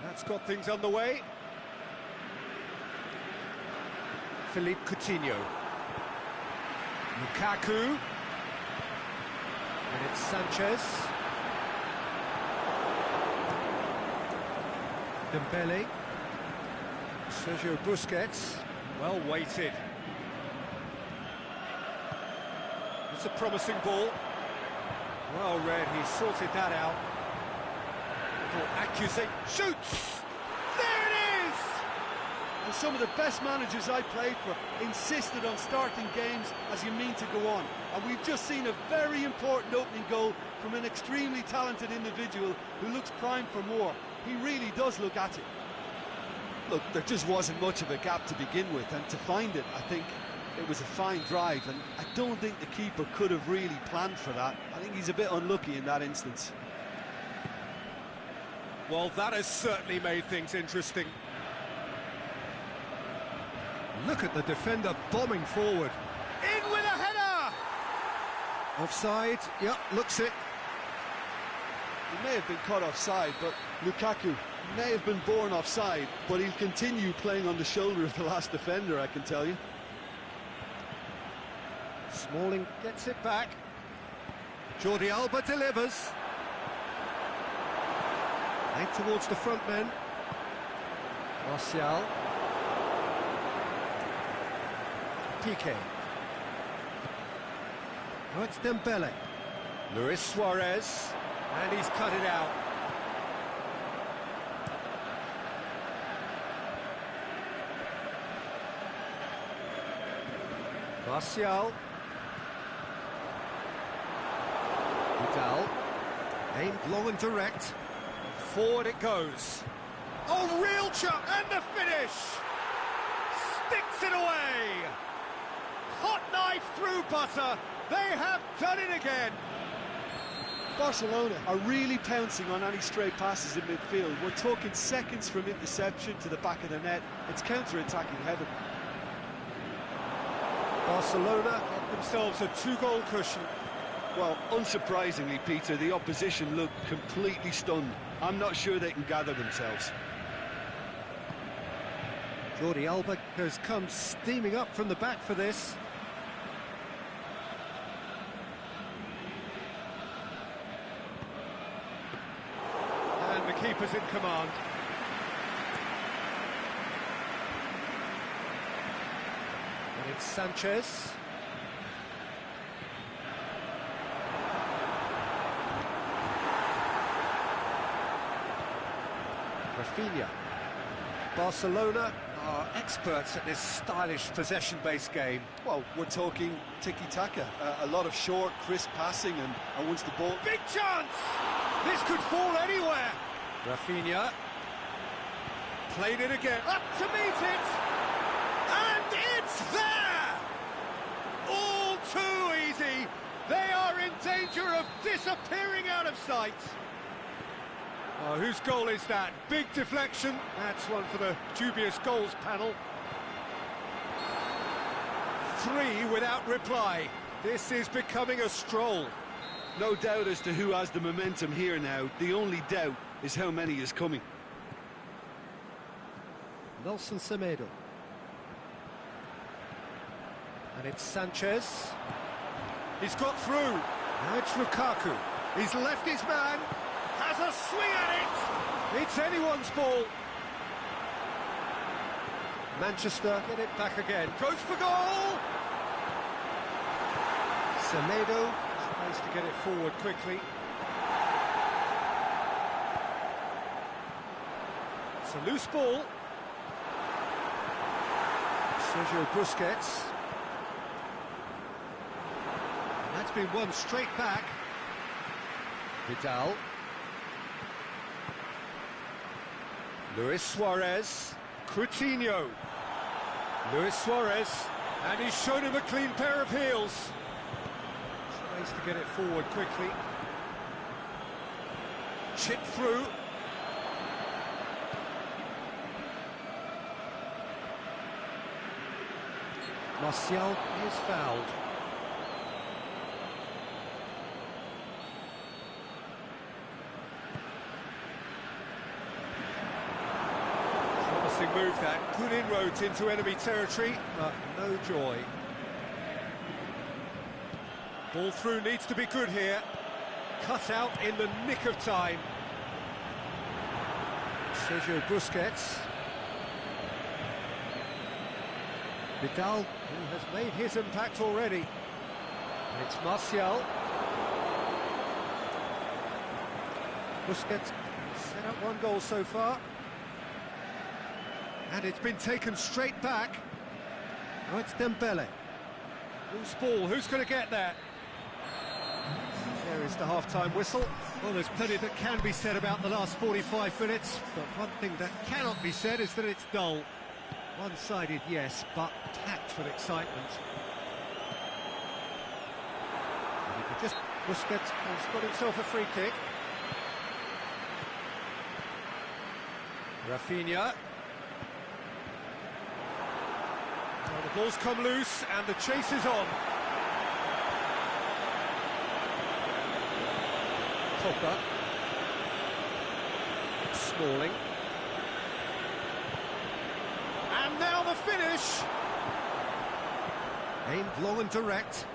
That's got things underway. Philippe Coutinho. Lukaku. And it's Sanchez. Dembele. Sergio Busquets. Well weighted. It's a promising ball. Well read, he sorted that out. Little accusation. Shoots! There it is! And some of the best managers I played for insisted on starting games as you mean to go on. And we've just seen a very important opening goal from an extremely talented individual who looks primed for more. He really does look at it. Look, there just wasn't much of a gap to begin with, and to find it, I think it was a fine drive, and I don't think the keeper could have really planned for that. I think he's a bit unlucky in that instance. Well, that has certainly made things interesting. Look at the defender bombing forward. In with a header! Offside, yep, looks it. He may have been caught offside, but Lukaku may have been born offside, but he'll continue playing on the shoulder of the last defender, I can tell you. Smalling gets it back. Jordi Alba delivers. Aimed towards the front men. Martial. Piqué. Oh, it's Dembele. Luis Suarez. And he's cut it out. Martial. Vidal. Aimed long and direct. Forward it goes. Oh, real chop, and the finish! Sticks it away! Hot knife through butter. They have done it again. Barcelona are really pouncing on any stray passes in midfield. We're talking seconds from interception to the back of the net. It's counter-attacking heaven. Barcelona get themselves a two-goal cushion. Well, unsurprisingly, Peter, the opposition look completely stunned. I'm not sure they can gather themselves. Jordi Alba has come steaming up from the back for this. And the keeper's in command. And it's Sanchez. Rafinha. Barcelona are experts at this stylish possession-based game. Well, we're talking tiki-taka, a lot of short, crisp passing, and once the ball... Big chance! This could fall anywhere! Rafinha played it again, up to meet it! And it's there! All too easy! They are in danger of disappearing out of sight! Oh, whose goal is that? Big deflection. That's one for the dubious goals panel. 3 without reply. This is becoming a stroll. No doubt as to who has the momentum here now. The only doubt is how many is coming. Nelson Semedo. And it's Sanchez. He's got through. Now it's Lukaku. He's left his man. Has a swing at it! It's anyone's ball. Manchester get it back again. Goes for goal! Semedo tries to get it forward quickly. It's a loose ball. Sergio Busquets. And that's been won straight back. Vidal. Luis Suarez, Coutinho, Luis Suarez, and he's shown him a clean pair of heels. Tries to get it forward quickly. Chip through. Martial is fouled. move that. Good inroads into enemy territory, but no joy. Ball through needs to be good here. Cut out in the nick of time. Sergio Busquets. Vidal, who has made his impact already. And it's Martial. Busquets set up one goal so far. And it's been taken straight back. Now it's Dembele. Loose ball, who's going to get there? There is the half-time whistle. Well, there's plenty that can be said about the last 45 minutes, but one thing that cannot be said is that it's dull. One-sided, yes, but packed with excitement. And if you just... Busquets has got himself a free kick. Rafinha. Well, the ball's come loose and the chase is on. Pogba. Smalling. And now the finish. Aimed long and direct.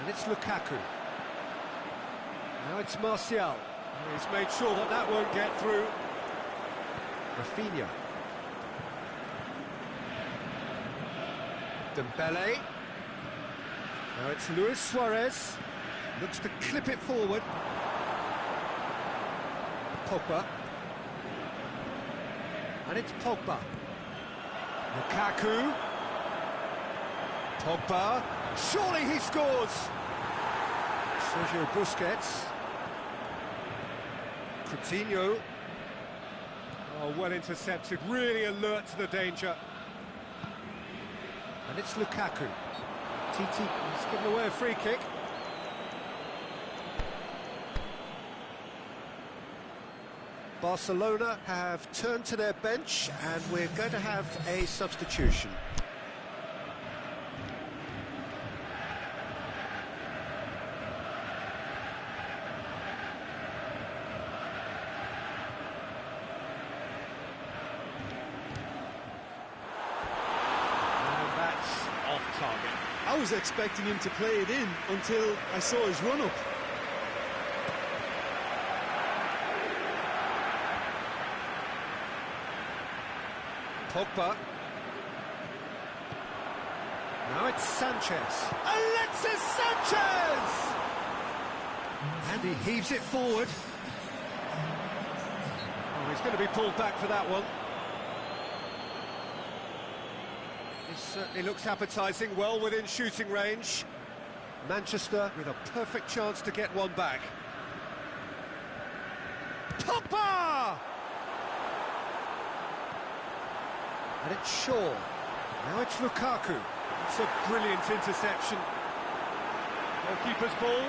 And it's Lukaku. Now it's Martial. He's made sure that that won't get through. Rafinha. Dembele. Now it's Luis Suarez. Looks to clip it forward. Pogba. And it's Pogba. Lukaku. Pogba. Surely he scores! Sergio Busquets. Coutinho. Oh, well intercepted, really alert to the danger. And it's Lukaku. Titi has given away a free kick. Barcelona have turned to their bench and we're going to have a substitution. I was expecting him to play it in until I saw his run-up. Pogba. Now it's Sanchez. Alexis Sanchez! And he heaves it forward. Oh, he's going to be pulled back for that one. This certainly looks appetising, well within shooting range. Manchester with a perfect chance to get one back. Pogba! And it's Shaw. Now it's Lukaku. It's a brilliant interception. Goalkeeper's ball.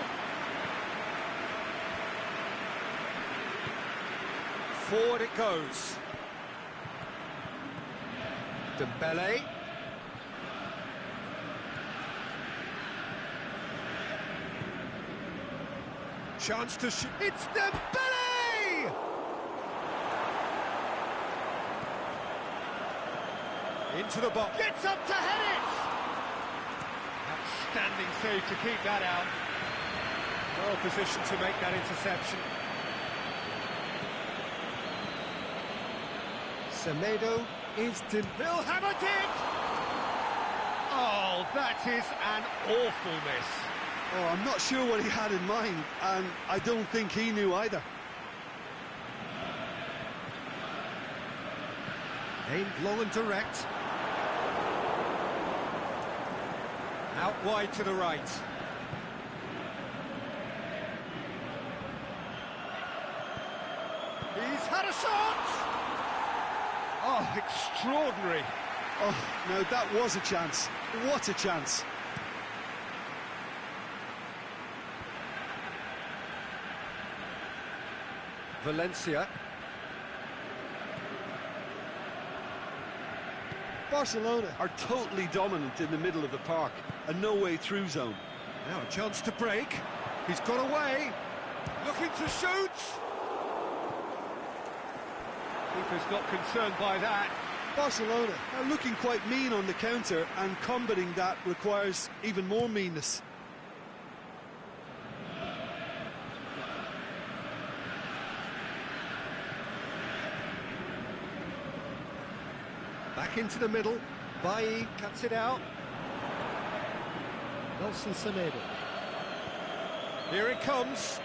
Forward it goes. Dembele. Chance to shoot. It's Dembele! Into the box. Gets up to head it! Outstanding save to keep that out. Well positioned to make that interception. Semedo is He'll have a dig! Oh, that is an awful miss. Oh, I'm not sure what he had in mind, and I don't think he knew either. Aimed long and direct. Out wide to the right. He's had a shot! Oh, extraordinary. Oh, no, that was a chance. What a chance. Valencia. Barcelona are totally dominant in the middle of the park, a no-way-through zone. Now a chance to break. He's got away. Looking to shoot. Keeper's not concerned by that. Barcelona are looking quite mean on the counter, and combating that requires even more meanness. Back into the middle. Bailly cuts it out. Nelson Semedo. Here it comes.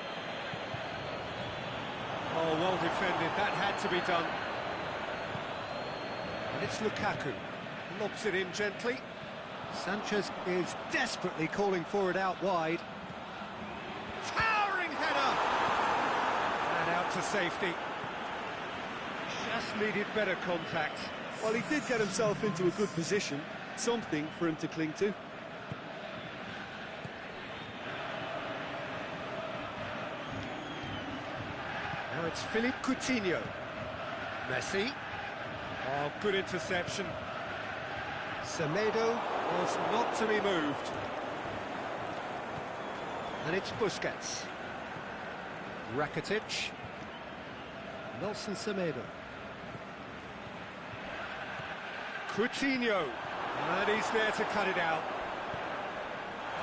Oh, well defended. That had to be done. And it's Lukaku. Lobs it in gently. Sanchez is desperately calling for it out wide. Towering header! And out to safety. Just needed better contact. Well, he did get himself into a good position. Something for him to cling to. Now it's Philippe Coutinho. Messi. Oh, good interception. Semedo was not to be moved. And it's Busquets. Rakitic. Nelson Semedo. Coutinho. And he's there to cut it out.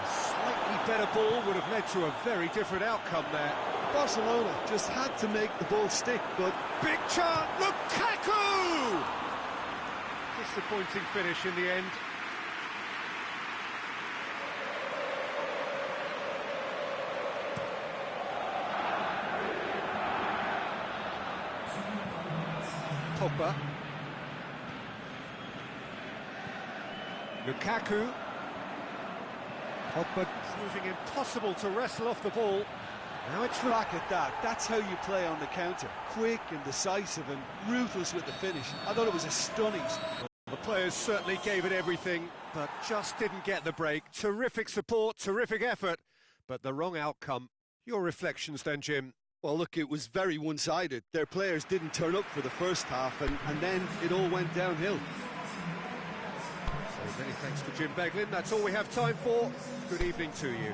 A slightly better ball would have led to a very different outcome there. Barcelona just had to make the ball stick, but... Big chance, Lukaku! Disappointing finish in the end. Pogba. Lukaku. Pogba proving impossible to wrestle off the ball. Now it's Back at that. That's how you play on the counter. Quick and decisive and ruthless with the finish. I thought it was a stunning... The players certainly gave it everything, but just didn't get the break. Terrific support, terrific effort, but the wrong outcome. Your reflections then, Jim? Well, look, it was very one-sided. Their players didn't turn up for the first half, and then it all went downhill. So many thanks to Jim Beglin. That's all we have time for. Good evening to you.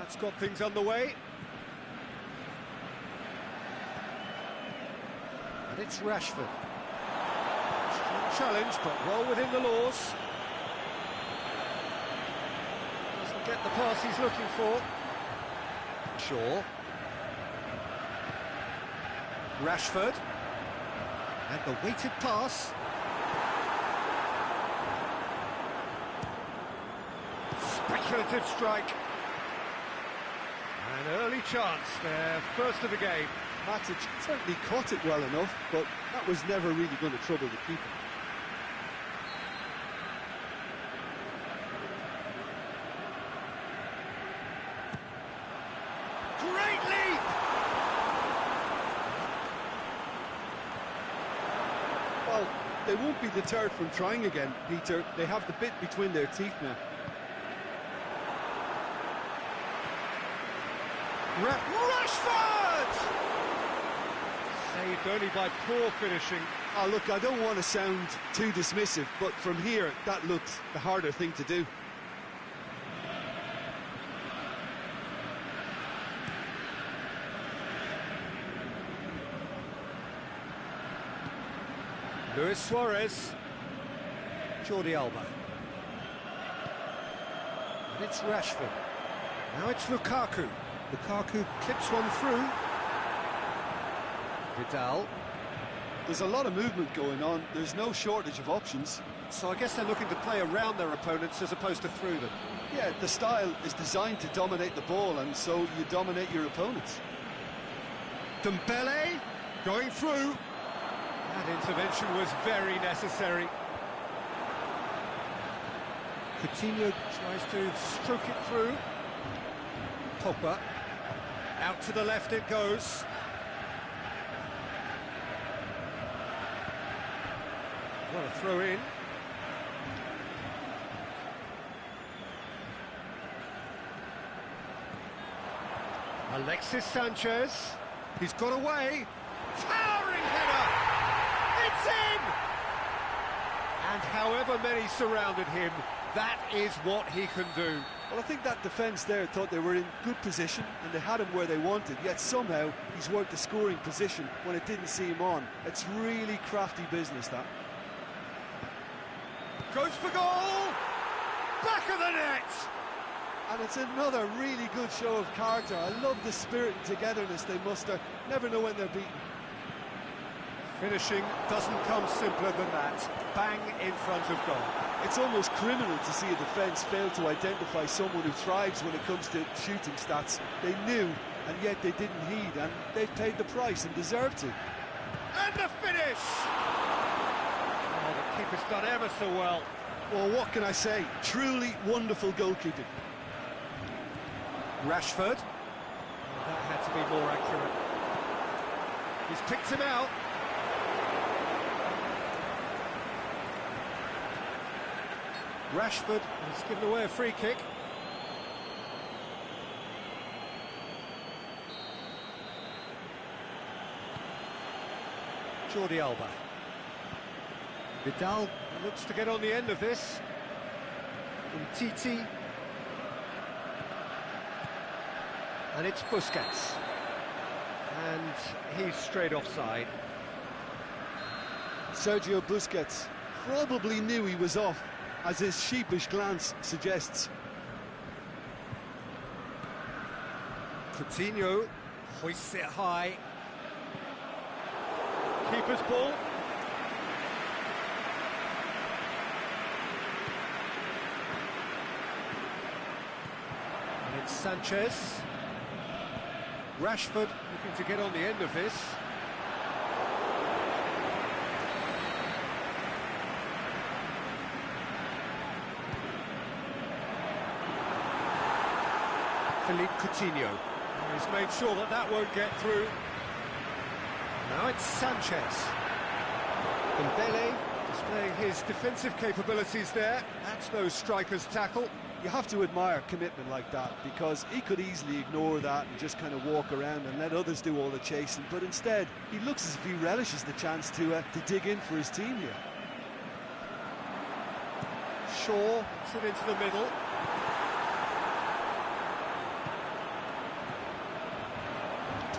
That's got things underway. And it's Rashford. Strong challenge, but well within the laws. Doesn't get the pass he's looking for. Shaw. Rashford. And the weighted pass. Speculative strike. An early chance there, first of the game. Matic certainly caught it well enough, but that was never really going to trouble the keeper. Great leap! Well, they won't be deterred from trying again, Peter. They have the bit between their teeth now. Rashford! Saved only by poor finishing. Oh, look, I don't want to sound too dismissive, but from here, that looks the harder thing to do. Luis Suarez. Jordi Alba. And it's Rashford. Now it's Lukaku. Lukaku clips one through. Vidal. There's a lot of movement going on. There's no shortage of options. So I guess they're looking to play around their opponents as opposed to through them. Yeah, the style is designed to dominate the ball, and so you dominate your opponents. Dembele going through. That intervention was very necessary. Coutinho tries to stroke it through. Pogba. Out to the left it goes. What a throw in. Alexis Sanchez. He's got away. Towering header. It's in! And however many surrounded him, that is what he can do. Well, I think that defence there thought they were in good position and they had him where they wanted, yet somehow he's worked the scoring position when it didn't see him on. It's really crafty business, that. Goes for goal! Back of the net! And it's another really good show of character. I love the spirit and togetherness they muster. Never know when they're beaten. Finishing doesn't come simpler than that. Bang in front of goal. It's almost criminal to see a defence fail to identify someone who thrives when it comes to shooting stats. They knew, and yet they didn't heed, and they've paid the price and deserve to. And the finish! Oh, the keeper's done ever so well. Well, what can I say? Truly wonderful goalkeeping. Rashford. Oh, that had to be more accurate. He's picked him out. Rashford has given away a free kick. Jordi Alba. Vidal looks to get on the end of this. Umtiti. And it's Busquets. And he's straight offside. Sergio Busquets probably knew he was off, as his sheepish glance suggests. Coutinho hoists it high. Keeper's ball. And it's Sanchez. Rashford looking to get on the end of this. Philippe Coutinho. He's made sure that that won't get through. Now it's Sanchez. Dembele displaying his defensive capabilities there. That's no striker's tackle. You have to admire commitment like that, because he could easily ignore that and just kind of walk around and let others do all the chasing, but instead he looks as if he relishes the chance to dig in for his team here. Shaw puts it into the middle.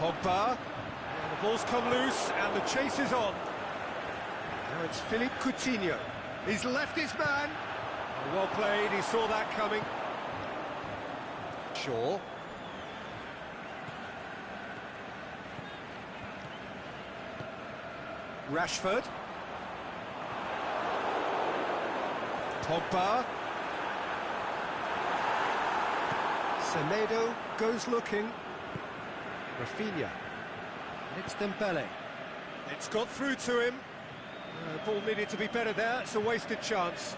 Pogba. And the ball's come loose and the chase is on. Now it's Philippe Coutinho. He's left his man. Oh, well played, he saw that coming. Shaw. Rashford. Pogba. Semedo goes looking. Rafinha. And it's Dembele. It's got through to him. Ball needed to be better there. It's a wasted chance.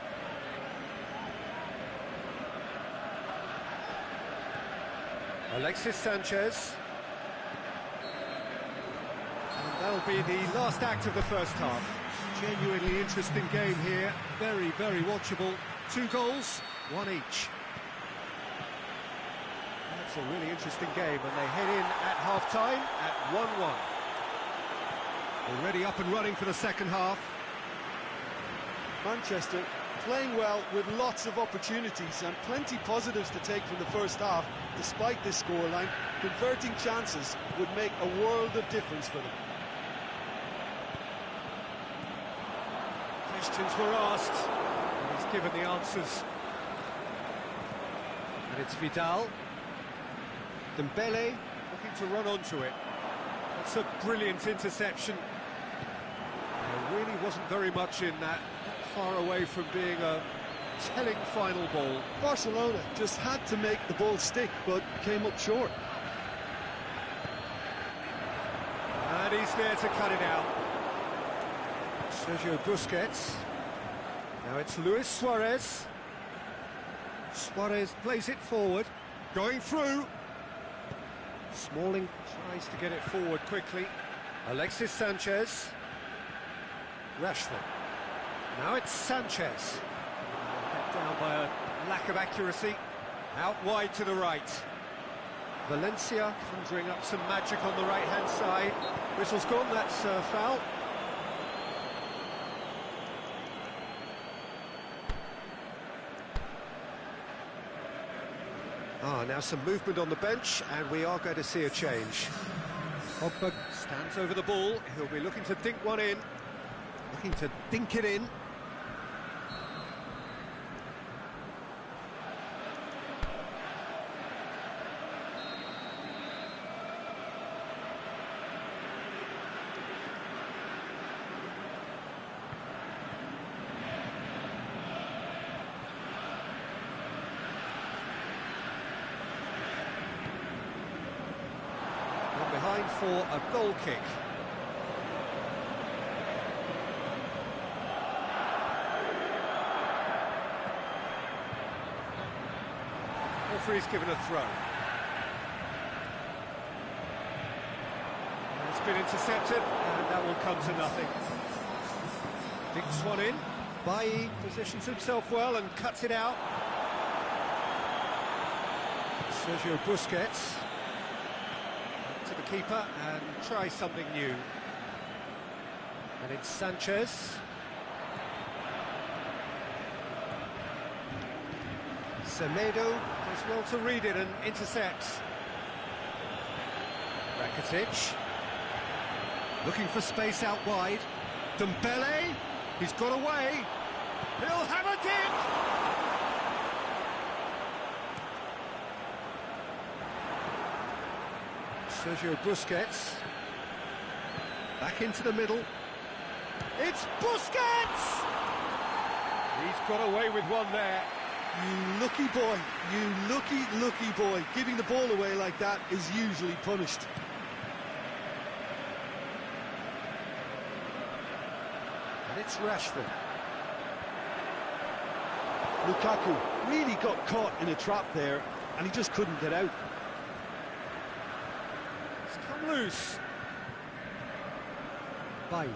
Alexis Sanchez. And that'll be the last act of the first half. Genuinely interesting game here. Very, very watchable. 2 goals, 1 each. That's a really interesting game, and they head in at half-time at 1-1. Already up and running for the second half. Manchester playing well with lots of opportunities and plenty positives to take from the first half. Despite this scoreline, converting chances would make a world of difference for them. Questions were asked, and he's given the answers. And it's Vidal. Dembele looking to run onto it. That's a brilliant interception. There really wasn't very much in that, not far away from being a telling final ball. Barcelona just had to make the ball stick, but came up short. And he's there to cut it out. Sergio Busquets. Now it's Luis Suarez. Suarez plays it forward, going through. Smalling tries to get it forward quickly. Alexis Sanchez. Rashford. Now it's Sanchez. Let down by a lack of accuracy. Out wide to the right. Valencia conjuring up some magic on the right-hand side. Whistle's gone, that's foul. Now some movement on the bench, and we are going to see a change. Pogba stands over the ball. He'll be looking to dink one in. Looking to dink it in. Behind for a goal kick. Referee's given a throw. It's been intercepted, and that will come to nothing. Dinks one in. Bailly positions himself well and cuts it out. Sergio Busquets. To the keeper and try something new. And it's Sanchez. Semedo does well to read it and intercepts. Rakitic. Looking for space out wide. Dembele. He's got away. He'll have a kick! Sergio Busquets. Back into the middle. It's Busquets! He's got away with one there. You lucky boy, you lucky boy. Giving the ball away like that is usually punished. And it's Rashford. Lukaku really got caught in a trap there, and he just couldn't get out. Loose. Bailly.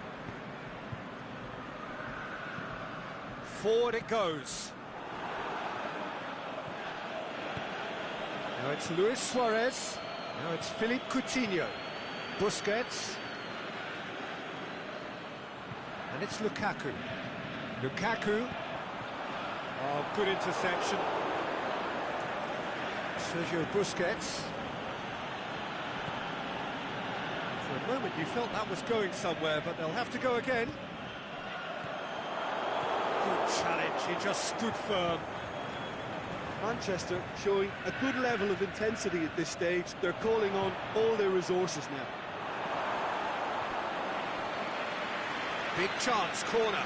Forward it goes. Now it's Luis Suarez. Now it's Philippe Coutinho. Busquets. And it's Lukaku. Lukaku. Oh, good interception. Sergio Busquets. For a moment you felt that was going somewhere, but they'll have to go again. Good challenge, he just stood firm. Manchester showing a good level of intensity at this stage. They're calling on all their resources now. Big chance, corner.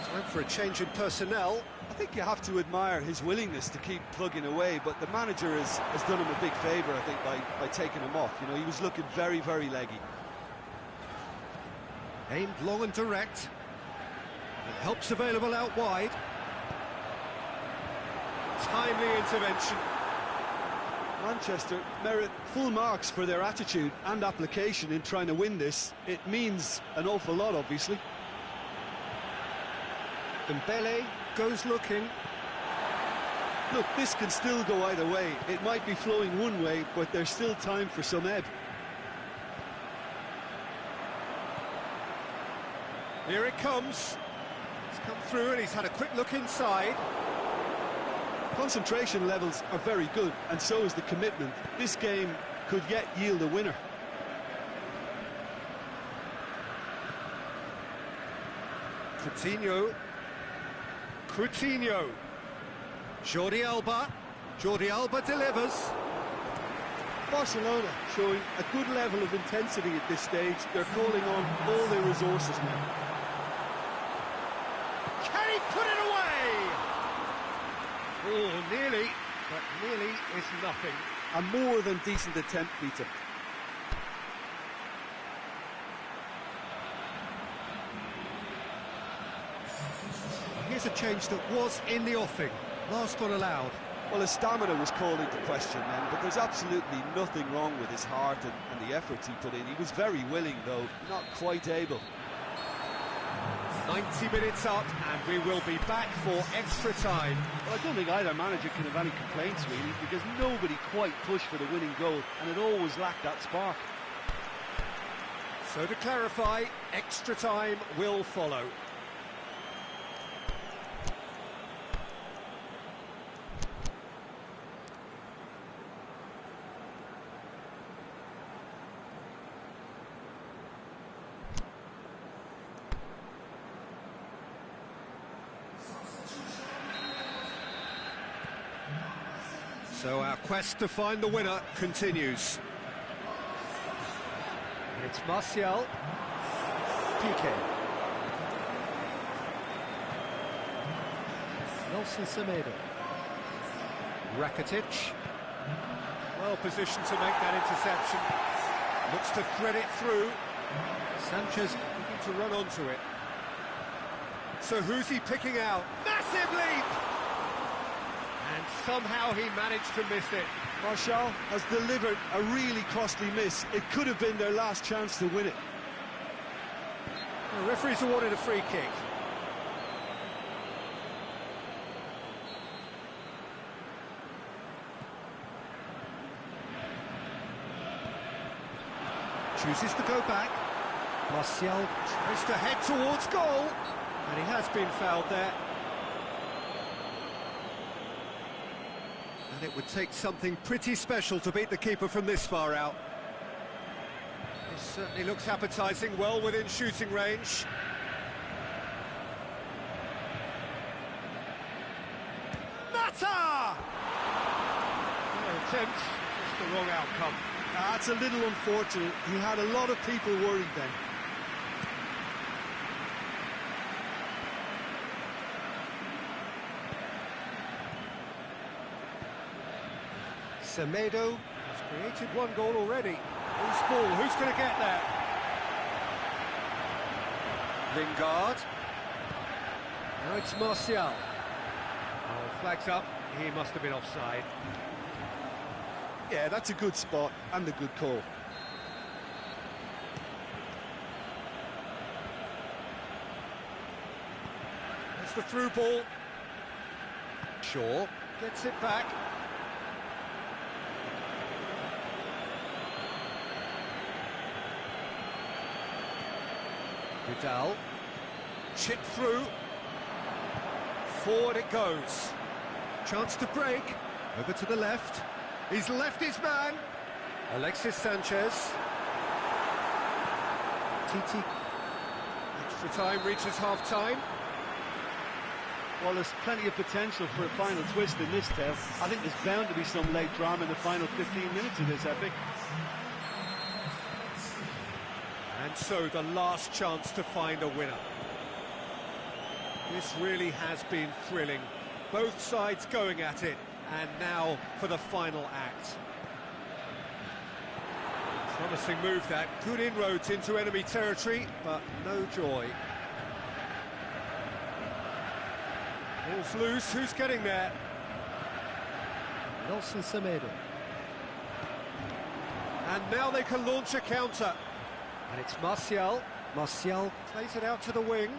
Time for a change in personnel. I think you have to admire his willingness to keep plugging away, but the manager has done him a big favour, I think, by taking him off. You know, he was looking very, very leggy. Aimed long and direct. And help's available out wide. Timely intervention. Manchester merit full marks for their attitude and application in trying to win this. It means an awful lot, obviously. Dembele goes looking. Look, this can still go either way. It might be flowing one way, but there's still time for some ebb. Here it comes. It's come through and he's had a quick look inside. Concentration levels are very good, and so is the commitment. This game could yet yield a winner. Coutinho. Jordi Alba. Jordi Alba delivers. Barcelona showing a good level of intensity at this stage. They're calling on all their resources now. Can he put it away? Oh, nearly, but nearly is nothing. A more than decent attempt, Peter. Here's a change that was in the offing. Last one allowed. Well, his stamina was called into question then, but there's absolutely nothing wrong with his heart and the efforts he put in. He was very willing, though, not quite able. 90 minutes up, and we will be back for extra time. Well, I don't think either manager can have any complaints, really, because nobody quite pushed for the winning goal, and it always lacked that spark. So to clarify, extra time will follow. So our quest to find the winner continues. And it's Martial. Piqué. Nelson Semedo. Rakitic. Well positioned to make that interception. Looks to thread it through. Sanchez looking to run onto it. So who's he picking out? Massive leap! And somehow he managed to miss it. Martial has delivered a really costly miss. It could have been their last chance to win it. The referee's awarded a free kick. Chooses to go back. Martial tries to head towards goal. And he has been fouled there. And it would take something pretty special to beat the keeper from this far out. This certainly looks appetising, well within shooting range. Mata! No attempt, just the wrong outcome. That's a little unfortunate. He had a lot of people worried then. Semedo has created one goal already. Loose ball, who's going to get there? Lingard. Now it's Martial. Oh, flags up, he must have been offside. Yeah, that's a good spot and a good call. That's the through ball. Shaw gets it back. Vidal, chip through, Forward it goes. Chance to break. Over to the left. He's left his man. Alexis Sanchez. Titi. Extra time reaches half-time. Well, there's plenty of potential for a final twist in this tale. I think there's bound to be some late drama in the final 15 minutes of this epic. And so the last chance to find a winner. This really has been thrilling. Both sides going at it, and now for the final act. Promising move that, good inroads into enemy territory, but no joy. Ball's loose, who's getting there? Nelson Semedo. And now they can launch a counter. And it's Martial. Martial. Plays it out to the wing.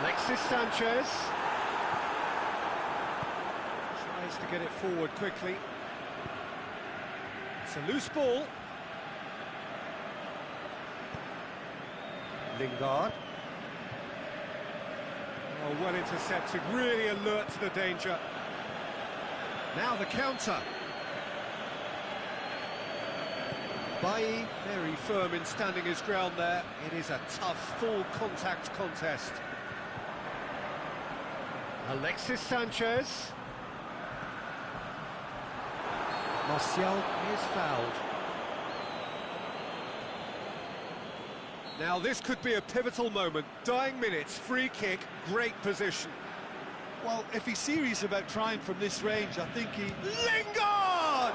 Alexis Sanchez. Tries to get it forward quickly. It's a loose ball. Lingard. Oh, well intercepted, really alert to the danger. Now the counter. Bailly, very firm in standing his ground there. It is a tough, full contact contest. Alexis Sanchez. Martial is fouled. Now this could be a pivotal moment. Dying minutes, free kick, great position. Well, if he's serious about trying from this range, I think he... Lingard!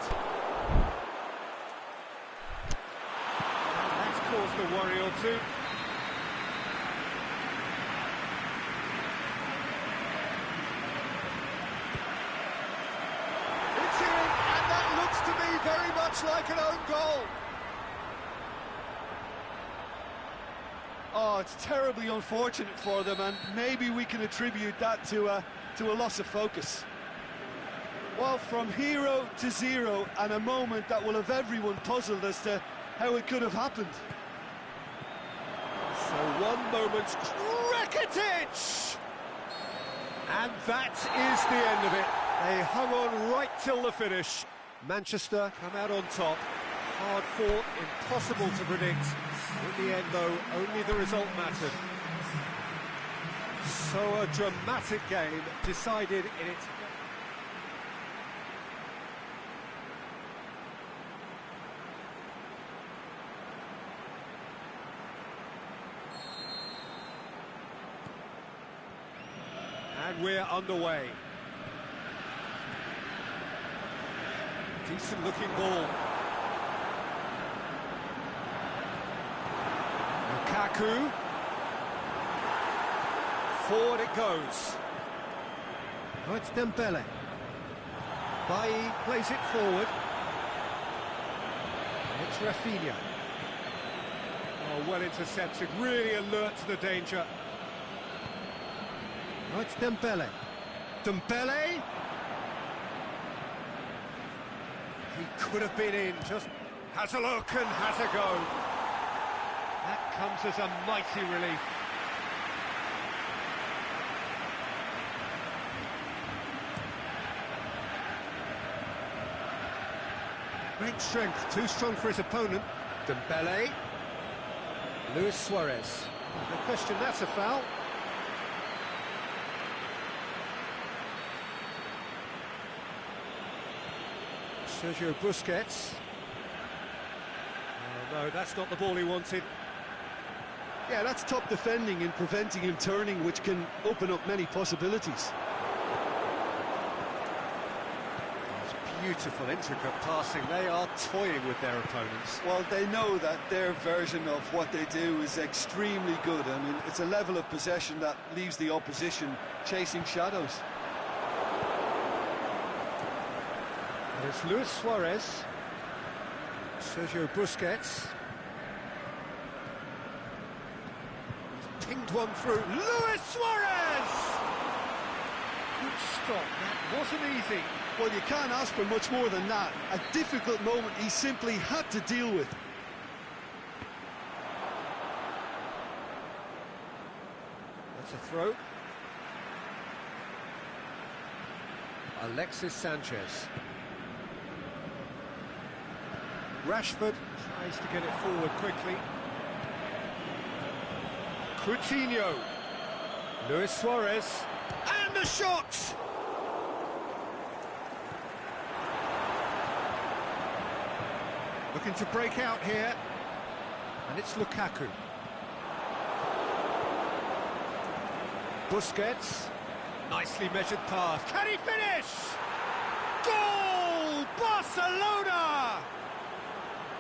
That's caused a worry or two. It's in, and that looks to me very much like an own goal. Oh, it's terribly unfortunate for them, and maybe we can attribute that to a loss of focus. Well, from hero to zero, and a moment that will have everyone puzzled as to how it could have happened. So one moment's Rakitic! And that is the end of it. They hung on right till the finish. Manchester come out on top. Hard fought, impossible to predict. In the end, though, only the result mattered. So a dramatic game decided in its... And we're underway. Decent looking ball. Lukaku. Forward it goes. Oh, it's Dembele. Bailly plays it forward. It's Rafinha. Oh, well intercepted, really alert to the danger. Oh, it's Dembele. Dembele. He could have been in, just has a look and has a go. That comes as a mighty relief. Great strength, too strong for his opponent. Dembele. Luis Suarez. No question, that's a foul. Sergio Busquets. Oh, no, that's not the ball he wanted. Yeah, that's top defending and preventing him turning, which can open up many possibilities. Beautiful, intricate passing. They are toying with their opponents. Well, they know that their version of what they do is extremely good. I mean, it's a level of possession that leaves the opposition chasing shadows. And it's Luis Suarez. Sergio Busquets. He's pinged one through. Luis Suarez! Good stop. That wasn't easy. Well, you can't ask for much more than that. A difficult moment he simply had to deal with. It's a throw. Alexis Sanchez. Rashford tries to get it forward quickly. Coutinho. Luis Suarez. And the shot! Looking to break out here. And it's Lukaku. Busquets. Nicely measured pass. Can he finish? Goal! Barcelona!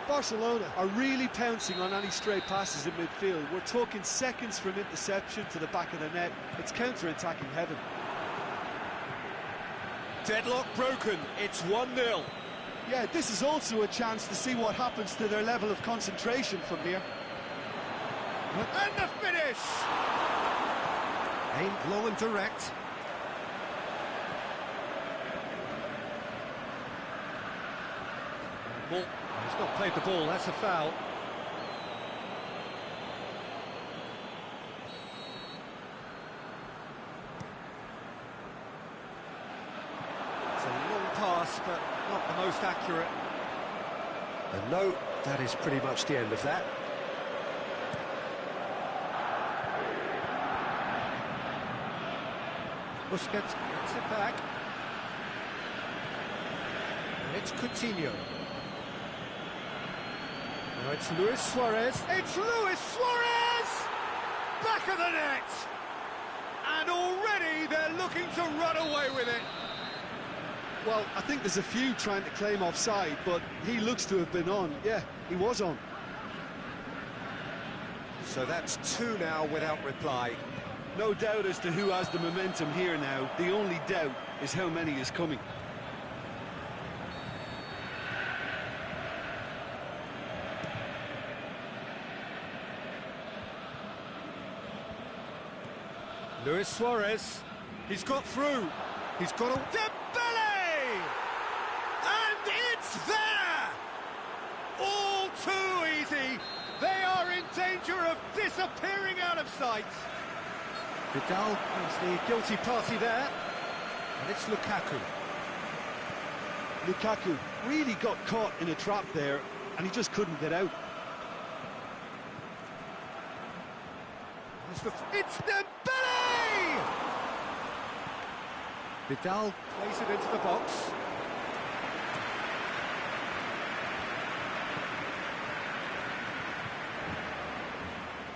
Barcelona are really pouncing on any stray passes in midfield. We're talking seconds from interception to the back of the net. It's counter-attacking heaven. Deadlock broken. It's 1-0. Yeah, this is also a chance to see what happens to their level of concentration from here. And the finish! Aimed low and direct. Ball. He's not played the ball, that's a foul. It's a long pass, but not the most accurate. And no, that is pretty much the end of that. Busquets gets it back. And it's Coutinho. Now it's Luis Suarez. It's Luis Suarez! Back of the net! And already they're looking to run away with it. Well, I think there's a few trying to claim offside, but he looks to have been on. Yeah, he was on. So that's 2 now without reply. No doubt as to who has the momentum here now. The only doubt is how many is coming. Luis Suarez, he's got through. He's got a... Dembele! And it's there! All too easy. They are in danger of disappearing out of sight. Vidal is the guilty party there. And it's Lukaku. Lukaku really got caught in a trap there, and he just couldn't get out. It's Dembele! Vidal plays it into the box.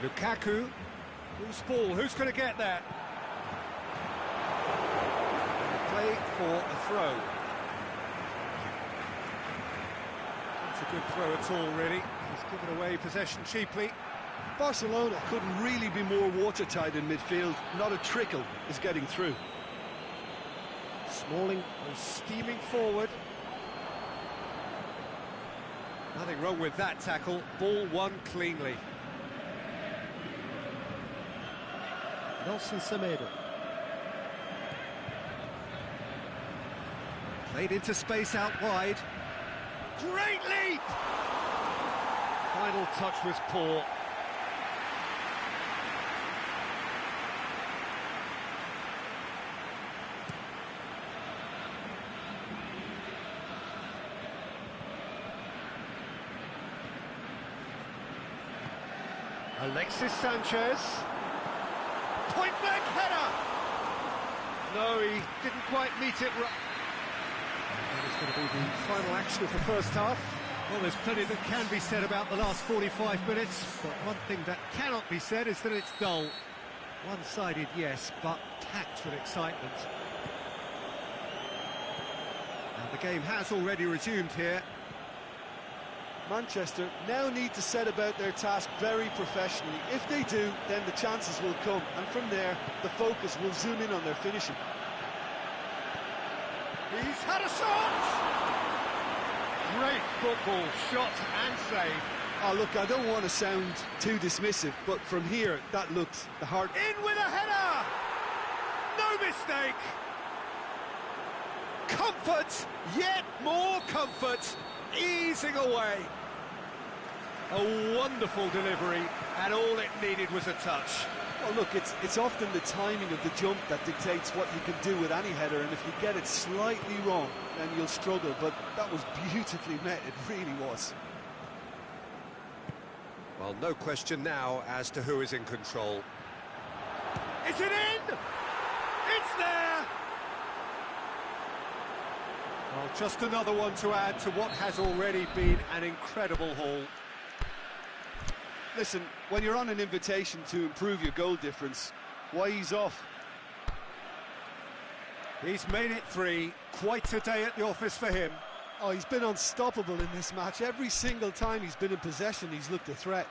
Lukaku. Loose ball, who's going to get that? Play for a throw. Not a good throw at all, really. He's given away possession cheaply. Barcelona couldn't really be more watertight in midfield. Not a trickle is getting through. Smalling was steaming forward. Nothing wrong with that tackle. Ball won cleanly. Nelson Semedo. Played into space out wide. Great leap! Final touch was poor. Alexis Sanchez. Point-blank header! No, he didn't quite meet it right. That is going to be the final action of the first half. Well, there's plenty that can be said about the last 45 minutes, but one thing that cannot be said is that it's dull. One-sided, yes, but packed with excitement. And the game has already resumed here. Manchester now need to set about their task very professionally. If they do, then the chances will come, and from there, the focus will zoom in on their finishing. He's had a shot! Great football, shot and save. Oh, look, I don't want to sound too dismissive, but from here, that looked the heart. In with a header! No mistake! Comfort, yet more comfort, easing away. A wonderful delivery, and all it needed was a touch. Well, look, it's often the timing of the jump that dictates what you can do with any header, and if you get it slightly wrong, then you'll struggle, but that was beautifully met, it really was. Well, no question now as to who is in control. Is it in? It's there! Well, just another one to add to what has already been an incredible haul. Listen, when you're on an invitation to improve your goal difference, why ease off? He's made it 3. Quite a day at the office for him. Oh, he's been unstoppable in this match. Every single time he's been in possession, he's looked a threat.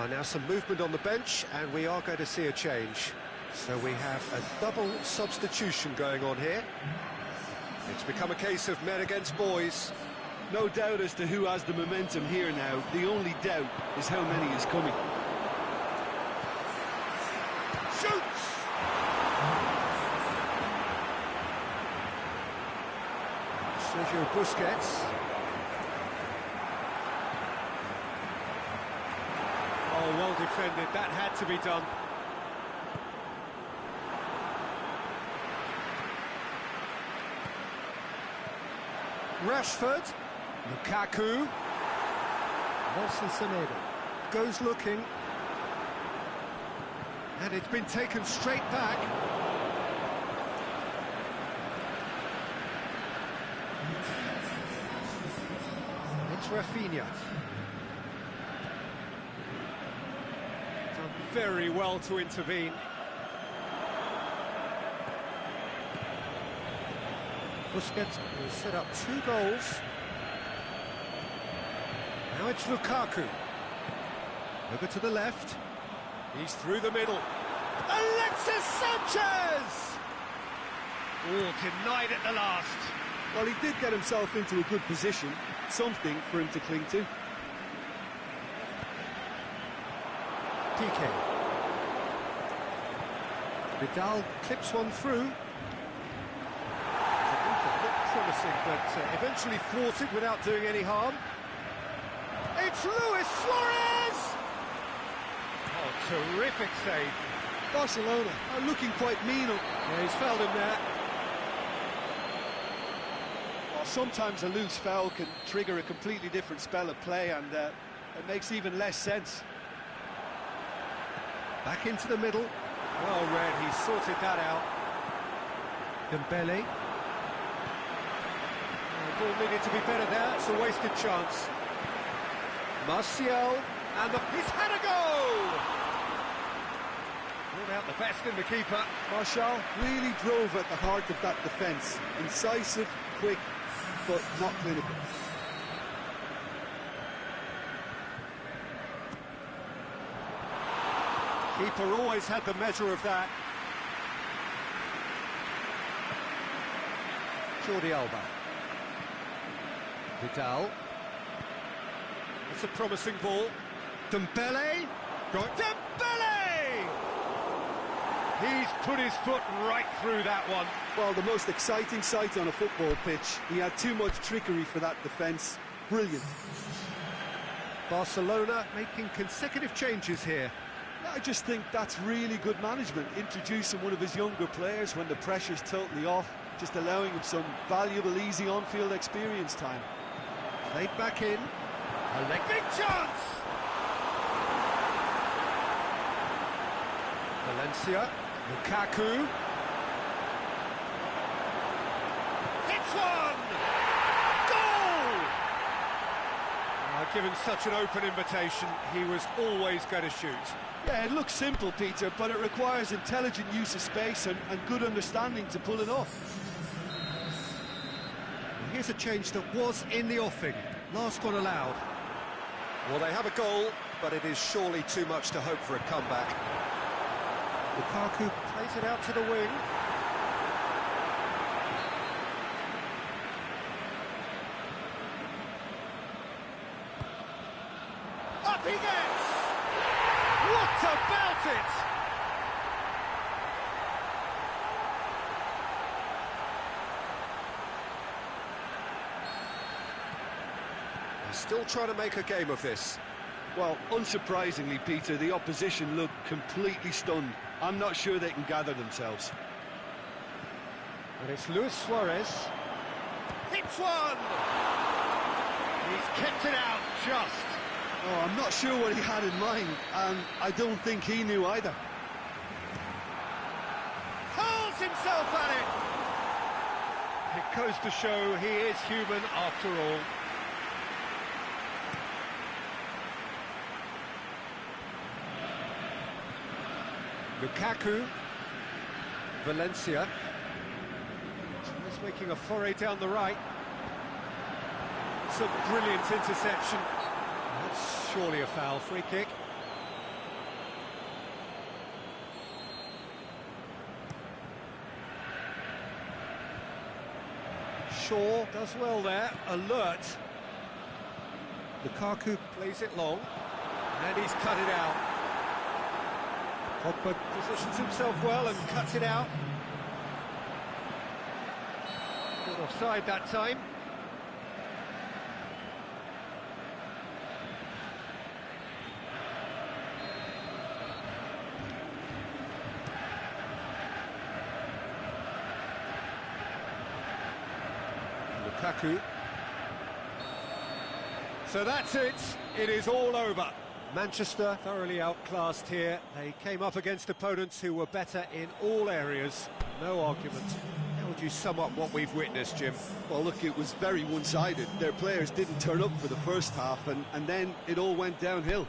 Now some movement on the bench, and we are going to see a change. So we have a double substitution going on here. It's become a case of men against boys. No doubt as to who has the momentum here now. The only doubt is how many is coming. Shoots! Sergio Busquets. Oh, well defended. That had to be done. Rashford. Lukaku. Nelson Semedo. Goes looking. And it's been taken straight back. It's Rafinha. Done very well to intervene. Busquets will set up 2 goals. Now it's Lukaku. Over to the left. He's through the middle. Alexis Sanchez! Oh, denied at the last. Well, he did get himself into a good position. Something for him to cling to. PK. Vidal clips one through. Looked promising, but eventually thwarted without doing any harm. It's Luis Suarez! Oh, terrific save. Barcelona are looking quite mean. Yeah, he's fouled him there. Well, sometimes a loose foul can trigger a completely different spell of play, and it makes even less sense. Back into the middle. Well read, he sorted that out. Dembele. The ball needed to be better there, it's a wasted chance. Martial, and he's had a goal! Brought out the best in the keeper. Martial really drove at the heart of that defence. Incisive, quick, but not clinical. Keeper always had the measure of that. Jordi Alba. Vidal. It's a promising ball. Dembele. Dembele! He's put his foot right through that one. Well, the most exciting sight on a football pitch. He had too much trickery for that defence. Brilliant. Barcelona making consecutive changes here. I just think that's really good management, introducing one of his younger players when the pressure's totally off, just allowing him some valuable, easy on-field experience time. Played back in. Big chance! Valencia. Lukaku. Hits one! Goal! given such an open invitation, he was always going to shoot. Yeah, it looks simple, Peter, but it requires intelligent use of space and good understanding to pull it off. Here's a change that was in the offing. Last one allowed. Well, they have a goal, but it is surely too much to hope for a comeback. Lukaku Plays it out to the wing. Up he gets! What about it? They're still trying to make a game of this. Well, unsurprisingly, Peter, the opposition look completely stunned. I'm not sure they can gather themselves. And it's Luis Suarez. Hits one! He's kept it out, just. Oh, I'm not sure what he had in mind, and I don't think he knew either. Hurls himself at it! It goes to show he is human after all. Lukaku, Valencia, he's making a foray down the right. It's a brilliant interception. That's surely a foul, free kick. Shaw does well there, alert. Lukaku Plays it long, and he's cut it out. Pogba positions himself well and cuts it out. Good offside that time. Lukaku. So that's it. It is all over. Manchester thoroughly outclassed here. They came up against opponents who were better in all areas. No argument. How would you sum up what we've witnessed, Jim? Well, look, it was very one-sided. Their players didn't turn up for the first half, and then it all went downhill.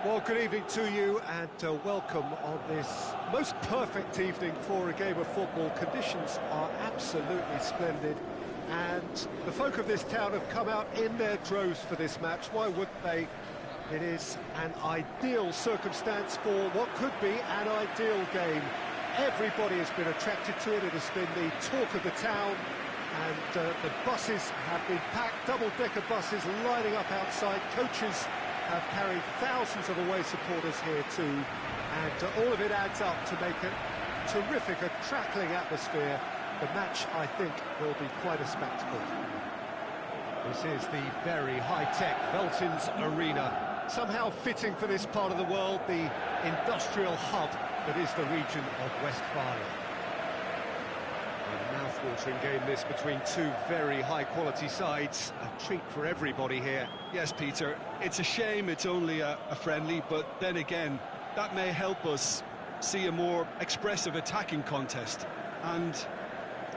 Well, good evening to you and welcome on this most perfect evening for a game of football. Conditions are absolutely splendid and the folk of this town have come out in their droves for this match. Why wouldn't they? It is an ideal circumstance for what could be an ideal game. Everybody has been attracted to it. It has been the talk of the town, and the buses have been packed, double-decker buses lining up outside. Coaches have carried thousands of away supporters here too, and all of it adds up to make a terrific, a crackling atmosphere. The match, I think, will be quite a spectacle. This is the very high-tech Veltins Arena, somehow fitting for this part of the world, the industrial hub that is the region of Westphalia. A mouth-watering game this between two very high-quality sides. A treat for everybody here. Yes, Peter, it's a shame it's only a friendly, but then again, that may help us see a more expressive attacking contest. And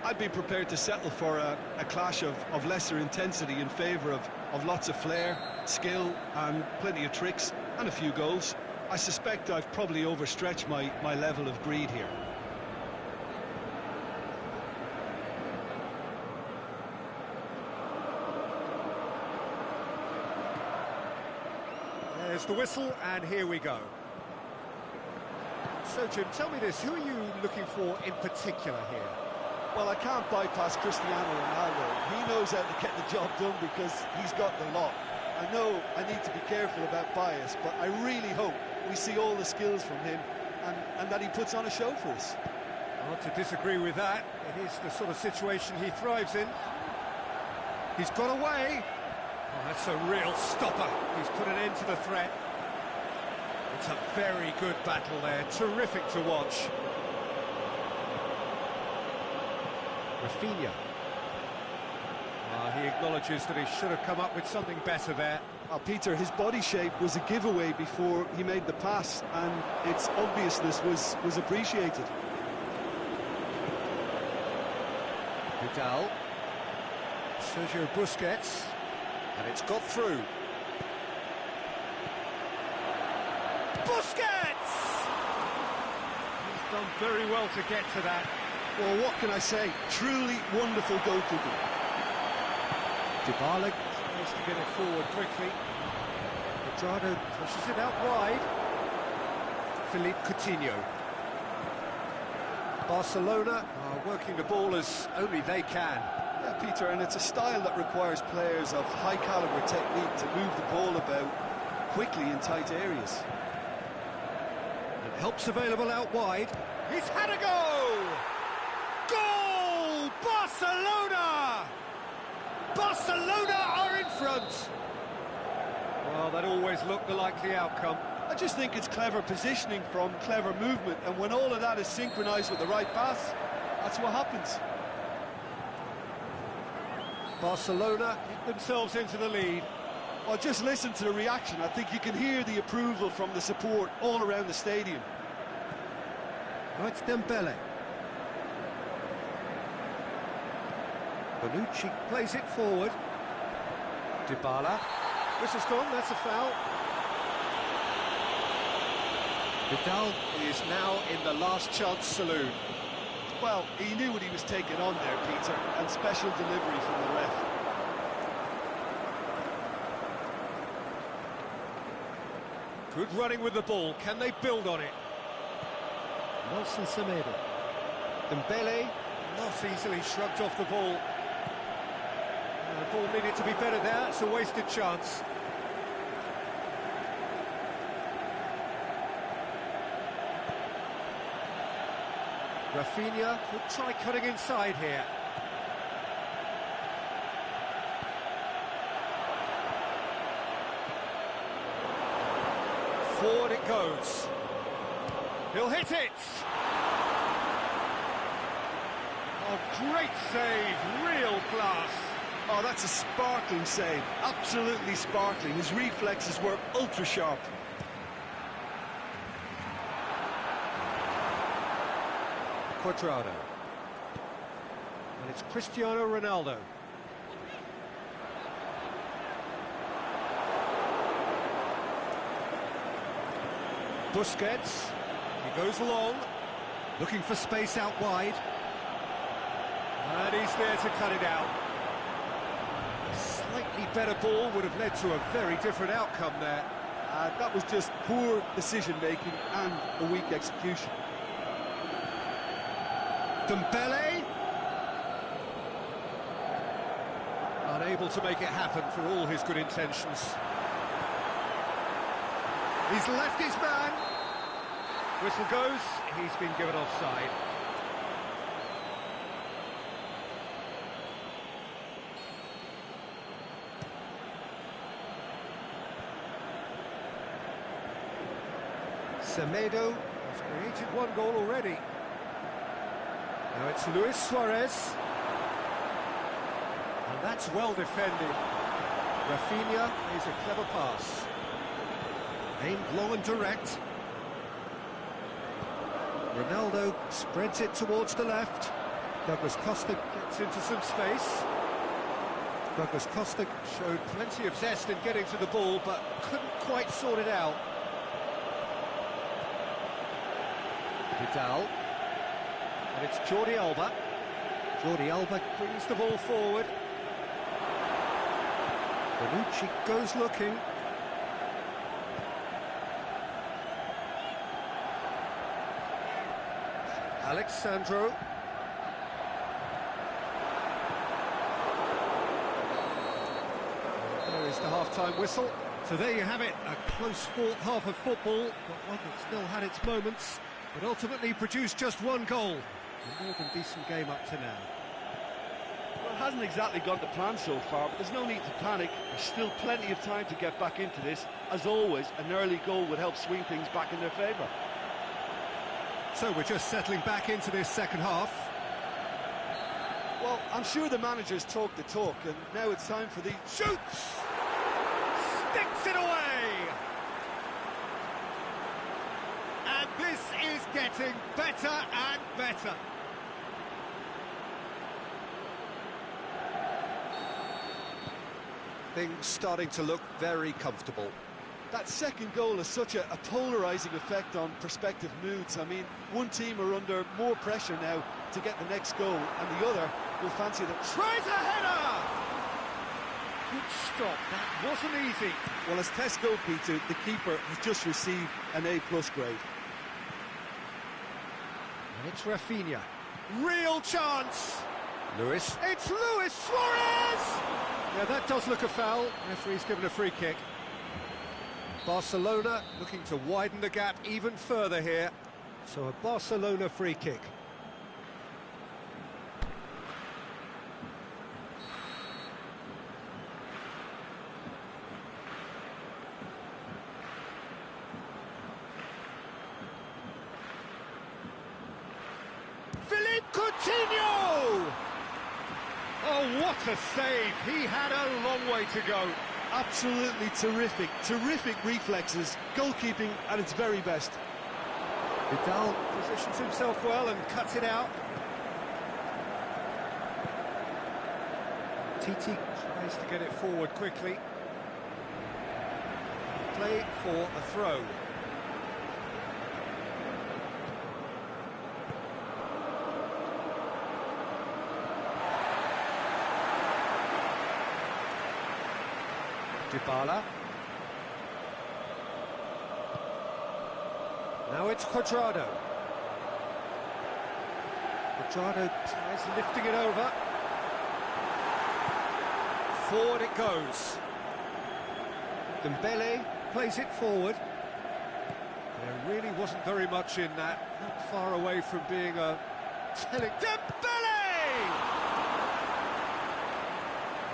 I'd be prepared to settle for a clash of lesser intensity in favour of lots of flair, skill and plenty of tricks and a few goals. I suspect I've probably overstretched my level of greed here. There's the whistle, and here we go. So, Jim, tell me this, who are you looking for in particular here? Well, I can't bypass Cristiano Ronaldo. He knows how to get the job done because he's got the lot. I know I need to be careful about bias, but I really hope we see all the skills from him and that he puts on a show for us. Hard to disagree with that. It is the sort of situation he thrives in. He's got away. Oh, that's a real stopper. He's put an end to the threat. It's a very good battle there. Terrific to watch. Rafinha. He acknowledges that he should have come up with something better there. Peter, his body shape was a giveaway before he made the pass, and its obviousness was appreciated. Vidal. Sergio Busquets. And it's got through. Busquets! He's done very well to get to that. Well, what can I say? Truly wonderful goalkeeping. Dybala tries to get it forward quickly. Pedrado pushes it out wide. Philippe Coutinho. Barcelona are working the ball as only they can. Yeah, Peter, and it's a style that requires players of high-caliber technique to move the ball about quickly in tight areas. And help's available out wide. He's had a go! Goal! Barcelona! Barcelona are in front! Well, that always looked the likely outcome. I just think it's clever positioning from clever movement, and when all of that is synchronised with the right pass, that's what happens. Barcelona get themselves into the lead. Well, just listen to the reaction. I think you can hear the approval from the support all around the stadium. Now it's Dembele. Bonucci plays it forward. Dybala. Whistle's gone, that's a foul. Vidal is now in the last chance saloon. Well, he knew what he was taking on there, Peter, and special delivery from the ref. Good running with the ball, can they build on it? Nelson Semedo. Dembele, not easily shrugged off the ball. The ball needed to be better there, it's a wasted chance. Rafinha could try cutting inside here. Forward it goes. He'll hit it! Oh, great save, real class. Oh, that's a sparkling save, absolutely sparkling. His reflexes were ultra-sharp. Quadrado. And it's Cristiano Ronaldo. Busquets. He goes long, looking for space out wide. And he's there to cut it out. A slightly better ball would have led to a very different outcome there. That was just poor decision-making and a weak execution. Dembele. Unable to make it happen for all his good intentions. He's left his man. Whistle goes, he's been given offside. Semedo has created one goal already. Now it's Luis Suarez. And that's well defended. Rafinha plays a clever pass. Aimed long and direct. Ronaldo spreads it towards the left. Douglas Costa gets into some space. Douglas Costa showed plenty of zest in getting to the ball, but couldn't quite sort it out. Vidal. And it's Jordi Alba. Jordi Alba brings the ball forward. Bonucci goes looking. Alexandro. There is the half-time whistle. So there you have it, a close-fought half of football, but one that still had its moments, but ultimately produced just one goal. A more than decent game up to now. Well, it hasn't exactly gone to plan so far, but there's no need to panic. There's still plenty of time to get back into this. As always, an early goal would help swing things back in their favour. So we're just settling back into this second half. Well, I'm sure the managers talk the talk, and now it's time for the Shoots! Sticks it away! And this is getting better and better. Things starting to look very comfortable. That second goal has such a polarising effect on prospective moods. I mean, one team are under more pressure now to get the next goal, and the other will fancy the... Tries a header! Good stop, that wasn't easy. Well, as test goalkeeper, the keeper has just received an A+ grade. And it's Rafinha. Real chance! Luis. It's Luis Suarez! Yeah, that does look a foul. Referee's given a free kick. Barcelona looking to widen the gap even further here. So a Barcelona free kick. Philippe Coutinho! Oh, what a save! He had a long way to go. Absolutely terrific reflexes, goalkeeping at its very best. Vidal positions himself well and cuts it out. Titi tries to get it forward quickly. Play for a throw. Dybala. Now it's Cuadrado. Cuadrado tries lifting it over. Forward it goes. Dembele plays it forward. There really wasn't very much in that. Not far away from being a telling... Dembele!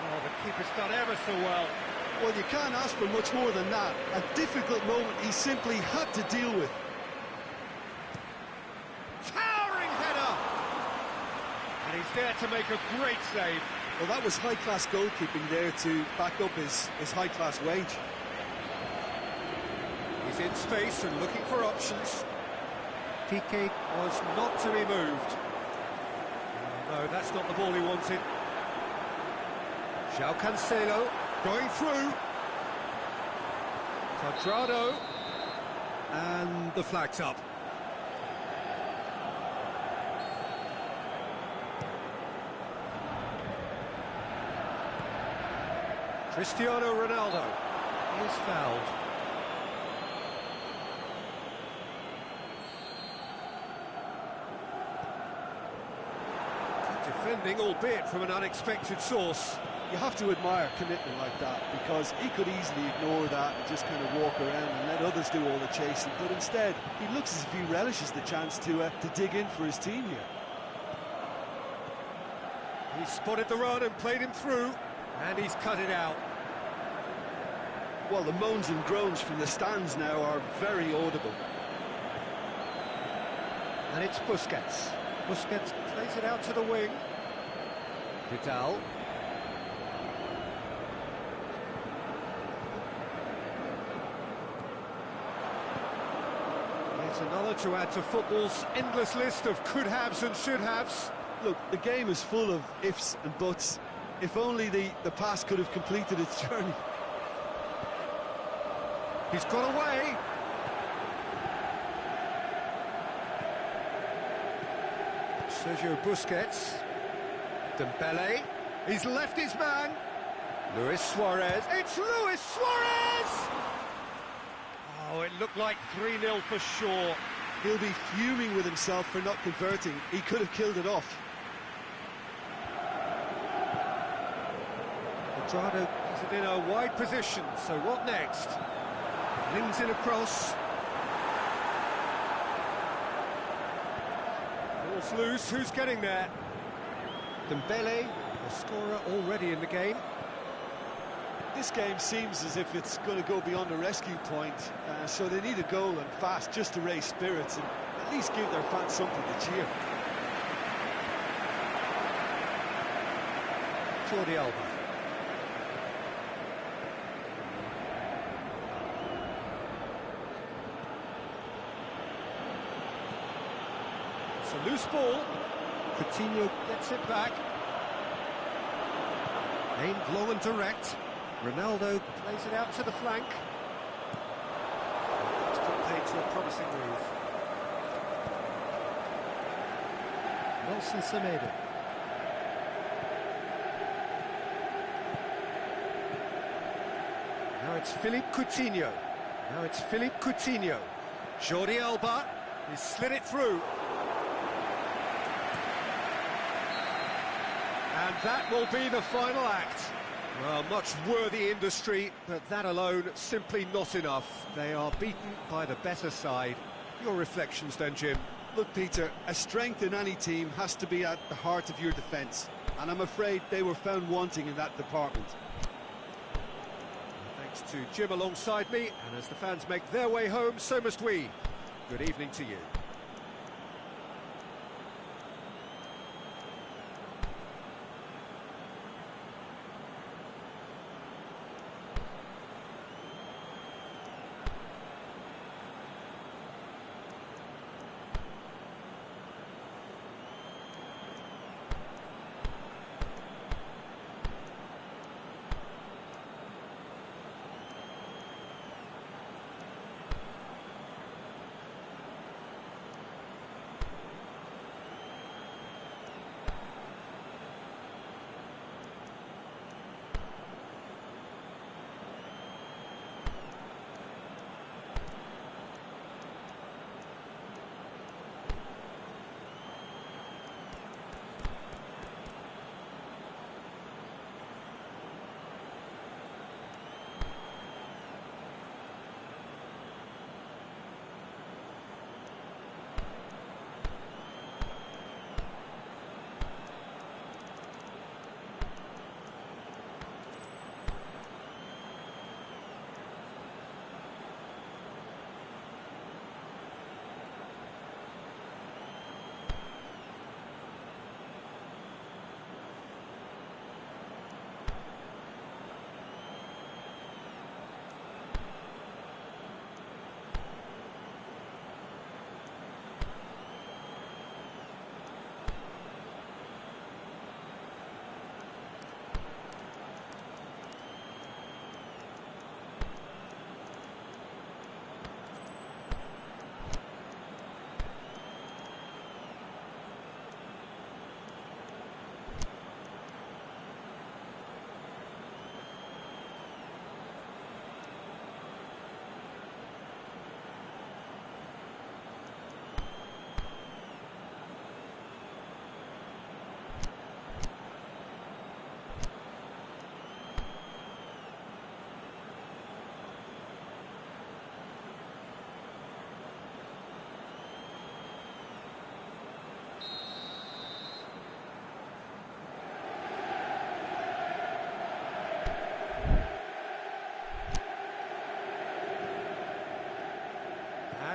Oh, the keeper's done ever so well. Well, you can't ask for much more than that. A difficult moment he simply had to deal with. Towering header! And he's there to make a great save. Well, that was high-class goalkeeping there to back up his high-class wage. He's in space and looking for options. Piqué was not to be moved. No, that's not the ball he wanted. João Cancelo going through. Cuadrado. And the flag's up. Cristiano Ronaldo is fouled. Defending, albeit from an unexpected source. You have to admire commitment like that, because he could easily ignore that and just kind of walk around and let others do all the chasing, but instead he looks as if he relishes the chance to dig in for his team here. He spotted the run and played him through, and he's cut it out. Well, the moans and groans from the stands now are very audible. And it's Busquets. Busquets plays it out to the wing. Vidal. It's another to add to football's endless list of could-haves and should-haves. Look, the game is full of ifs and buts. If only the pass could have completed its journey. He's got away. Sergio Busquets. Dembele. He's left his man. Luis Suarez. It's Luis Suarez! Oh, it looked like 3-0 for sure. He'll be fuming with himself for not converting. He could have killed it off. Quadrado is it in a wide position, so what next? Flings it across. Ball's loose, who's getting there? Dembele, the scorer already in the game. This game seems as if it's going to go beyond a rescue point, so they need a goal and fast just to raise spirits and at least give their fans something to cheer. Jordi Alba. It's a loose ball. Coutinho gets it back. Aimed long and direct. Ronaldo plays it out to the flank. Still paid to a promising move. Nelson Semedo. Now it's Philippe Coutinho. Now it's Philippe Coutinho. Jordi Alba. He's slid it through. And that will be the final act. Well, much worthy industry, but that alone simply not enough. They are beaten by the better side. Your reflections then, Jim? Look, Peter, a strength in any team has to be at the heart of your defence, and I'm afraid they were found wanting in that department. Thanks to Jim alongside me, and as the fans make their way home, so must we. Good evening to you.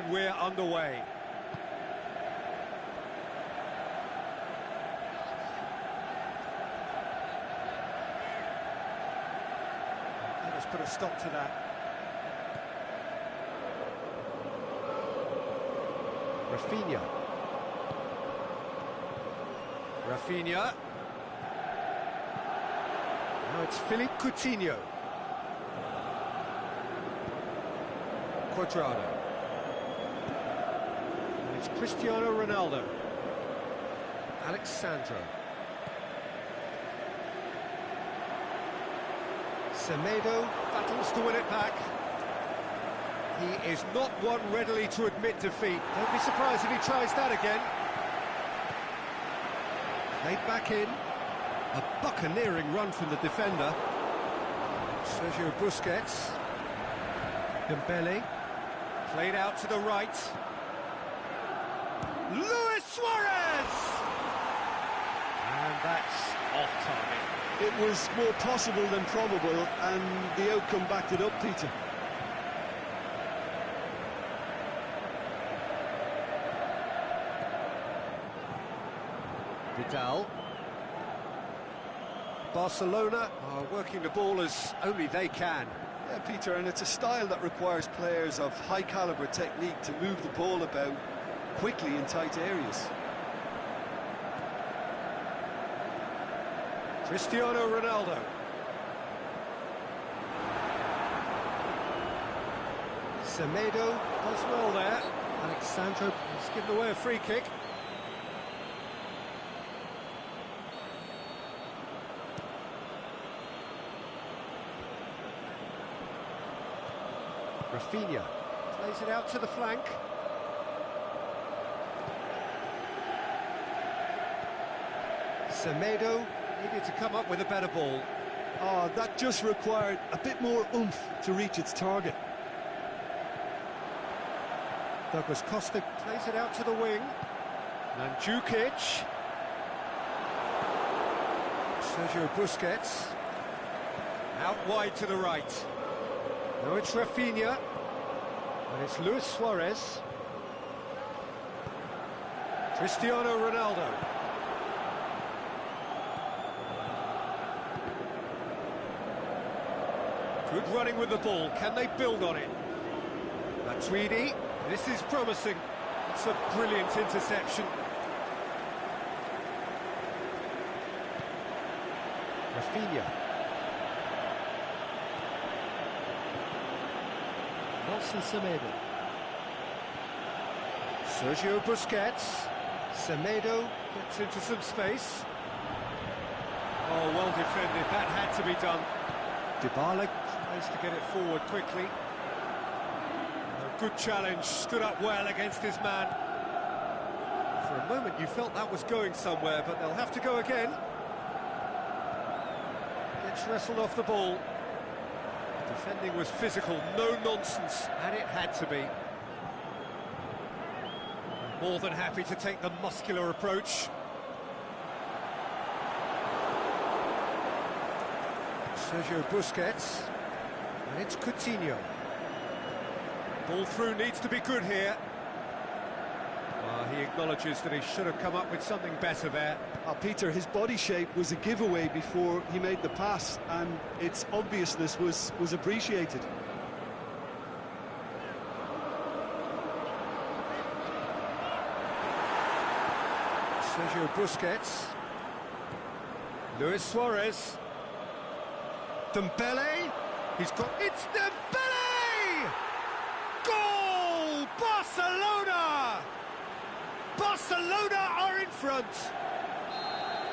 we're underway. Let's put a stop to that. Rafinha. Rafinha. Now it's Philippe Coutinho. Quadrado. And it's Cristiano Ronaldo. Alexandro. Semedo battles to win it back. He is not one readily to admit defeat. Don't be surprised if he tries that again. Played back in. A buccaneering run from the defender. Sergio Busquets. Dembele. Played out to the right. Luis Suarez! And that's off target. It was more possible than probable, and the outcome backed it up, Peter. Vidal. Barcelona are working the ball as only they can. Yeah, Peter, and it's a style that requires players of high-caliber technique to move the ball about quickly in tight areas. Cristiano Ronaldo. Semedo does well there. Alexandro has given away a free kick. Rafinha plays it out to the flank. Semedo needed to come up with a better ball. Oh, that just required a bit more oomph to reach its target. Douglas Costa plays it out to the wing. Mandzukic. Sergio Busquets. Out wide to the right. Now it's Rafinha. And it's Luis Suarez. Cristiano Ronaldo. Good running with the ball. Can they build on it? Matuidi. This is promising. It's a brilliant interception. Rafinha. Nelson Semedo. Sergio Busquets. Semedo gets into some space. Oh, well defended. That had to be done. Dybala Tries to get it forward quickly. A good challenge. Stood up well against his man. For a moment you felt that was going somewhere, but they'll have to go again. Gets wrestled off the ball. Defending was physical, no nonsense, and it had to be. More than happy to take the muscular approach. Sergio Busquets. And it's Coutinho. Ball through needs to be good here. He acknowledges that he should have come up with something better there. Peter, his body shape was a giveaway before he made the pass, and its obviousness was appreciated. Sergio Busquets. Luis Suarez. Dembele. He's got... It's Dembele! Goal! Barcelona! Barcelona are in front.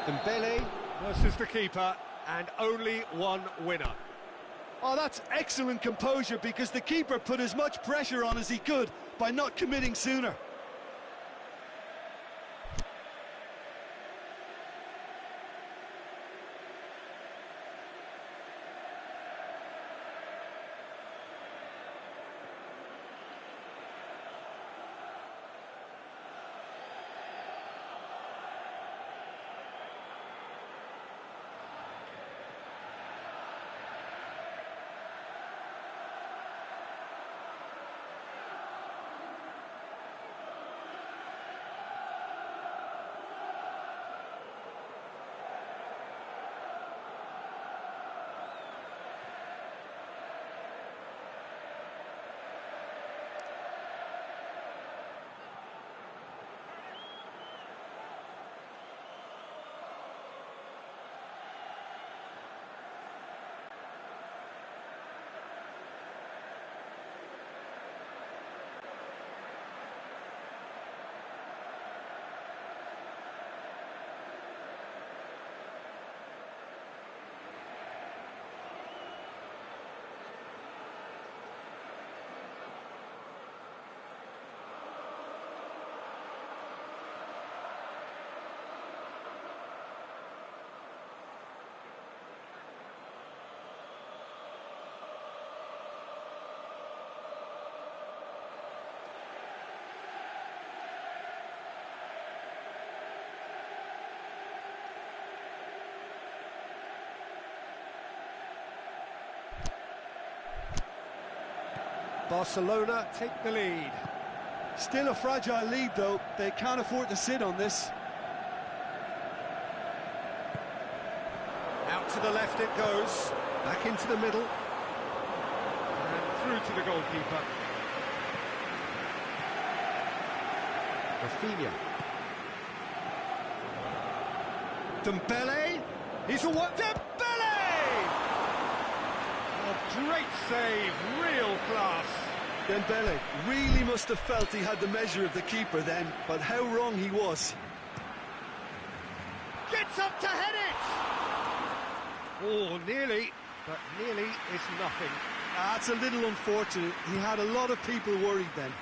Dembele Versus the keeper, and only one winner. Oh, that's excellent composure, because the keeper put as much pressure on as he could by not committing sooner. Barcelona take the lead. Still a fragile lead, though. They can't afford to sit on this. Out to the left it goes. Back into the middle. And through to the goalkeeper. Rafinha. Dembele. He's a what? Dembele! A great save, real class. Dembele really must have felt he had the measure of the keeper then, but how wrong he was. Gets up to head it! Oh, nearly, but nearly is nothing. That's a little unfortunate. He had a lot of people worried then.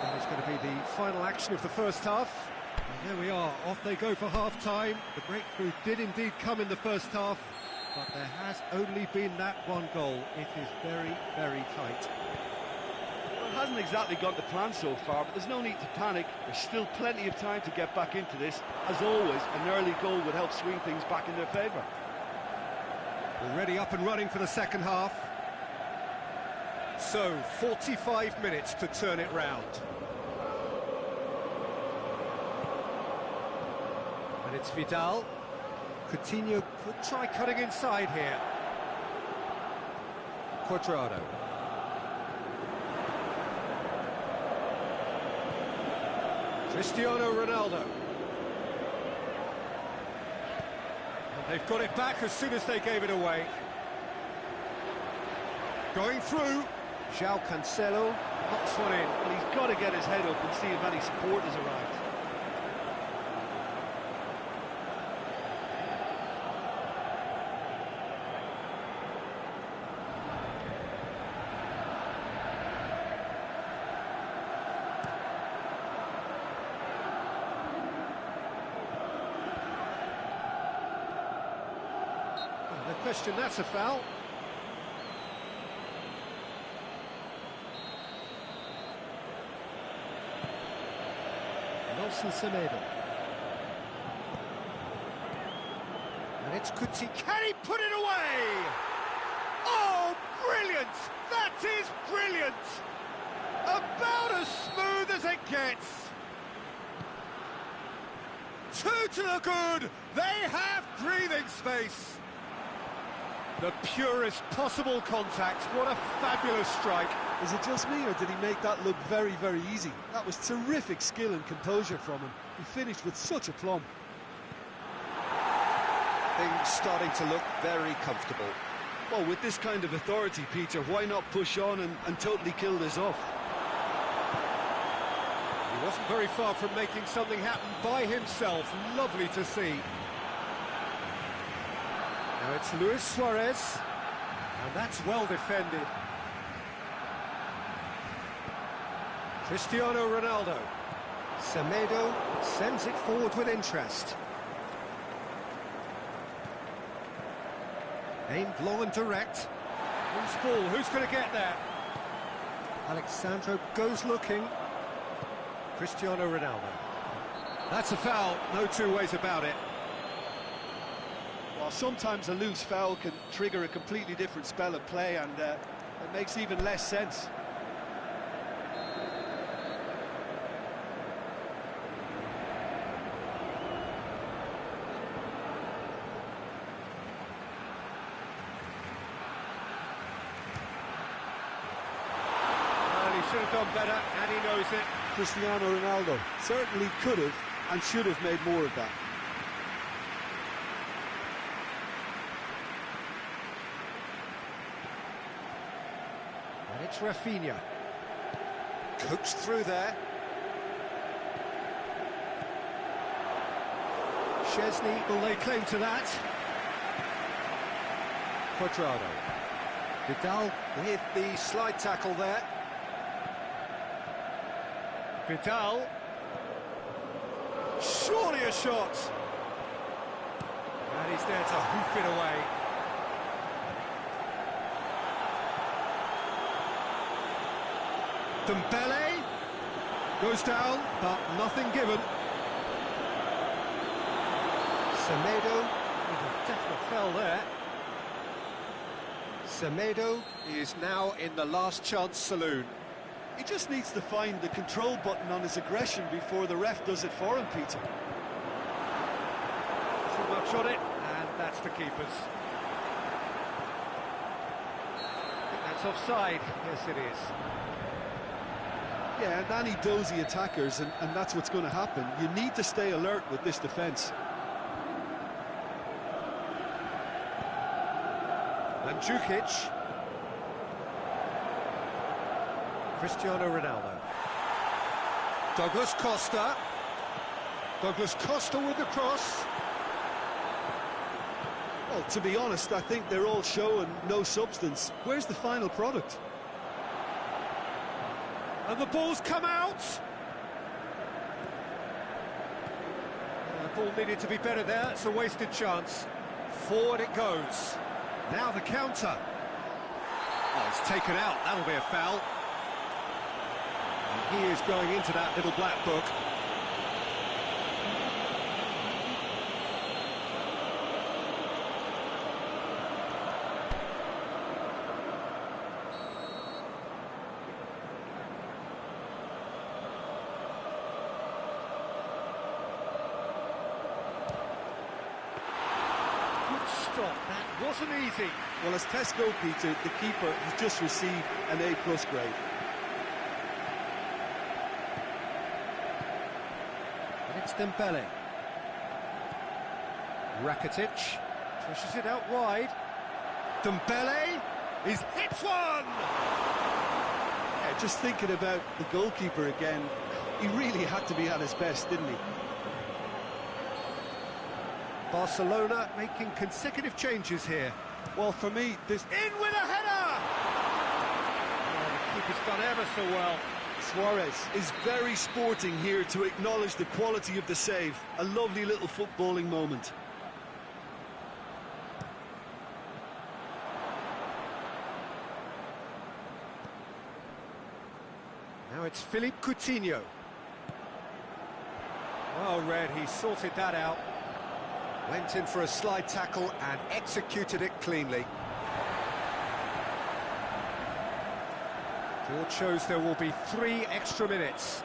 That is going to be the final action of the first half. And there we are, off they go for half-time. The breakthrough did indeed come in the first half, but there has only been that one goal. It is very, very tight. Well, it hasn't exactly gone to plan so far, but there's no need to panic. There's still plenty of time to get back into this. As always, an early goal would help swing things back in their favour. Already up and running for the second half. So, 45 minutes to turn it round. And it's Vidal. Coutinho could try cutting inside here. Cuadrado. Cristiano Ronaldo. And they've got it back as soon as they gave it away. Going through. João Cancelo knocks one in. Well, he's got to get his head up and see if any support has arrived. No question, that's a foul. Nelson Semedo. And it's Coutinho. Can he put it away? Oh, brilliant! That is brilliant! About as smooth as it gets. Two to the good. They have breathing space. The purest possible contact. What a fabulous strike. Is it just me, or did he make that look very, very easy? That was terrific skill and composure from him. He finished with such aplomb. Things starting to look very comfortable. Well, with this kind of authority, Peter, why not push on and totally kill this off? He wasn't very far from making something happen by himself. Lovely to see. Now it's Luis Suarez, and that's well defended. Cristiano Ronaldo. Semedo sends it forward with interest. Aimed long and direct. Loose ball, who's going to get there? Alexandro goes looking. Cristiano Ronaldo. That's a foul, no two ways about it. Well, sometimes a loose foul can trigger a completely different spell of play, and it makes even less sense. Should have done better, and he knows it. Cristiano Ronaldo certainly could have and should have made more of that. And it's Rafinha. Coaxed through there. Chesney will lay claim to that. Cuadrado. Vidal with the slide tackle there. Vidal. Surely a shot. And he's there to hoof it away. Dembele goes down, but nothing given. Semedo with a definite foul there. Semedo is now in the last chance saloon. He just needs to find the control button on his aggression before the ref does it for him, Peter. Too much on it, and that's the keeper's. I think that's offside. Yes, it is. Yeah, and any dozy attackers, and that's what's going to happen. You need to stay alert with this defence. Mandzukic. Cristiano Ronaldo. Douglas Costa. Douglas Costa with the cross. Well, to be honest, I think they're all show and no substance. Where's the final product? And the ball's come out. The ball needed to be better there. It's a wasted chance. Forward it goes. Now the counter. Oh, it's taken out. That'll be a foul. And he is going into that little black book. Stop. That wasn't easy. Well, as tests go, Peter, the keeper has just received an A+ grade. And it's Dembele. Rakitic pushes it out wide. Dembele is hits one! Yeah, just thinking about the goalkeeper again, he really had to be at his best, didn't he? Barcelona making consecutive changes here. Well, for me, this... In with a header! Oh, the keeper's done ever so well. Suarez is very sporting here to acknowledge the quality of the save. A lovely little footballing moment. Now it's Philippe Coutinho. Well read, he sorted that out. Went in for a slide tackle and executed it cleanly. George shows there will be 3 extra minutes.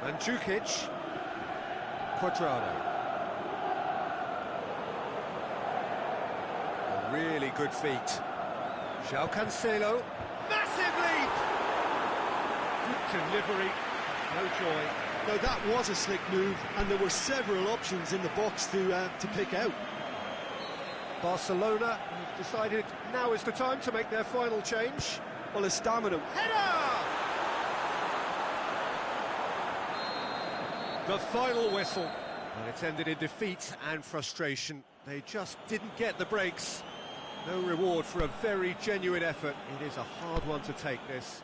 Mandzukic. Cuadrado. A really good feat. João Cancelo. Massive leap! Good delivery. No joy. Now, that was a slick move, and there were several options in the box to pick out. Barcelona have decided now is the time to make their final change. Well, his stamina... Header! The final whistle. And it's ended in defeat and frustration. They just didn't get the breaks. No reward for a very genuine effort. It is a hard one to take, this.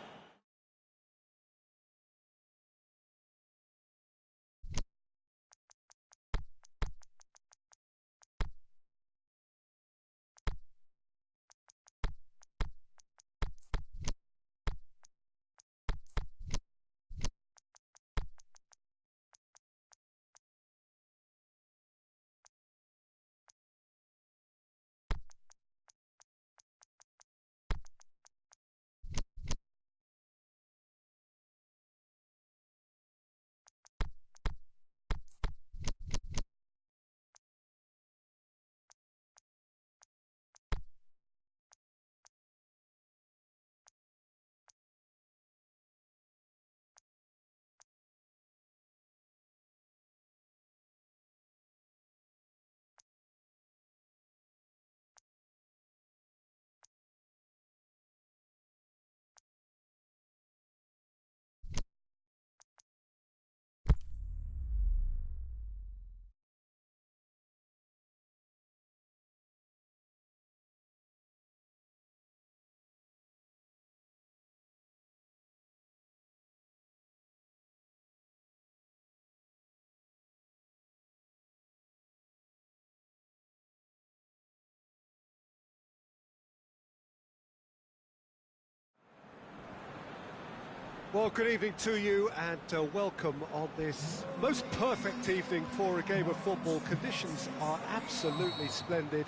Well, good evening to you, and welcome on this most perfect evening for a game of football. Conditions are absolutely splendid.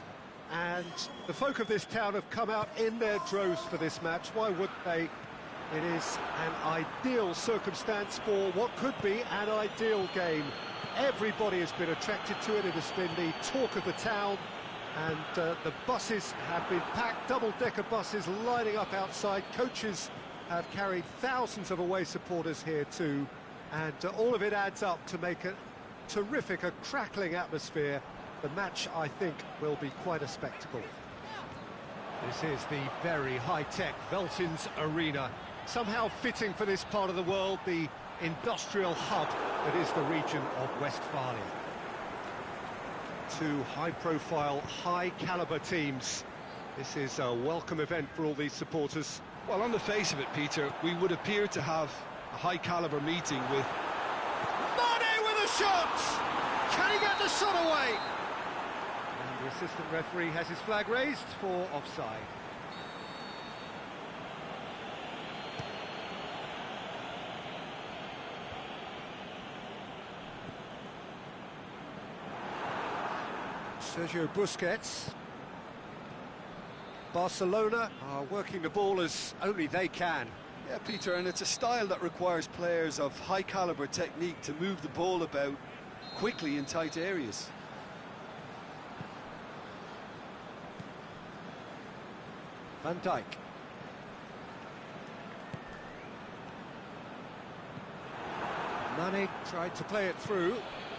and the folk of this town have come out in their droves for this match. Why wouldn't they? It is an ideal circumstance for what could be an ideal game. Everybody has been attracted to it. It has been the talk of the town, and the buses have been packed, double-decker buses lining up outside. Coaches have carried thousands of away supporters here too, and all of it adds up to make a terrific, a crackling atmosphere. The match, I think, will be quite a spectacle. This is the very high-tech Veltins Arena, somehow fitting for this part of the world, the industrial hub that is the region of Westphalia. Two high-profile, high-caliber teams. This is a welcome event for all these supporters. Well, on the face of it, Peter, we would appear to have a high-caliber meeting with... Mane with a shot! Can he get the shot away? And the assistant referee has his flag raised for offside. Sergio Busquets. Barcelona are working the ball as only they can. Yeah, Peter, and it's a style that requires players of high-caliber technique to move the ball about quickly in tight areas. Van Dijk. Mane tried to play it through.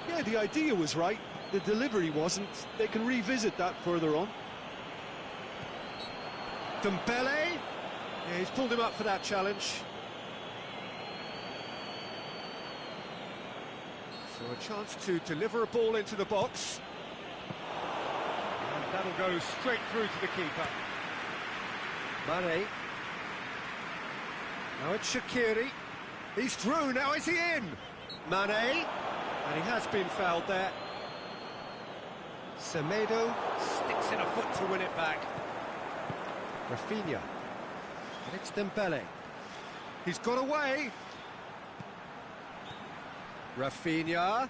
Yeah, the idea was right. The delivery wasn't. They can revisit that further on. Dembele. Yeah, he's pulled him up for that challenge. So a chance to deliver a ball into the box. And that'll go straight through to the keeper. Mane. Now it's Shaqiri. He's through, now is he in? Mane. And he has been fouled there. Semedo sticks in a foot to win it back. Rafinha. And it's Dembele. He's got away. Rafinha.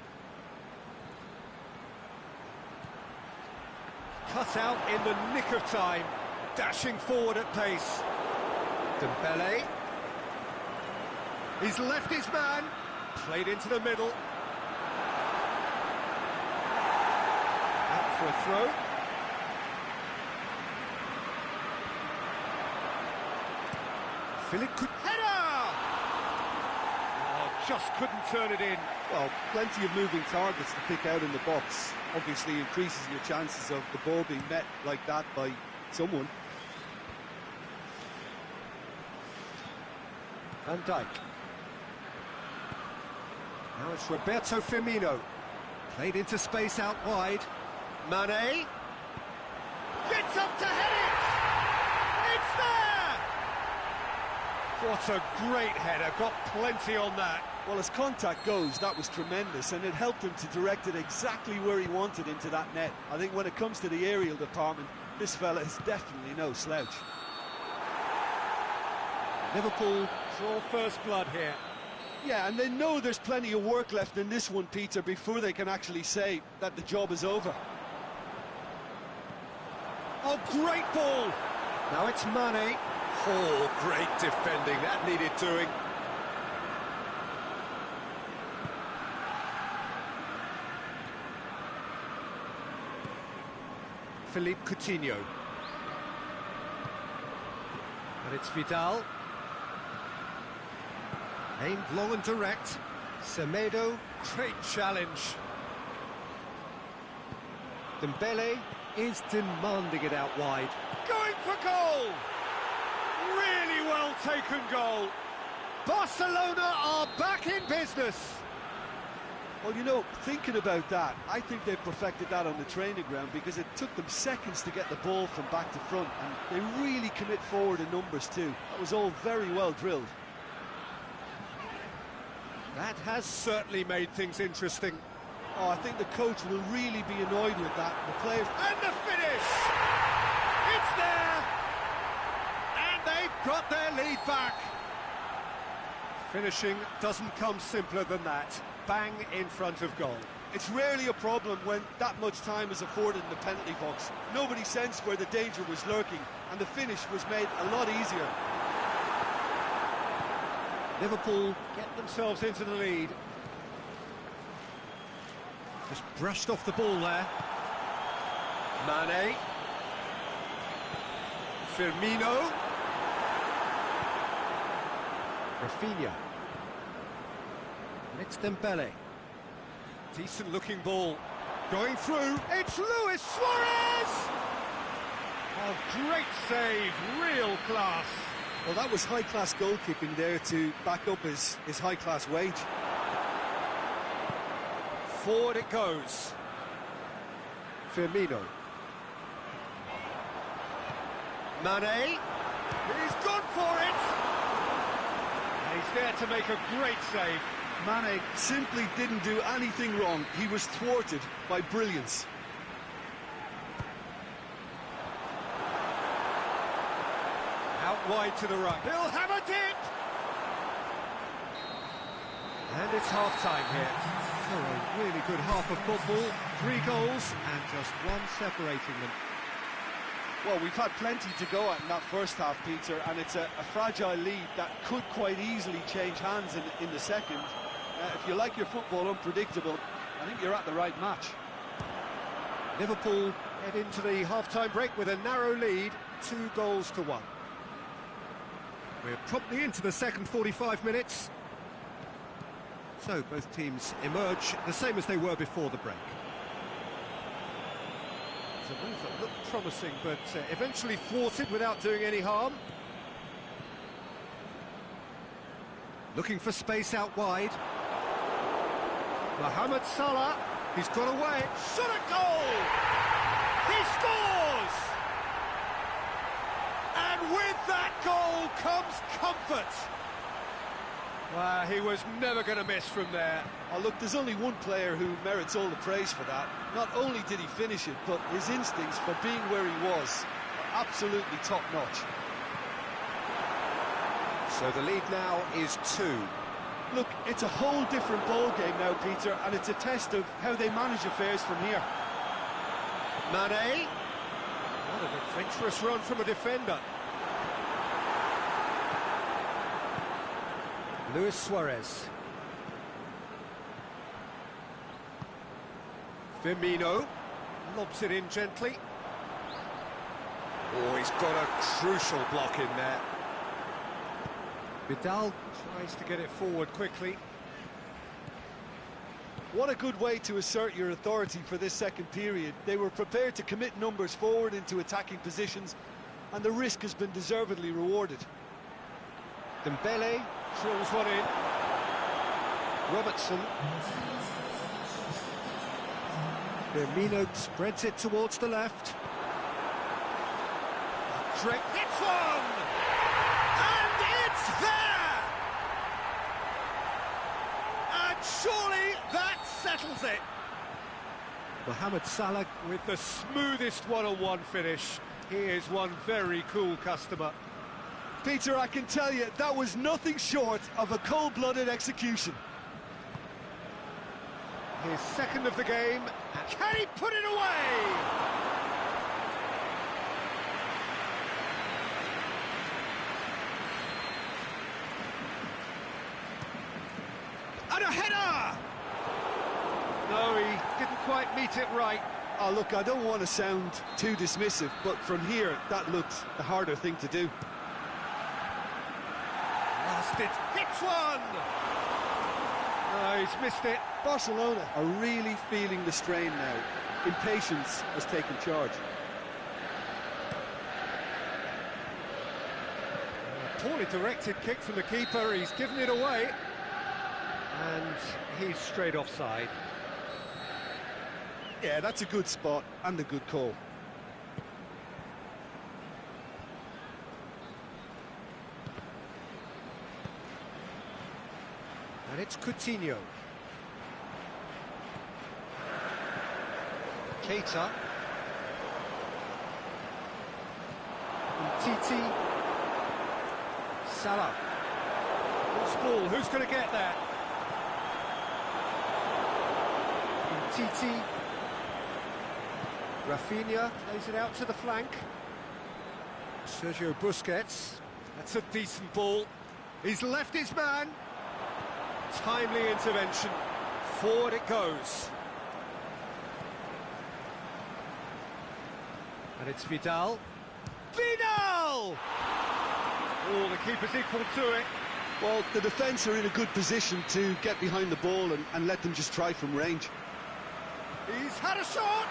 Cut out in the nick of time. Dashing forward at pace. Dembele. He's left his man. Played into the middle. Out for a throw. Philip could... Header! Oh, just couldn't turn it in. Well, plenty of moving targets to pick out in the box. Obviously increases your chances of the ball being met like that by someone. Van Dijk. Now it's Roberto Firmino. Played into space out wide. Mane. Gets up to head it! It's there! What a great header, got plenty on that. Well, as contact goes, that was tremendous, and it helped him to direct it exactly where he wanted into that net. I think when it comes to the aerial department, this fella is definitely no slouch. Liverpool draw first blood here. Yeah, and they know there's plenty of work left in this one, Peter, before they can actually say that the job is over. Oh, great ball! Now it's Mane. Oh, great defending, that needed doing. Philippe Coutinho. And it's Vidal. Aimed long and direct. Semedo. Great challenge. Dembele is demanding it out wide. Going for goal! Really well taken goal. Barcelona are back in business. Well, you know, thinking about that, I think they've perfected that on the training ground because it took them seconds to get the ball from back to front, and they really commit forward in numbers too. That was all very well drilled. That has certainly made things interesting. Oh, I think the coach will really be annoyed with that. The players... And the finish! It's there! And they've got their lead back. Finishing doesn't come simpler than that. Bang in front of goal. It's rarely a problem when that much time is afforded in the penalty box. Nobody sensed where the danger was lurking, and the finish was made a lot easier. Liverpool get themselves into the lead. Just brushed off the ball there. Mane. Firmino. Rafinha. And it's Dembele. Decent looking ball. Going through. It's Luis Suarez! Oh, great save, real class. Well, that was high-class goalkeeping there to back up his high-class wage. Forward it goes. Firmino. Mane. He's gone for it. And he's there to make a great save. Mane simply didn't do anything wrong. He was thwarted by brilliance. Out wide to the right. He'll have a dip. And it's half-time here. So a really good half of football. 3 goals and just one separating them. Well, we've had plenty to go at in that first half, Peter, and it's a fragile lead that could quite easily change hands in the second. If you like your football unpredictable, I think you're at the right match. Liverpool head into the half-time break with a narrow lead, 2 goals to 1. We're promptly into the second 45 minutes. So both teams emerge the same as they were before the break. It's a move that looked promising, but eventually thwarted without doing any harm. Looking for space out wide. Mohamed Salah, he's got away. Shot a goal! He scores! And with that goal comes comfort. Well, he was never going to miss from there. Oh, look, there's only one player who merits all the praise for that. Not only did he finish it, but his instincts for being where he was are absolutely top-notch. So the lead now is 2. Look, it's a whole different ball game now, Peter, and it's a test of how they manage affairs from here. Mane. What an adventurous run from a defender. Luis Suarez. Firmino lobs it in gently. Oh, he's got a crucial block in there. Vidal tries to get it forward quickly. What a good way to assert your authority for this second period. They were prepared to commit numbers forward into attacking positions, and the risk has been deservedly rewarded. Dembele drills one in. Robertson. Firmino spreads it towards the left. Drake hits one! And it's there! And surely that settles it. Mohamed Salah with the smoothest one-on-one finish. He is one very cool customer. Peter, I can tell you, that was nothing short of a cold-blooded execution. His second of the game. Can he put it away? And a header! No, he didn't quite meet it right. Oh, look, I don't want to sound too dismissive, but from here, that looked the harder thing to do. Last it hits one! No, he's missed it. Barcelona are really feeling the strain now. Impatience has taken charge. A poorly directed kick from the keeper. He's given it away. And he's straight offside. Yeah, that's a good spot and a good call. And it's Coutinho. Keita. Titi. Salah. Lost ball, who's going to get there? Titi. Rafinha plays it out to the flank. Sergio Busquets. That's a decent ball. He's left his man. Timely intervention. Forward it goes. And it's Vidal. Vidal! Oh, the keeper's equal to it. Well, the defence are in a good position to get behind the ball and let them just try from range. He's had a shot!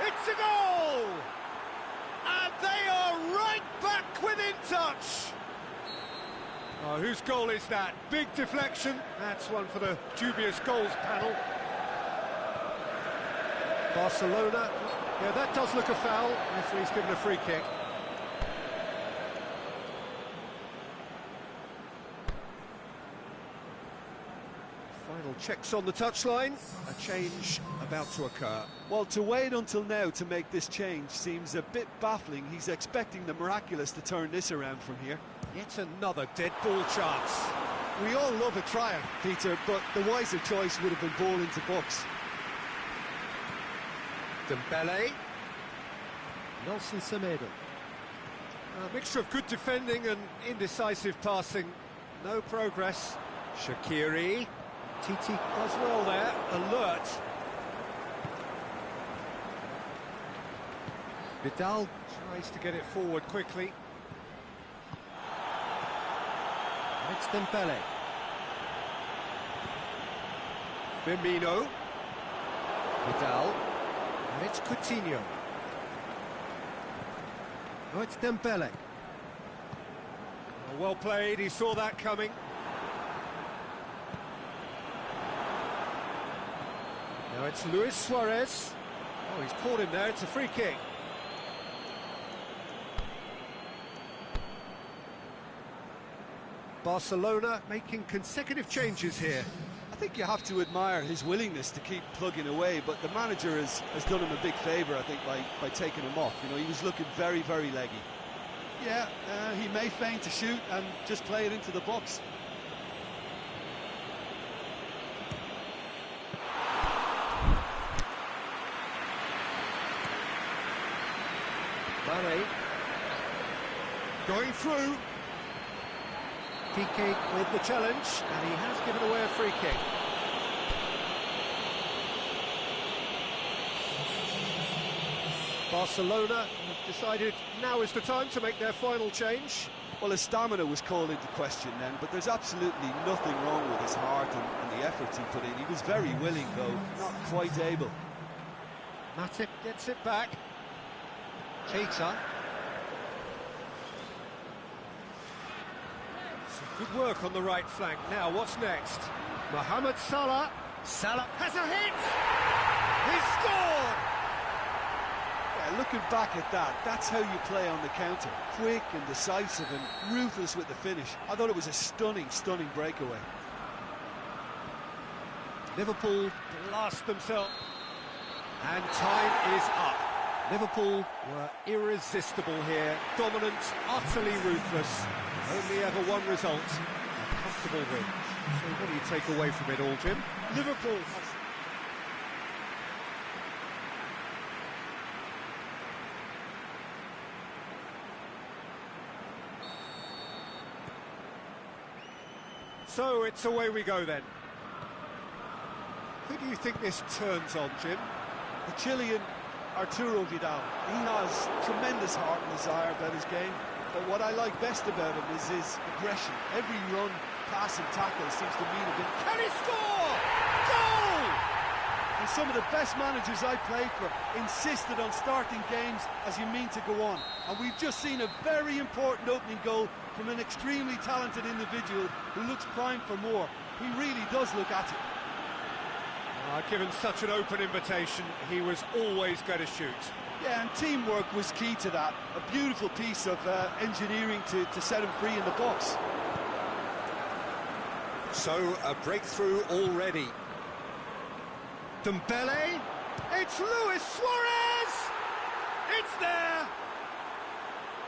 It's a goal! And they are right back within touch! Oh, whose goal is that? Big deflection. That's one for the dubious goals panel. Barcelona. Yeah, that does look a foul. Referee's given a free kick. Final checks on the touchline. A change about to occur. Well, to wait until now to make this change seems a bit baffling. He's expecting the miraculous to turn this around from here. Yet another dead ball chance. We all love a trier, Peter, but the wiser choice would have been ball into box. Dembele. Nelson Semedo. A mixture of good defending and indecisive passing. No progress. Shaqiri. Titi does well there. Alert. Vidal tries to get it forward quickly. It's Dembele. Firmino. Vidal. And it's Coutinho. Oh, it's Dembele. Oh, well played, he saw that coming. Now it's Luis Suarez. Oh, he's caught him there, it's a free kick. Barcelona making consecutive changes here. I think you have to admire his willingness to keep plugging away, but the manager has done him a big favour, I think, by taking him off. You know, he was looking very, very leggy. Yeah, he may feign to shoot and just play it into the box. Mane going through. Piqué with the challenge, and he has given away a free kick. Barcelona have decided now is the time to make their final change. Well, his stamina was called into question then, but there's absolutely nothing wrong with his heart and the efforts he put in. He was very willing, though not quite able. Matip gets it back. Keita. Good work on the right flank. Now, what's next? Mohamed Salah. Salah has a hit! He scored! Yeah, looking back at that, that's how you play on the counter. Quick and decisive and ruthless with the finish. I thought it was a stunning, stunning breakaway. Liverpool blast themselves. And time is up. Liverpool were irresistible here. Dominant, utterly ruthless. Only ever one result, a comfortable win. So what do you take away from it all, Jim? Liverpool. So it's away we go then. Who do you think this turns on, Jim? The Chilean Arturo Vidal. He has tremendous heart and desire about his game. But what I like best about him is his aggression. Every run, pass and tackle seems to mean a bit. Can he score? Goal! And some of the best managers I played for insisted on starting games as you mean to go on. And we've just seen a very important opening goal from an extremely talented individual who looks primed for more. He really does look at it. Given such an open invitation, he was always going to shoot. Yeah, and teamwork was key to that. A beautiful piece of engineering to set him free in the box. So, a breakthrough already. Dembele, it's Luis Suarez! It's there!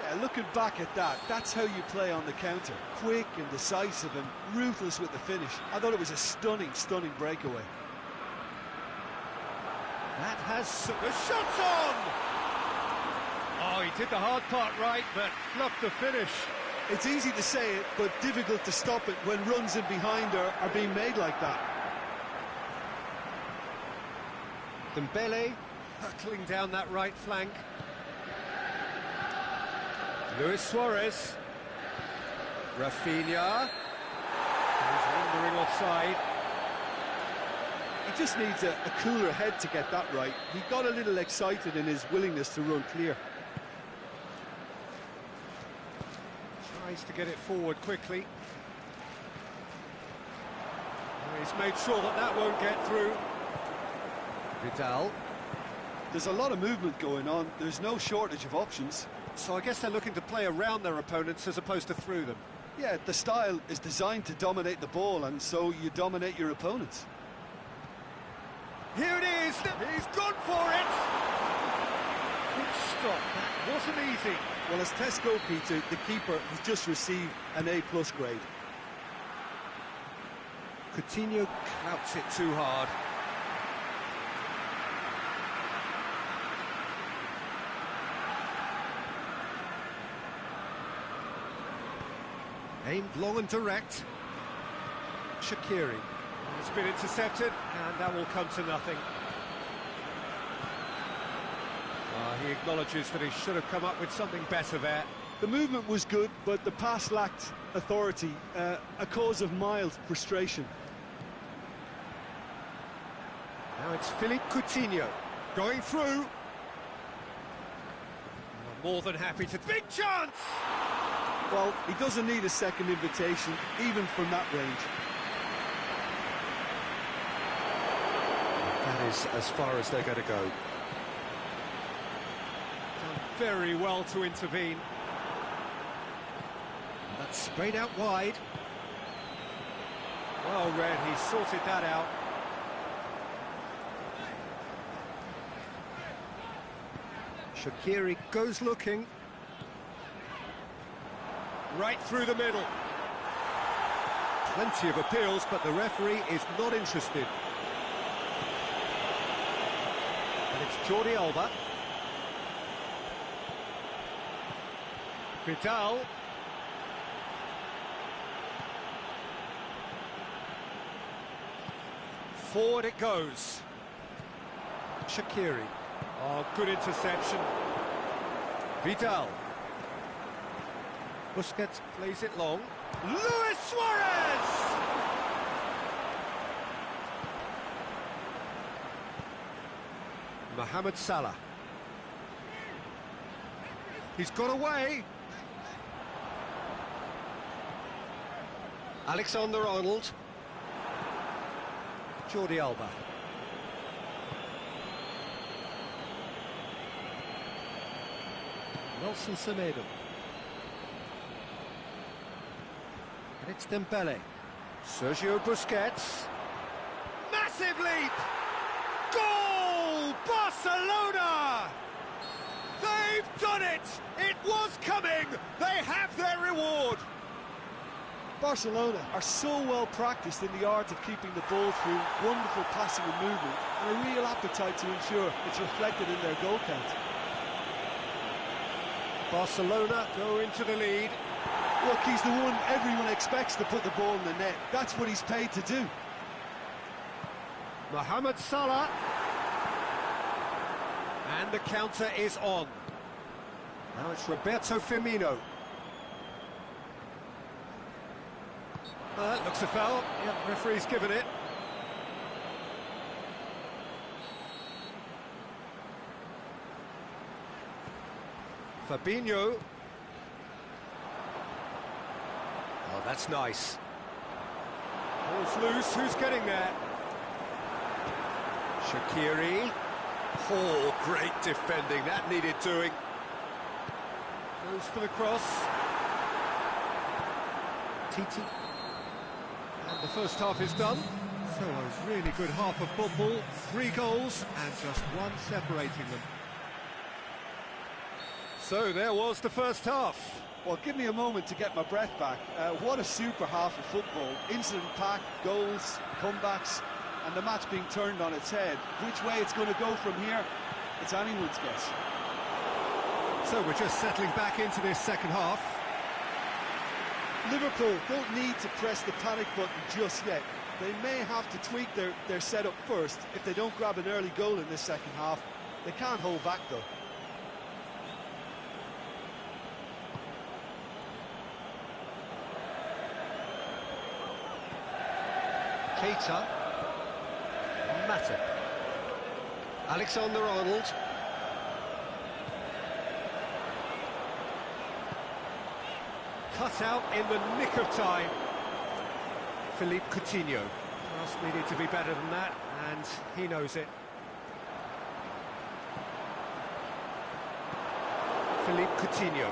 Yeah, looking back at that, that's how you play on the counter. Quick and decisive and ruthless with the finish. I thought it was a stunning, stunning breakaway. That has... the shot's on! Oh, he did the hard part right, but fluffed the finish. It's easy to say it, but difficult to stop it when runs in behind are being made like that. Dembele hurtling down that right flank. Luis Suarez. Rafinha. He's wandering offside. He just needs a cooler head to get that right. He got a little excited in his willingness to run clear. Tries to get it forward quickly. He's made sure that that won't get through. Vidal. There's a lot of movement going on. There's no shortage of options. So I guess they're looking to play around their opponents as opposed to through them. Yeah, the style is designed to dominate the ball, and so you dominate your opponents. Here it is! He's gone for it! Good stop. That wasn't easy. Well, as test goalkeeper, the keeper has just received an A+ grade. Coutinho clouts it too hard. Aimed long and direct. Shaqiri. It's been intercepted, and that will come to nothing. He acknowledges that he should have come up with something better there. The movement was good, but the pass lacked authority, a cause of mild frustration. Now it's Philippe Coutinho going through. More than happy to... Big chance! Well, he doesn't need a second invitation, even from that range. That is as far as they're going to go. Done very well to intervene. That's sprayed out wide. Well read, he sorted that out. Shaqiri goes looking. Right through the middle. Plenty of appeals, but the referee is not interested. And it's Jordi Alba. Vidal. Forward it goes. Shaqiri. Oh, good interception. Vidal. Busquets plays it long. Luis Suarez! Mohamed Salah. He's got away. Alexander-Arnold. Jordi Alba. Nelson Semedo. And it's Dembele. Sergio Busquets. Massive leap! Goal! Barcelona! They've done it! It was coming! They have their reward! Barcelona are so well practiced in the art of keeping the ball through wonderful passing and movement, and a real appetite to ensure it's reflected in their goal count. Barcelona go into the lead. Look, he's the one everyone expects to put the ball in the net. That's what he's paid to do. Mohamed Salah. And the counter is on. Now it's Roberto Firmino. Looks a foul. Yep, referee's given it. Fabinho. Oh, that's nice. Ball's loose, who's getting there? Shaqiri. Oh, great defending, that needed doing. Goes for the cross. Titi. And the first half is done. So a really good half of football. 3 goals and just one separating them. So there was the first half. Well, give me a moment to get my breath back. What a super half of football. Incident-packed, goals, comebacks, and the match being turned on its head. Which way it's going to go from here, it's anyone's guess. So we're just settling back into this second half. Liverpool don't need to press the panic button just yet. They may have to tweak their setup first. If they don't grab an early goal in this second half, they can't hold back though. Keita, Matip, Alexander-Arnold, cut out in the nick of time. Philippe Coutinho. Pass needed to be better than that, and he knows it. Philippe Coutinho.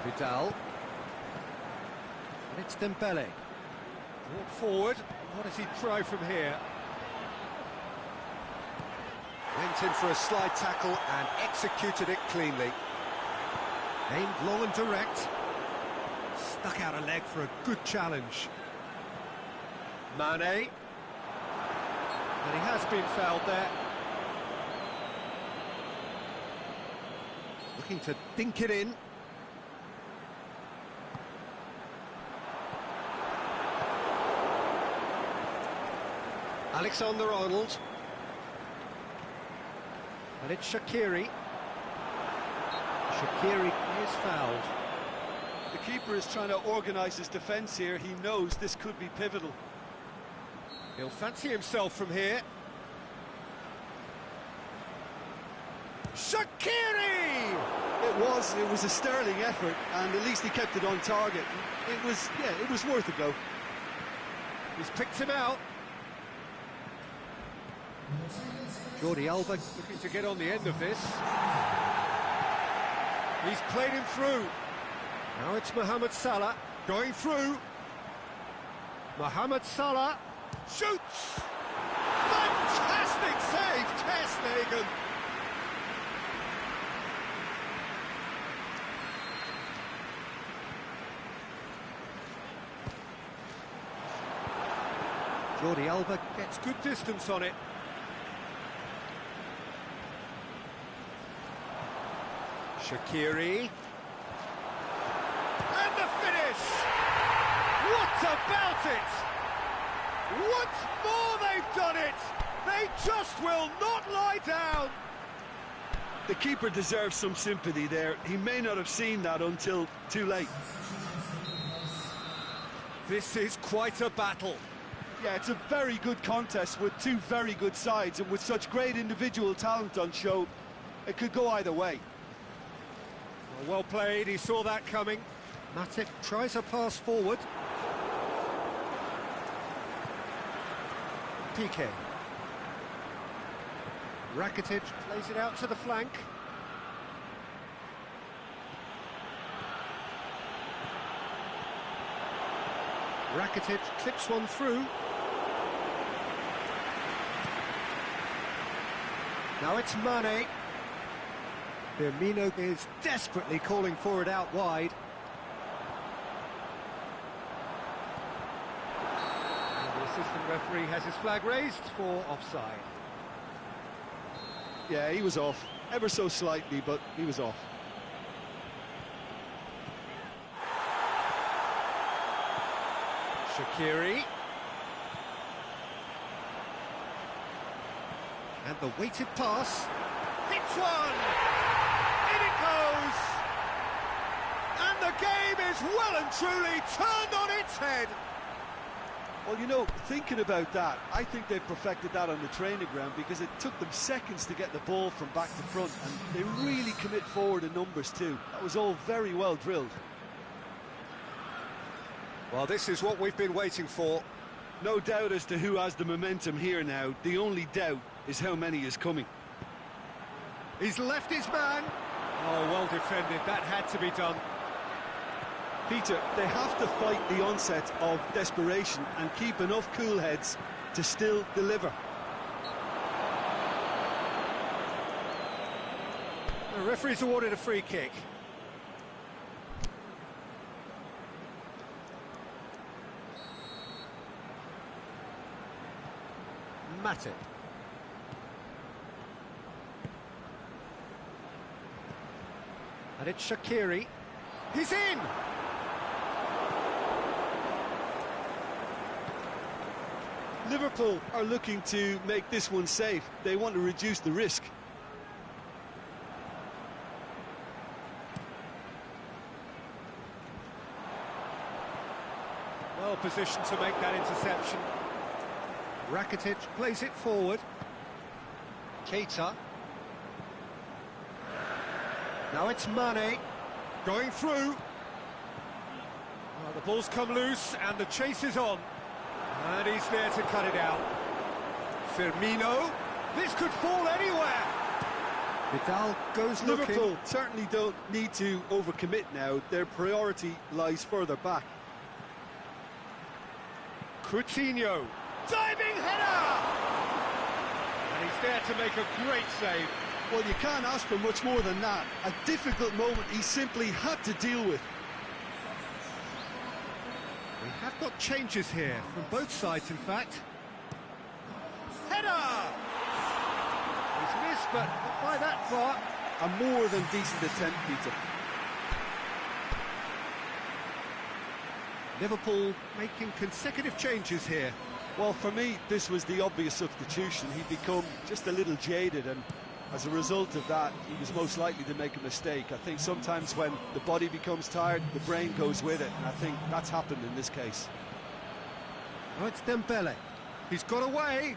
Vidal. And it's Dembele. Walk forward. What does he try from here? Went in for a slide tackle and executed it cleanly. Aimed long and direct. Stuck out a leg for a good challenge. Mane. And he has been fouled there. Looking to dink it in. Alexander-Arnold. And it's Shaqiri. Shaqiri is fouled. The keeper is trying to organise his defence here. He knows this could be pivotal. He'll fancy himself from here. Shaqiri! It was a sterling effort, and at least he kept it on target. It was worth a go. He's picked him out. Jordi Alba looking to get on the end of this. He's played him through. Now it's Mohamed Salah going through. Mohamed Salah shoots! Fantastic save, Ter Stegen! Jordi Alba gets good distance on it. Shaqiri. And the finish! What about it? Once more they've done it! They just will not lie down! The keeper deserves some sympathy there. He may not have seen that until too late. This is quite a battle. Yeah, it's a very good contest with two very good sides, and with such great individual talent on show, it could go either way. Well played, he saw that coming. Matip tries a pass forward. Piqué. Rakitic plays it out to the flank. Rakitic clips one through. Now it's Mane. Firmino is desperately calling for it out wide. And the assistant referee has his flag raised for offside. Yeah, he was off. Ever so slightly, but he was off. Shaqiri. And the weighted pass. Hits one! In it goes! And the game is well and truly turned on its head. Well, you know, thinking about that, I think they've perfected that on the training ground, because it took them seconds to get the ball from back to front, and they really commit forward in numbers too. That was all very well drilled. Well, this is what we've been waiting for. No doubt as to who has the momentum here now. The only doubt is how many is coming. He's left his man. Oh, well defended. That had to be done. Peter, they have to fight the onset of desperation and keep enough cool heads to still deliver. The referee's awarded a free kick. Matip. And it's Shaqiri. He's in! Liverpool are looking to make this one safe. They want to reduce the risk. Well positioned to make that interception. Rakitic plays it forward. Keita. Now it's Mane. Going through. Well, the ball's come loose and the chase is on. And he's there to cut it out. Firmino. This could fall anywhere. Vidal goes looking. Liverpool certainly don't need to overcommit now. Their priority lies further back. Coutinho. Diving header! And he's there to make a great save. Well, you can't ask for much more than that. A difficult moment he simply had to deal with. We have got changes here, from both sides in fact. Header! He's missed, but not by that far. A more than decent attempt, Peter. Liverpool making consecutive changes here. Well, for me, this was the obvious substitution. He'd become just a little jaded, and as a result of that, he was most likely to make a mistake. I think sometimes when the body becomes tired, the brain goes with it, and I think that's happened in this case. Oh, it's Dembele. He's got away.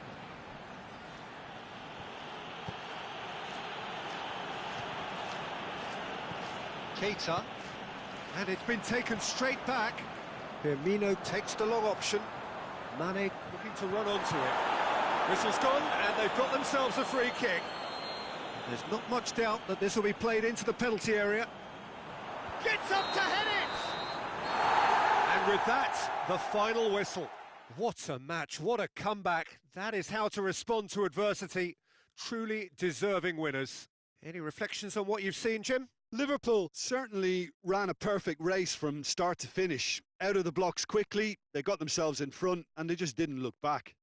Keita. And it's been taken straight back. Firmino takes the long option. Mane looking to run onto it. Whistle's gone, and they've got themselves a free kick. There's not much doubt that this will be played into the penalty area. Gets up to head it! And with that, the final whistle. What a match, what a comeback. That is how to respond to adversity. Truly deserving winners. Any reflections on what you've seen, Jim? Liverpool certainly ran a perfect race from start to finish. Out of the blocks quickly, they got themselves in front, and they just didn't look back.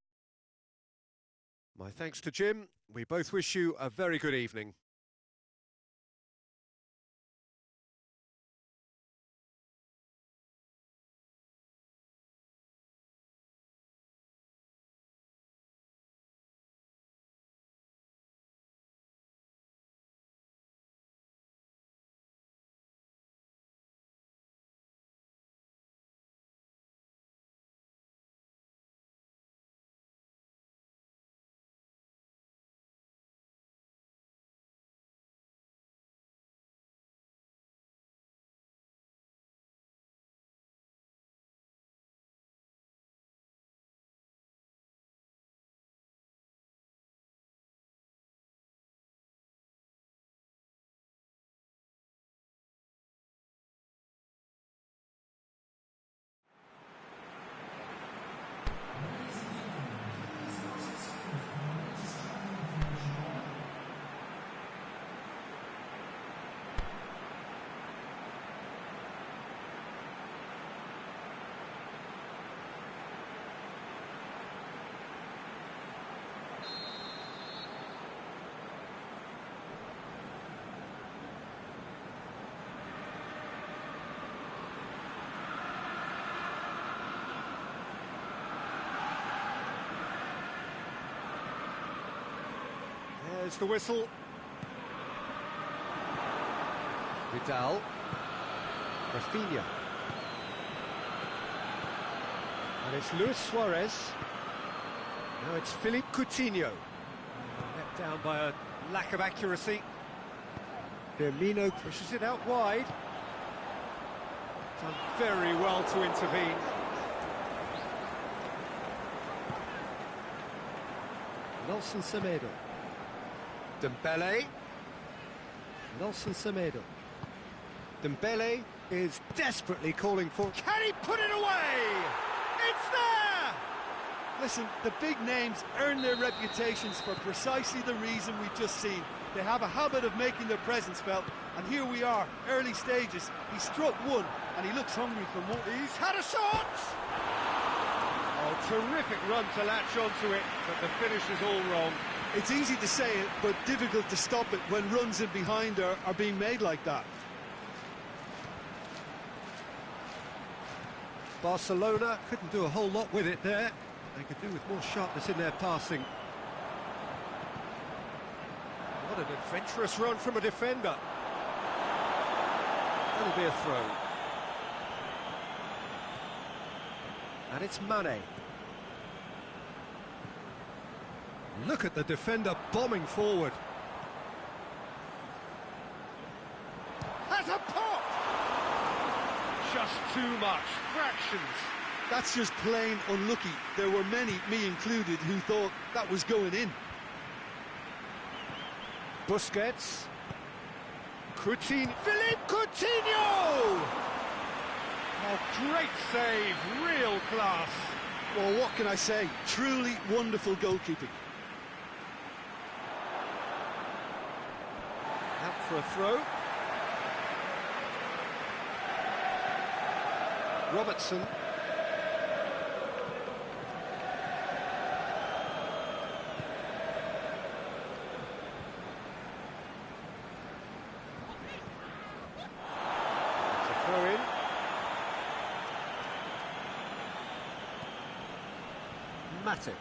My thanks to Jim. We both wish you a very good evening. There's the whistle. Vidal. Rafinha. And it's Luis Suarez. Now it's Philippe Coutinho. Let down by a lack of accuracy. Firmino pushes it out wide. Done very well to intervene. Nelson Semedo. Dembele. Nelson Semedo. Dembele is desperately calling for... Can he put it away? It's there! Listen, the big names earn their reputations for precisely the reason we've just seen. They have a habit of making their presence felt, and here we are, early stages. He struck one, and he looks hungry for more. He's had a shot! Oh, terrific run to latch onto it, but the finish is all wrong. It's easy to say it, but difficult to stop it when runs in behind are being made like that. Barcelona couldn't do a whole lot with it there. They could do with more sharpness in their passing. What an adventurous run from a defender. That'll be a throw. And it's Mane. Look at the defender bombing forward. Has a pop! Just too much, fractions. That's just plain unlucky. There were many, me included, who thought that was going in. Busquets. Philippe Coutinho! Oh, great save, real class. Well, what can I say? Truly wonderful goalkeeping. Out for a throw. Robertson. It's a throw in. Matip.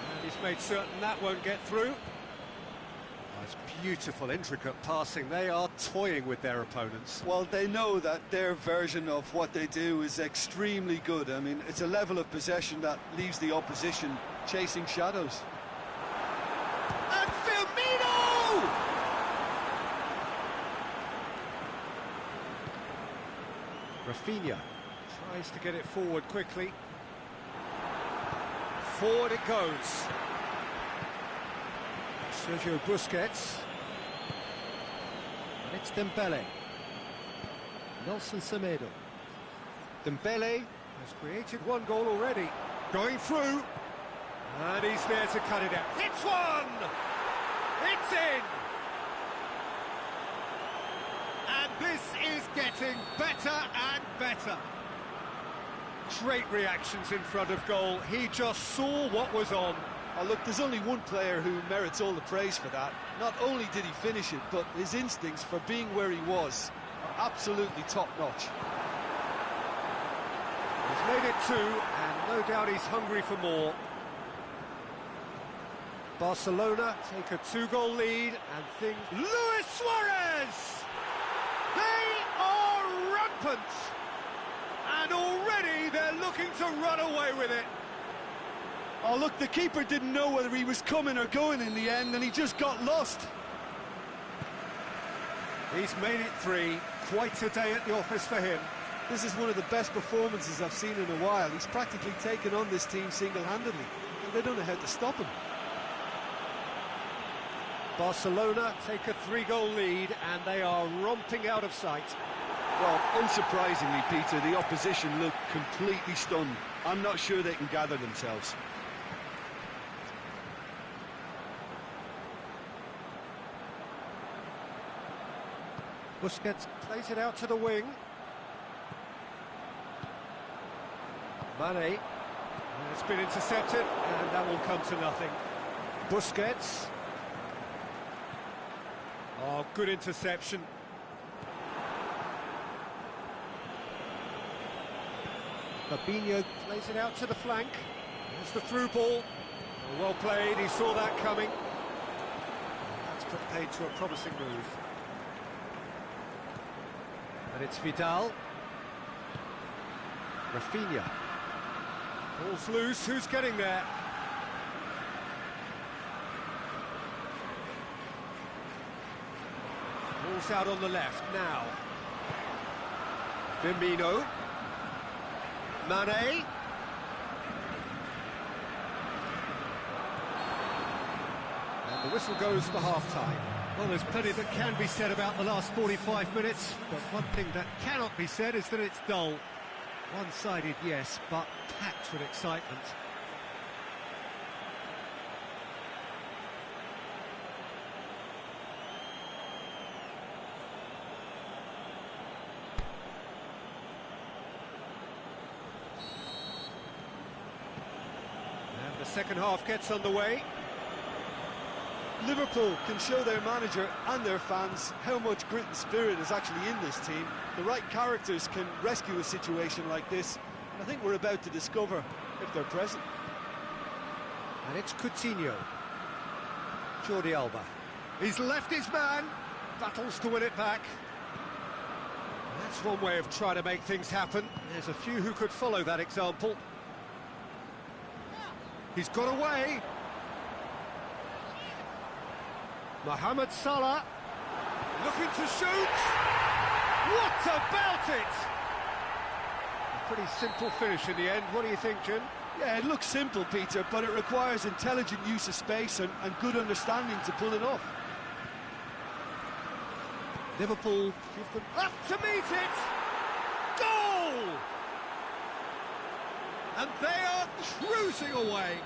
And he's made certain that won't get through. Oh, it's beautiful, intricate passing. They are toying with their opponents. Well, they know that their version of what they do is extremely good. I mean, it's a level of possession that leaves the opposition chasing shadows. And Firmino! Rafinha tries to get it forward quickly. Forward it goes. Sergio Busquets. And it's Dembele. Nelson Semedo. Dembele has created one goal already. Going through. And he's there to cut it out. It's one! It's in! And this is getting better and better. Great reactions in front of goal. He just saw what was on. Oh, look, there's only one player who merits all the praise for that. Not only did he finish it, but his instincts for being where he was are absolutely top-notch. He's made it two, and no doubt he's hungry for more. Barcelona take a two-goal lead, and things... Luis Suarez! They are rampant! And already they're looking to run away with it. Oh, look, the keeper didn't know whether he was coming or going in the end, and he just got lost. He's made it three. Quite a day at the office for him. This is one of the best performances I've seen in a while. He's practically taken on this team single-handedly, and they don't know how to stop him. Barcelona take a three-goal lead, and they are romping out of sight. Well, unsurprisingly, Peter, the opposition look completely stunned. I'm not sure they can gather themselves. Busquets plays it out to the wing. Mane. It's been intercepted, and that will come to nothing. Busquets. Oh, good interception. Fabinho plays it out to the flank. There's the through ball. Well played, he saw that coming. That's put paid to a promising move. And it's Vidal. Rafinha. Ball's loose, who's getting there? Ball's out on the left now. Firmino. Mane. And the whistle goes for half-time. Well, there's plenty that can be said about the last 45 minutes, but one thing that cannot be said is that it's dull. One-sided, yes, but packed with excitement. And the second half gets underway. Liverpool can show their manager and their fans how much grit and spirit is actually in this team. The right characters can rescue a situation like this, and I think we're about to discover if they're present. And it's Coutinho. Jordi Alba. He's left his man, battles to win it back. That's one way of trying to make things happen. There's a few who could follow that example. He's got away. Mohamed Salah, looking to shoot. What about it? A pretty simple finish in the end. What do you think, Jim? Yeah, it looks simple, Peter, but it requires intelligent use of space and good understanding to pull it off. Liverpool give them up to meet it. Goal! And they are cruising away.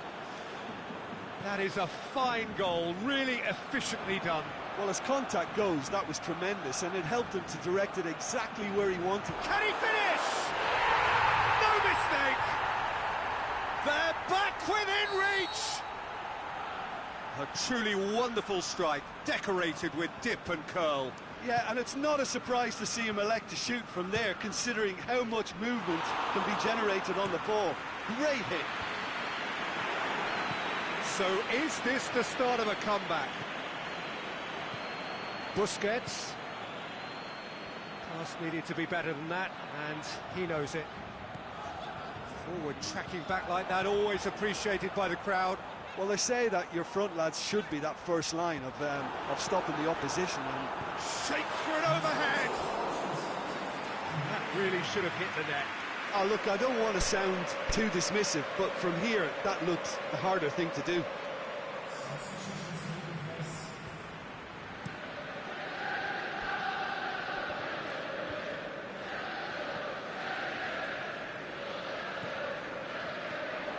That is a fine goal, really efficiently done. Well, as contact goes, that was tremendous, and it helped him to direct it exactly where he wanted. Can he finish? No mistake! They're back within reach! A truly wonderful strike, decorated with dip and curl. Yeah, and it's not a surprise to see him elect to shoot from there, considering how much movement can be generated on the ball. Great hit. So is this the start of a comeback? Busquets. Pass needed to be better than that, and he knows it. Forward tracking back like that, always appreciated by the crowd. Well, they say that your front lads should be that first line of stopping the opposition. And shakes for an overhead. That really should have hit the net. Oh, look, I don't want to sound too dismissive, but from here, that looked the harder thing to do.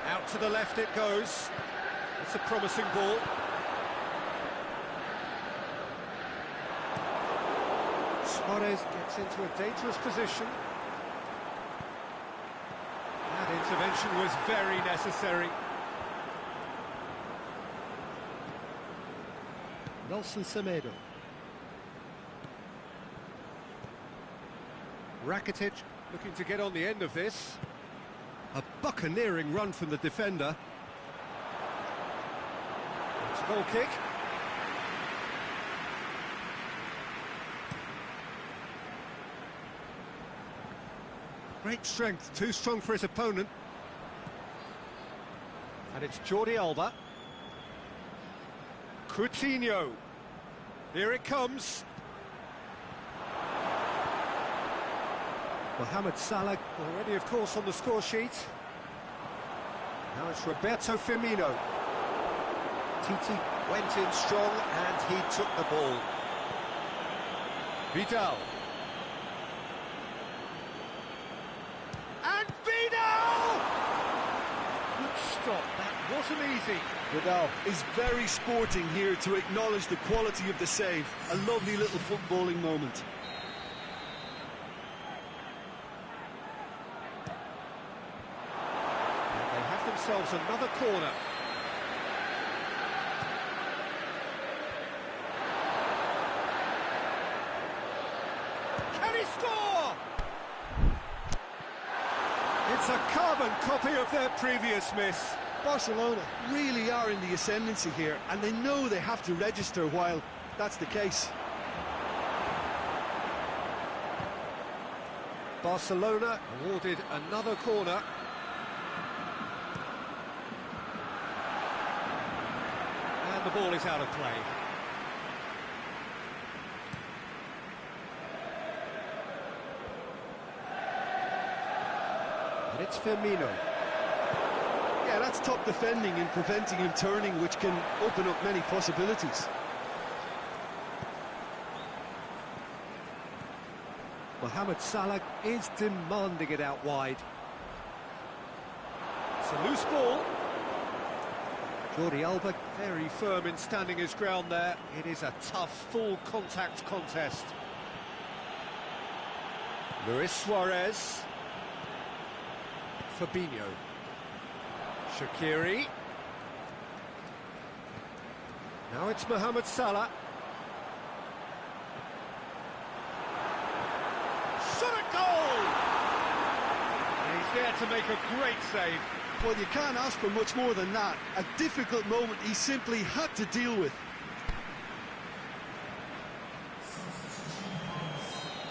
Out to the left it goes. It's a promising ball. Suarez gets into a dangerous position. That intervention was very necessary. Nelson Semedo. Rakitic looking to get on the end of this. A buccaneering run from the defender. It's a goal kick. Great strength, too strong for his opponent. And it's Jordi Alba. Coutinho. Here it comes. Mohamed Salah already, of course, on the score sheet. Now it's Roberto Firmino. Titi went in strong and he took the ball. Vidal. And Vidal! Good stop, that wasn't easy. Vidal is very sporting here to acknowledge the quality of the save. A lovely little footballing moment. They have themselves another corner. Can he score? It's a carbon copy of their previous miss. Barcelona really are in the ascendancy here, and they know they have to register while that's the case. Barcelona awarded another corner. And the ball is out of play. And it's Firmino. Yeah, that's top defending and preventing him turning, which can open up many possibilities. Mohamed Salah is demanding it out wide. It's a loose ball. Jordi Alba very firm in standing his ground there. It is a tough, full contact contest. Luis Suarez. Fabinho. Shaqiri. Now it's Mohamed Salah. Shot at goal! And he's there to make a great save. Well, you can't ask for much more than that. A difficult moment he simply had to deal with.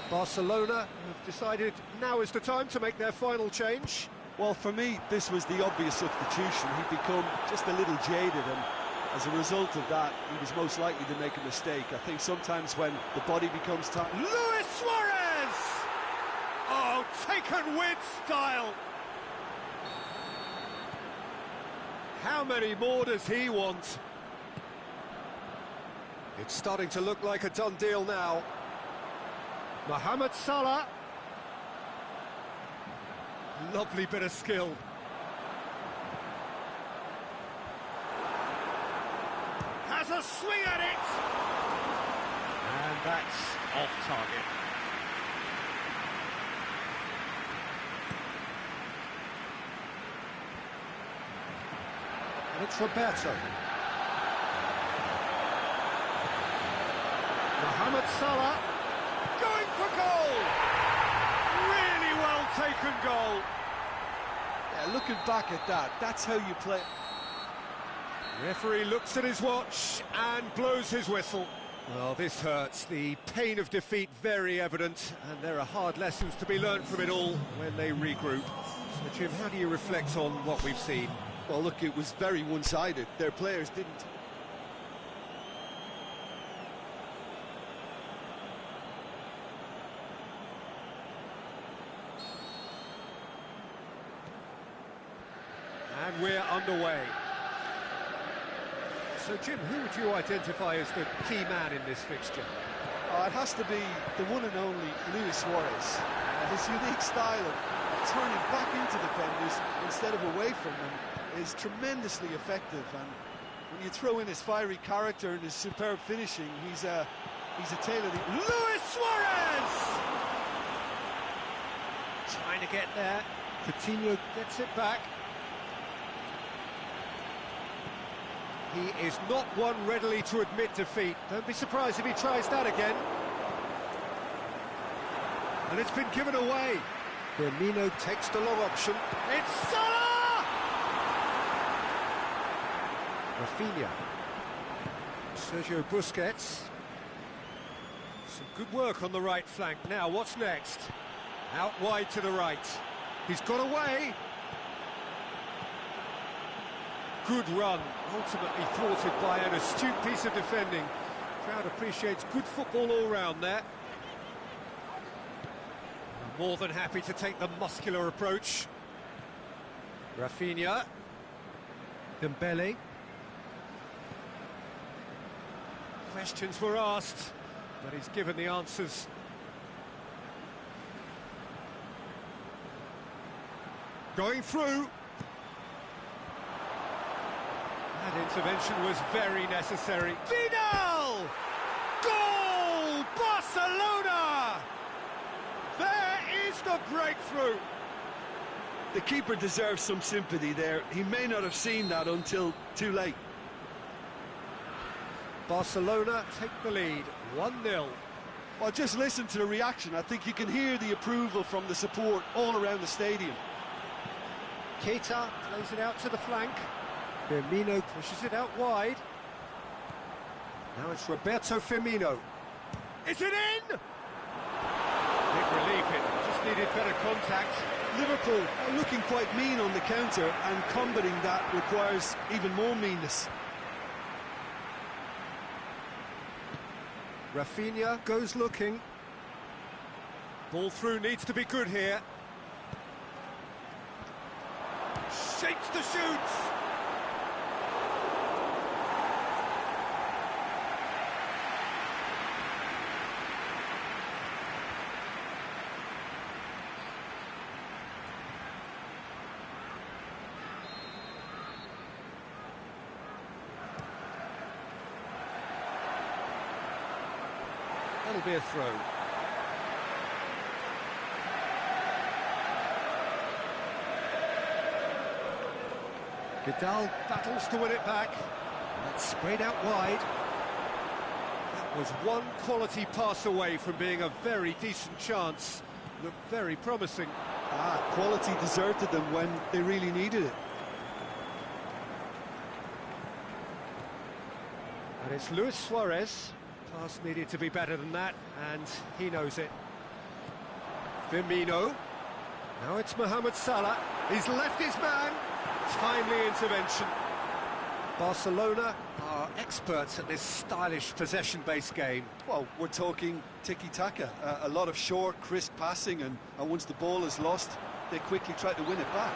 Barcelona have decided now is the time to make their final change. Well, for me, this was the obvious substitution. He'd become just a little jaded, and as a result of that, he was most likely to make a mistake. I think sometimes when the body becomes tired... Luis Suarez! Oh, taken with style! How many more does he want? It's starting to look like a done deal now. Mohamed Salah. Lovely bit of skill. Has a swing at it! And that's off target. And it's Roberto. Mohamed Salah going for goal! Really well taken goal. Yeah, looking back at that, that's how you play. Referee looks at his watch and blows his whistle. Well, this hurts. The pain of defeat very evident, and there are hard lessons to be learned from it all when they regroup. So, Jim, how do you reflect on what we've seen? Well, look, it was very one-sided. Their players didn't... And we're underway. So, Jim, who would you identify as the key man in this fixture? It has to be the one and only Luis Suarez. His unique style of turning back into defenders instead of away from them is tremendously effective, and when you throw in his fiery character and his superb finishing, he's a tale of the... Luis Suarez! Trying to get there. Coutinho gets it back. He is not one readily to admit defeat. Don't be surprised if he tries that again. And it's been given away. Firmino takes the long option. It's Salah! Rafinha. Sergio Busquets. Some good work on the right flank. Now, what's next? Out wide to the right. He's got away. Good run, ultimately thwarted by an astute piece of defending. Crowd appreciates good football all round there. More than happy to take the muscular approach. Rafinha. Dembele. Questions were asked, but he's given the answers. Going through. That intervention was very necessary. Vidal! Goal! Barcelona! There is the breakthrough. The keeper deserves some sympathy there. He may not have seen that until too late. Barcelona take the lead, 1-0. Well, just listen to the reaction. I think you can hear the approval from the support all around the stadium. Keita plays it out to the flank. Firmino pushes it out wide. Now it's Roberto Firmino. Is it in? Big relief, it just needed better contact. Liverpool are looking quite mean on the counter, and combating that requires even more meanness. Rafinha goes looking. Ball through needs to be good here. Shapes the shoots. That'll be a throw. Vidal battles to win it back. And it's sprayed out wide. That was one quality pass away from being a very decent chance. Looked very promising. Quality deserted them when they really needed it. And it's Luis Suarez. Pass needed to be better than that, and he knows it. Firmino. Now it's Mohamed Salah. He's left his man. Timely intervention. Barcelona are experts at this stylish possession-based game. Well, we're talking tiki-taka. A lot of short, crisp passing, and once the ball is lost, they quickly try to win it back.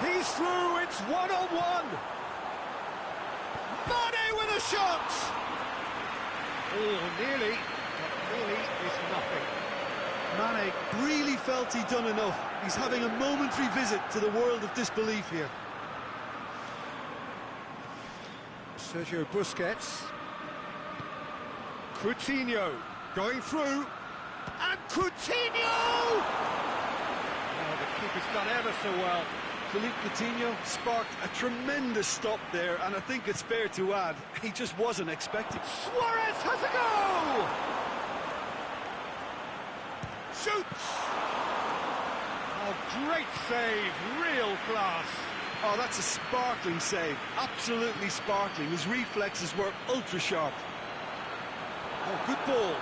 He's through, it's one-on-one. Mane with a shot! Oh, nearly, but nearly is nothing. Mane really felt he'd done enough. He's having a momentary visit to the world of disbelief here. Sergio Busquets. Coutinho going through. And Coutinho! Oh, the keeper's done ever so well. Philippe Coutinho sparked a tremendous stop there, and I think it's fair to add, he just wasn't expecting. Suarez has a go! Shoots! Oh, great save, real class. Oh, that's a sparkling save, absolutely sparkling. His reflexes were ultra-sharp. Oh, good ball.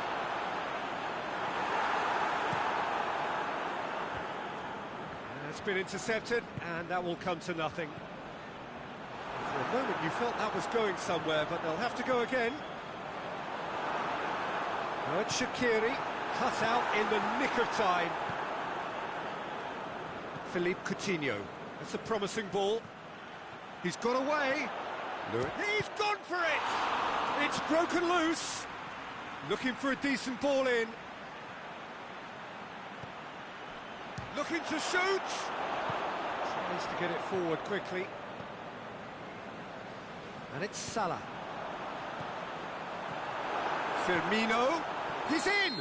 It's been intercepted, and that will come to nothing. For a moment you felt that was going somewhere, but they'll have to go again. Now it's Shaqiri, cut out in the nick of time. Philippe Coutinho. That's a promising ball. He's got away. He's gone for it! It's broken loose. Looking for a decent ball in. Looking to shoot. Tries to get it forward quickly. And it's Salah. Firmino. He's in!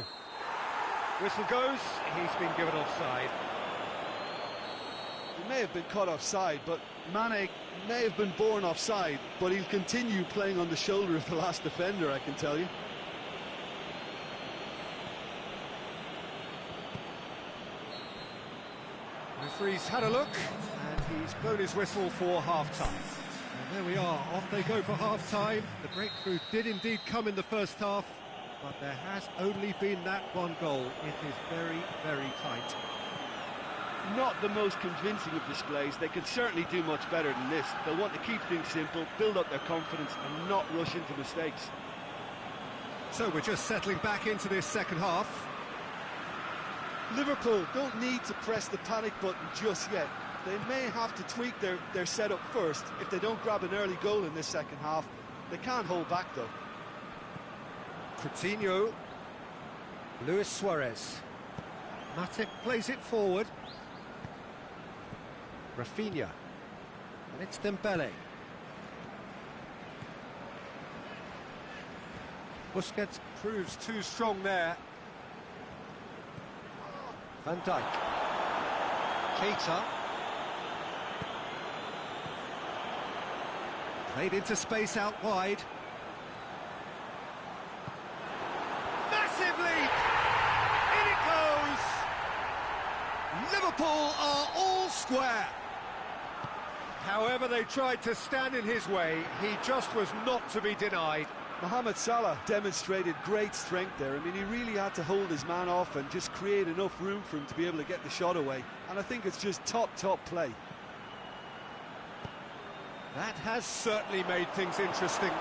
Whistle goes. He's been given offside. He may have been caught offside, but Mane may have been born offside, but he'll continue playing on the shoulder of the last defender, I can tell you. Referee's had a look, and he's blown his whistle for half-time. And there we are, off they go for half-time. The breakthrough did indeed come in the first half, but there has only been that one goal. It is very, very tight. Not the most convincing of displays. They could certainly do much better than this. They'll want to keep things simple, build up their confidence, and not rush into mistakes. So we're just settling back into this second half. Liverpool don't need to press the panic button just yet. They may have to tweak their setup first. If they don't grab an early goal in this second half, they can't hold back though. Coutinho. Luis Suarez. Matip plays it forward. Rafinha. And it's Dembele. Busquets proves too strong there. Van Dijk. Keita. Played into space out wide. Massive leap! In it goes! Liverpool are all square. However they tried to stand in his way, he just was not to be denied. Mohamed Salah demonstrated great strength there. I mean, he really had to hold his man off and just create enough room for him to be able to get the shot away. And I think it's just top play. That has certainly made things interesting.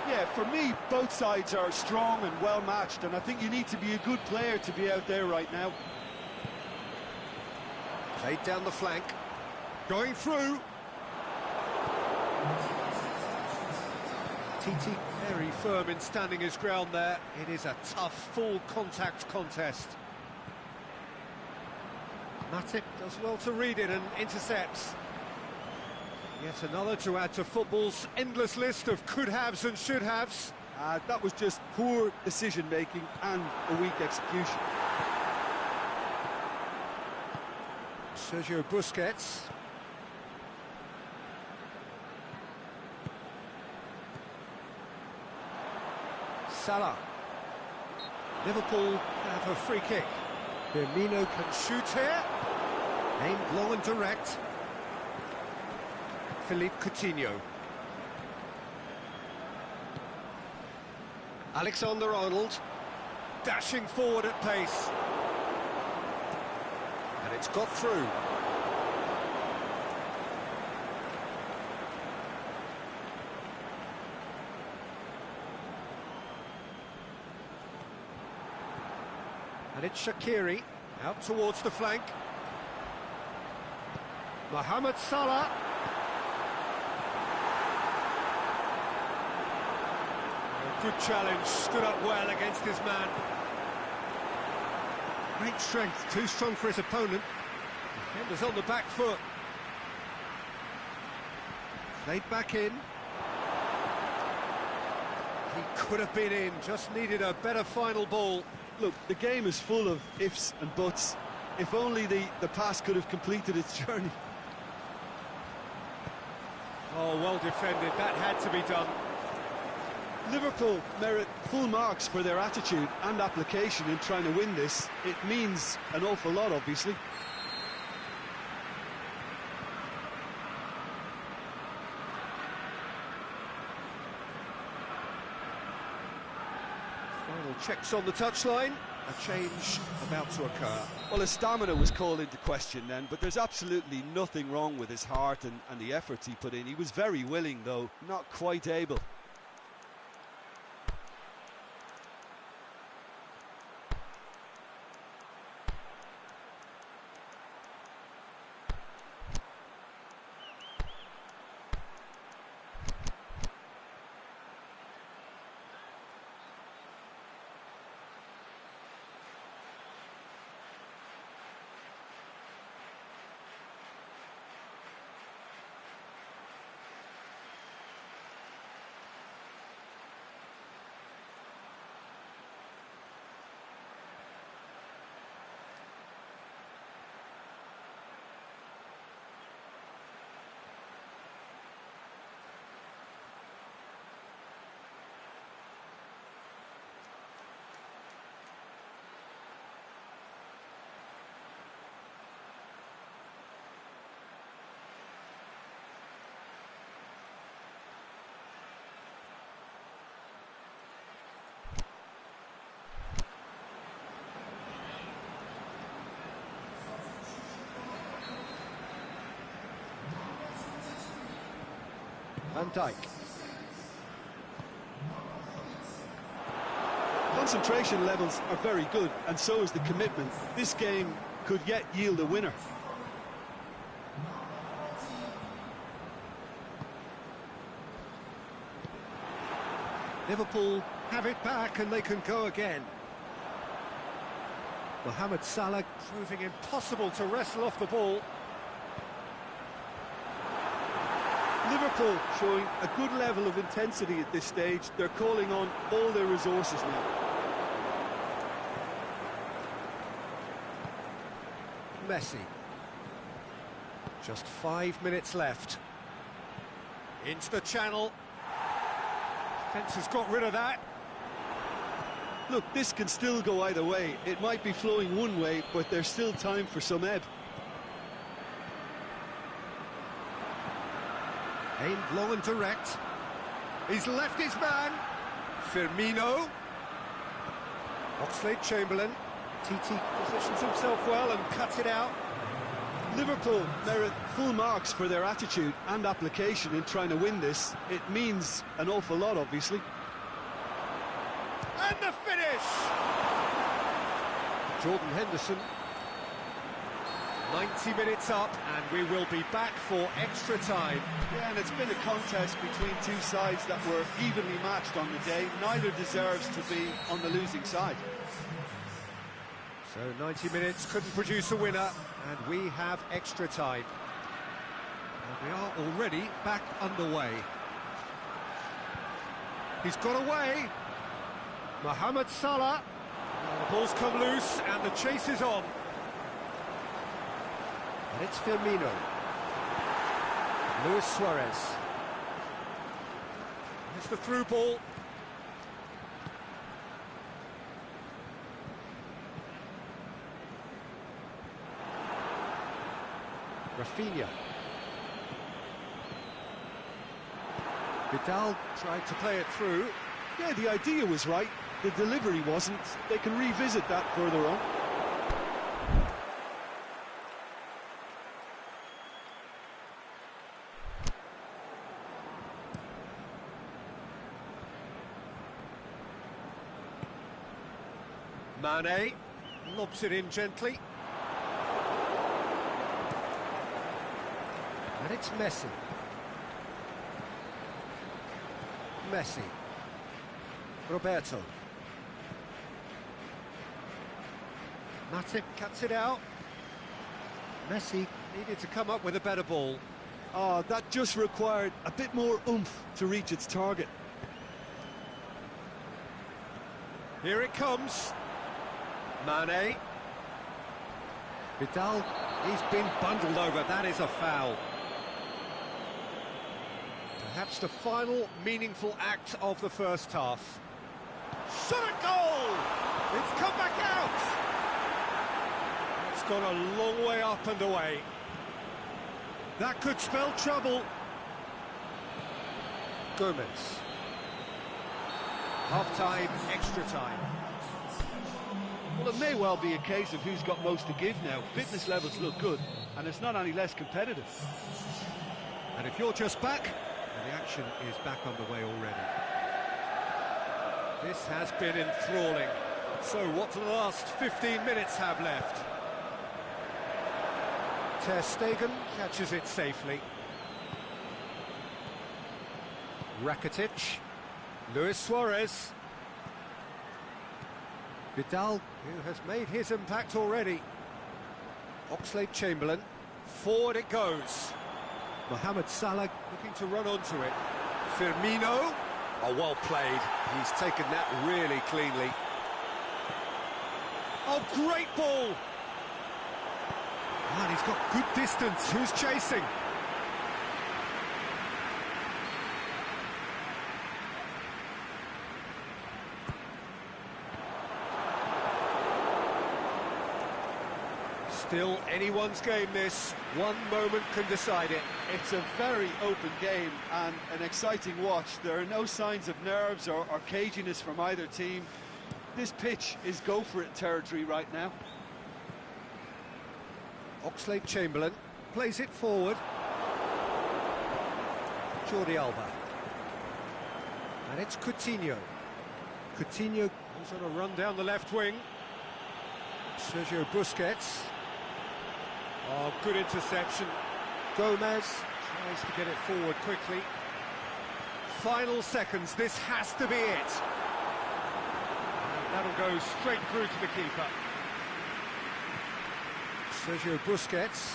Yeah, for me, both sides are strong and well matched, and I think you need to be a good player to be out there right now. Played down the flank. Going through. TT very firm in standing his ground there. It is a tough, full contact contest. Matip does well to read it and intercepts. Yet another to add to football's endless list of could-haves and should-haves. That was just poor decision-making and a weak execution. Sergio Busquets. Salah. Liverpool have a free kick. Firmino can shoot here. Aimed long and direct. Philippe Coutinho. Alexander-Arnold. Dashing forward at pace. And it's got through. And it's Shaqiri, out towards the flank. Mohamed Salah. A good challenge, stood up well against his man. Great strength, too strong for his opponent. Defender's on the back foot. Played back in. He could have been in, just needed a better final ball. Look, the game is full of ifs and buts. If only the pass could have completed its journey. Oh, well defended, that had to be done. Liverpool merit full marks for their attitude and application in trying to win this. It means an awful lot, obviously. Final checks on the touchline. A change about to occur. Well, his stamina was called into question then, but there's absolutely nothing wrong with his heart and the efforts he put in. He was very willing, though, not quite able. Van Dijk. Concentration levels are very good, and so is the commitment. This game could yet yield a winner. Liverpool have it back and they can go again. Mohamed Salah proving impossible to wrestle off the ball. Liverpool showing a good level of intensity at this stage. They're calling on all their resources now. Messi. Just 5 minutes left. Into the channel. Fence has got rid of that. Look, this can still go either way. It might be flowing one way, but there's still time for some ebb. Aimed long and direct. He's left his man. Firmino. Oxlade-Chamberlain. TT positions himself well and cuts it out. Liverpool merit full marks for their attitude and application in trying to win this. It means an awful lot, obviously. And the finish! Jordan Henderson. 90 minutes up, and we will be back for extra time. Yeah, and it's been a contest between two sides that were evenly matched on the day. Neither deserves to be on the losing side. So 90 minutes couldn't produce a winner, and we have extra time. And we are already back underway. He's got away. Mohamed Salah. The ball's come loose and the chase is on. And it's Firmino. Luis Suarez. It's the through ball. Rafinha. Vidal tried to play it through. Yeah, the idea was right. The delivery wasn't. They can revisit that further on. Mane lobs it in gently. And it's Messi. Messi. Roberto. Matip cuts it out. Messi needed to come up with a better ball. Oh, that just required a bit more oomph to reach its target. Here it comes. Mane. Vidal, he's been bundled over. That is a foul. Perhaps the final meaningful act of the first half. Shot at goal! It's come back out! It's gone a long way up and away. That could spell trouble. Gomez. Half-time, extra time. Well, it may well be a case of who's got most to give now. Fitness levels look good, and it's not any less competitive. And if you're just back, the action is back underway already. This has been enthralling. So what do the last 15 minutes have left? Ter Stegen catches it safely. Rakitic. Luis Suarez. Vidal, who has made his impact already. Oxlade-Chamberlain. Forward it goes. Mohamed Salah looking to run onto it. Firmino. Oh, well played. He's taken that really cleanly. Oh, great ball. And he's got good distance. Who's chasing? Still anyone's game, this. One moment can decide it. It's a very open game and an exciting watch. There are no signs of nerves or caginess from either team. This pitch is go-for-it territory right now. Oxlade-Chamberlain plays it forward. Jordi Alba. And it's Coutinho. Coutinho goes on a run down the left wing. Sergio Busquets. Oh, good interception. Gomez tries to get it forward quickly. Final seconds, this has to be it. And that'll go straight through to the keeper. Sergio Busquets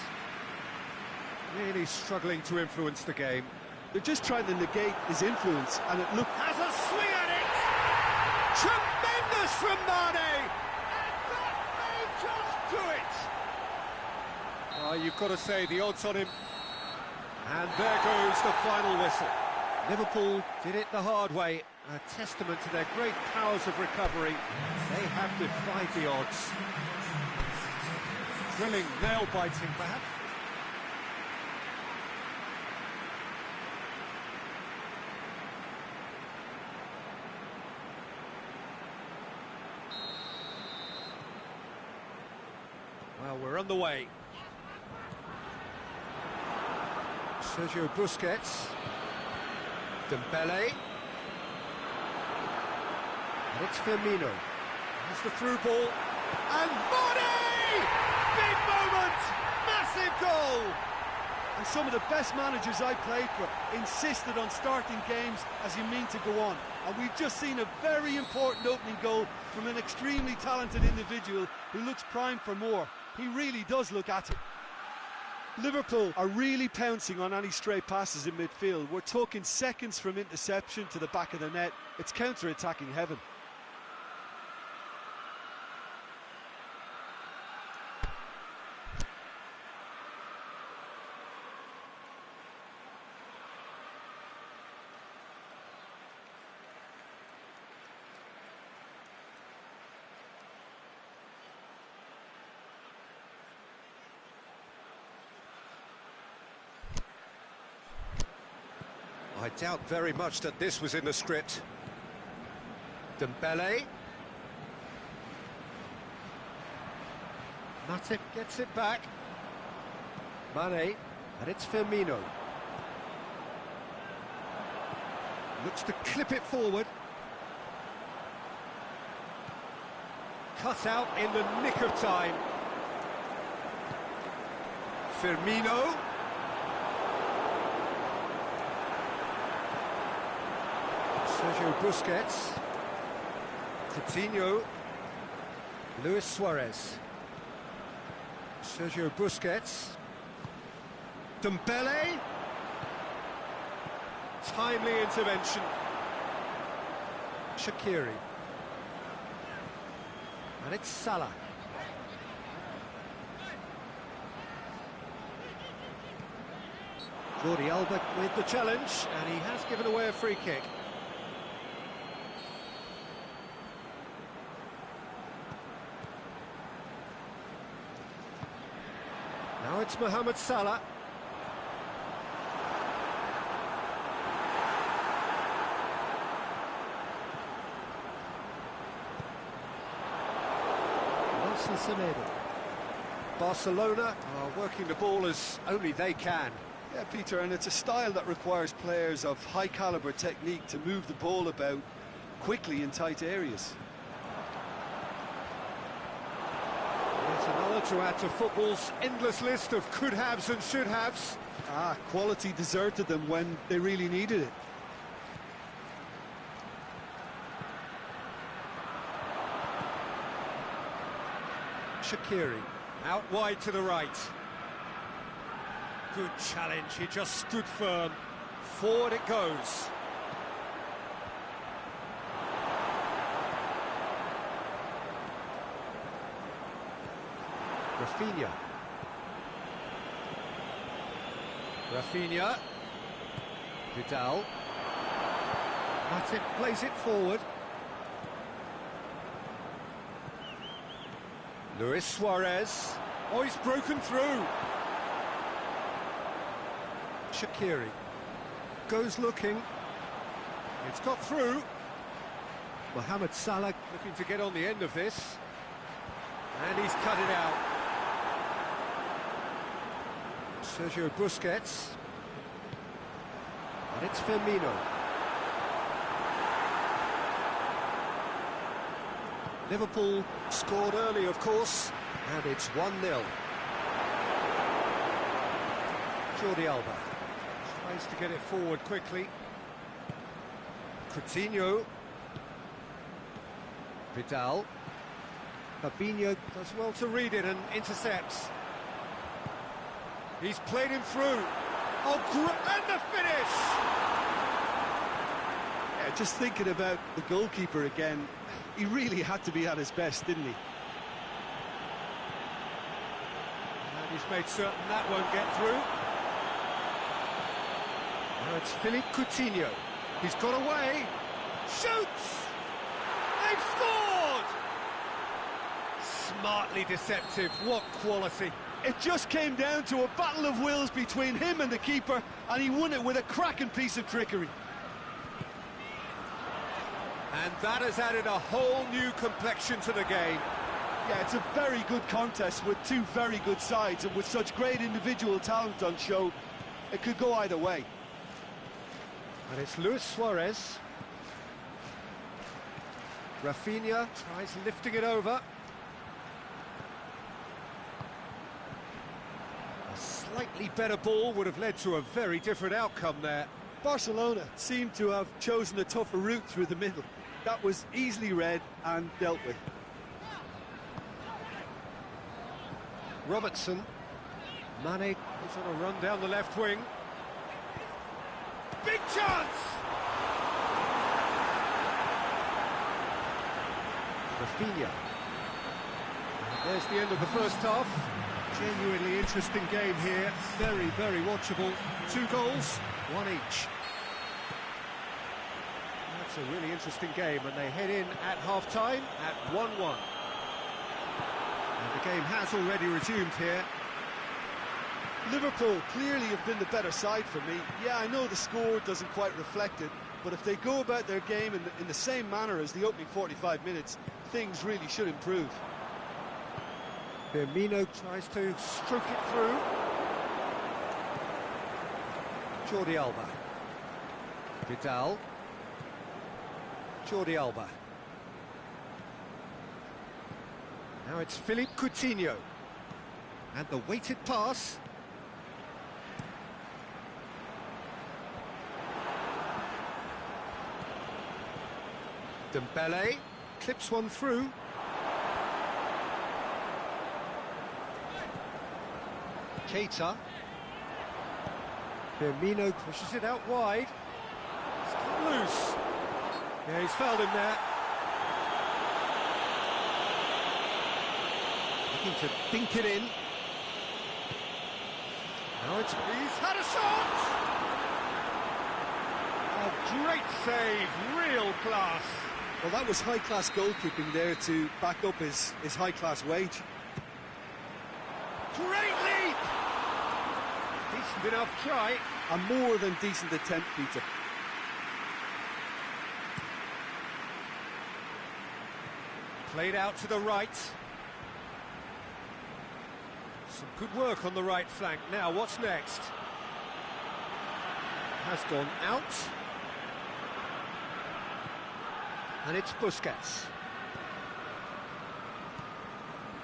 really struggling to influence the game. They're just trying to negate his influence, and it looked... Has a swing at it! Tremendous from Mane! And that may just do it! Oh, you've got to say, the odds on him. And there goes the final whistle. Liverpool did it the hard way. A testament to their great powers of recovery. They have defied the odds. Thrilling, nail-biting, perhaps. Well, we're on the way. Sergio Busquets. Dembele. And it's Firmino. That's the through ball. And Mane! Big moment! Massive goal! And some of the best managers I played for insisted on starting games as you mean to go on. And we've just seen a very important opening goal from an extremely talented individual who looks primed for more. He really does look at it. Liverpool are really pouncing on any stray passes in midfield. We're talking seconds from interception to the back of the net. It's counter-attacking heaven. I doubt very much that this was in the script. Dembele. Matip gets it back. Mane, and it's Firmino. Looks to clip it forward. Cut out in the nick of time. Firmino. Sergio Busquets. Coutinho. Luis Suarez. Sergio Busquets. Dembele. Timely intervention. Shaqiri. And it's Salah. Jordi Alba with the challenge, and he has given away a free kick. Now it's Mohamed Salah. Nelson Semedo. Barcelona are working the ball as only they can. Yeah, Peter, and it's a style that requires players of high-caliber technique to move the ball about quickly in tight areas. There's another to add to football's endless list of could-haves and should-haves. Quality deserted them when they really needed it. Shaqiri, out wide to the right. Good challenge, he just stood firm. Forward it goes. Rafinha. Vidal. Matip plays it forward. Luis Suarez. Oh, he's broken through. Shaqiri. Goes looking. It's got through. Mohamed Salah looking to get on the end of this. And he's cut it out. Sergio Busquets. And it's Firmino. Liverpool scored early, of course, and it's 1-0. Jordi Alba tries to get it forward quickly. Coutinho. Vidal. Fabinho does well to read it and intercepts. He's played him through. Oh, and the finish! Yeah, just thinking about the goalkeeper again, he really had to be at his best, didn't he? And he's made certain that won't get through. Now it's Philippe Coutinho. He's got away. Shoots! They've scored! Smartly deceptive. What quality. It just came down to a battle of wills between him and the keeper, and he won it with a cracking piece of trickery. And that has added a whole new complexion to the game. Yeah, it's a very good contest with two very good sides, and with such great individual talent on show, it could go either way. And it's Luis Suarez. Rafinha tries lifting it over. A slightly better ball would have led to a very different outcome there. Barcelona seemed to have chosen a tougher route through the middle. That was easily read and dealt with. Robertson. Mane He's on a run down the left wing. Big chance! Rafinha. There's the end of the first half. Genuinely interesting game here. Very, very watchable. 2 goals, 1 each. That's a really interesting game, and they head in at half-time at 1-1. And the game has already resumed here. Liverpool clearly have been the better side for me. Yeah, I know the score doesn't quite reflect it, but if they go about their game in the same manner as the opening 45 minutes, things really should improve. Firmino tries to stroke it through. Jordi Alba. Vidal. Jordi Alba. Now it's Philippe Coutinho. And the weighted pass. Dembele clips one through. Keita. Firmino pushes it out wide. It's cut loose. Yeah, he's fouled him there. Looking to dink it in. Now he's had a shot! A great save, real class. Well, that was high-class goalkeeping there to back up his high-class wage. Great leap! Decent enough try. A more than decent attempt, Peter. Played out to the right. Some good work on the right flank. Now, what's next? Has gone out. And it's Busquets.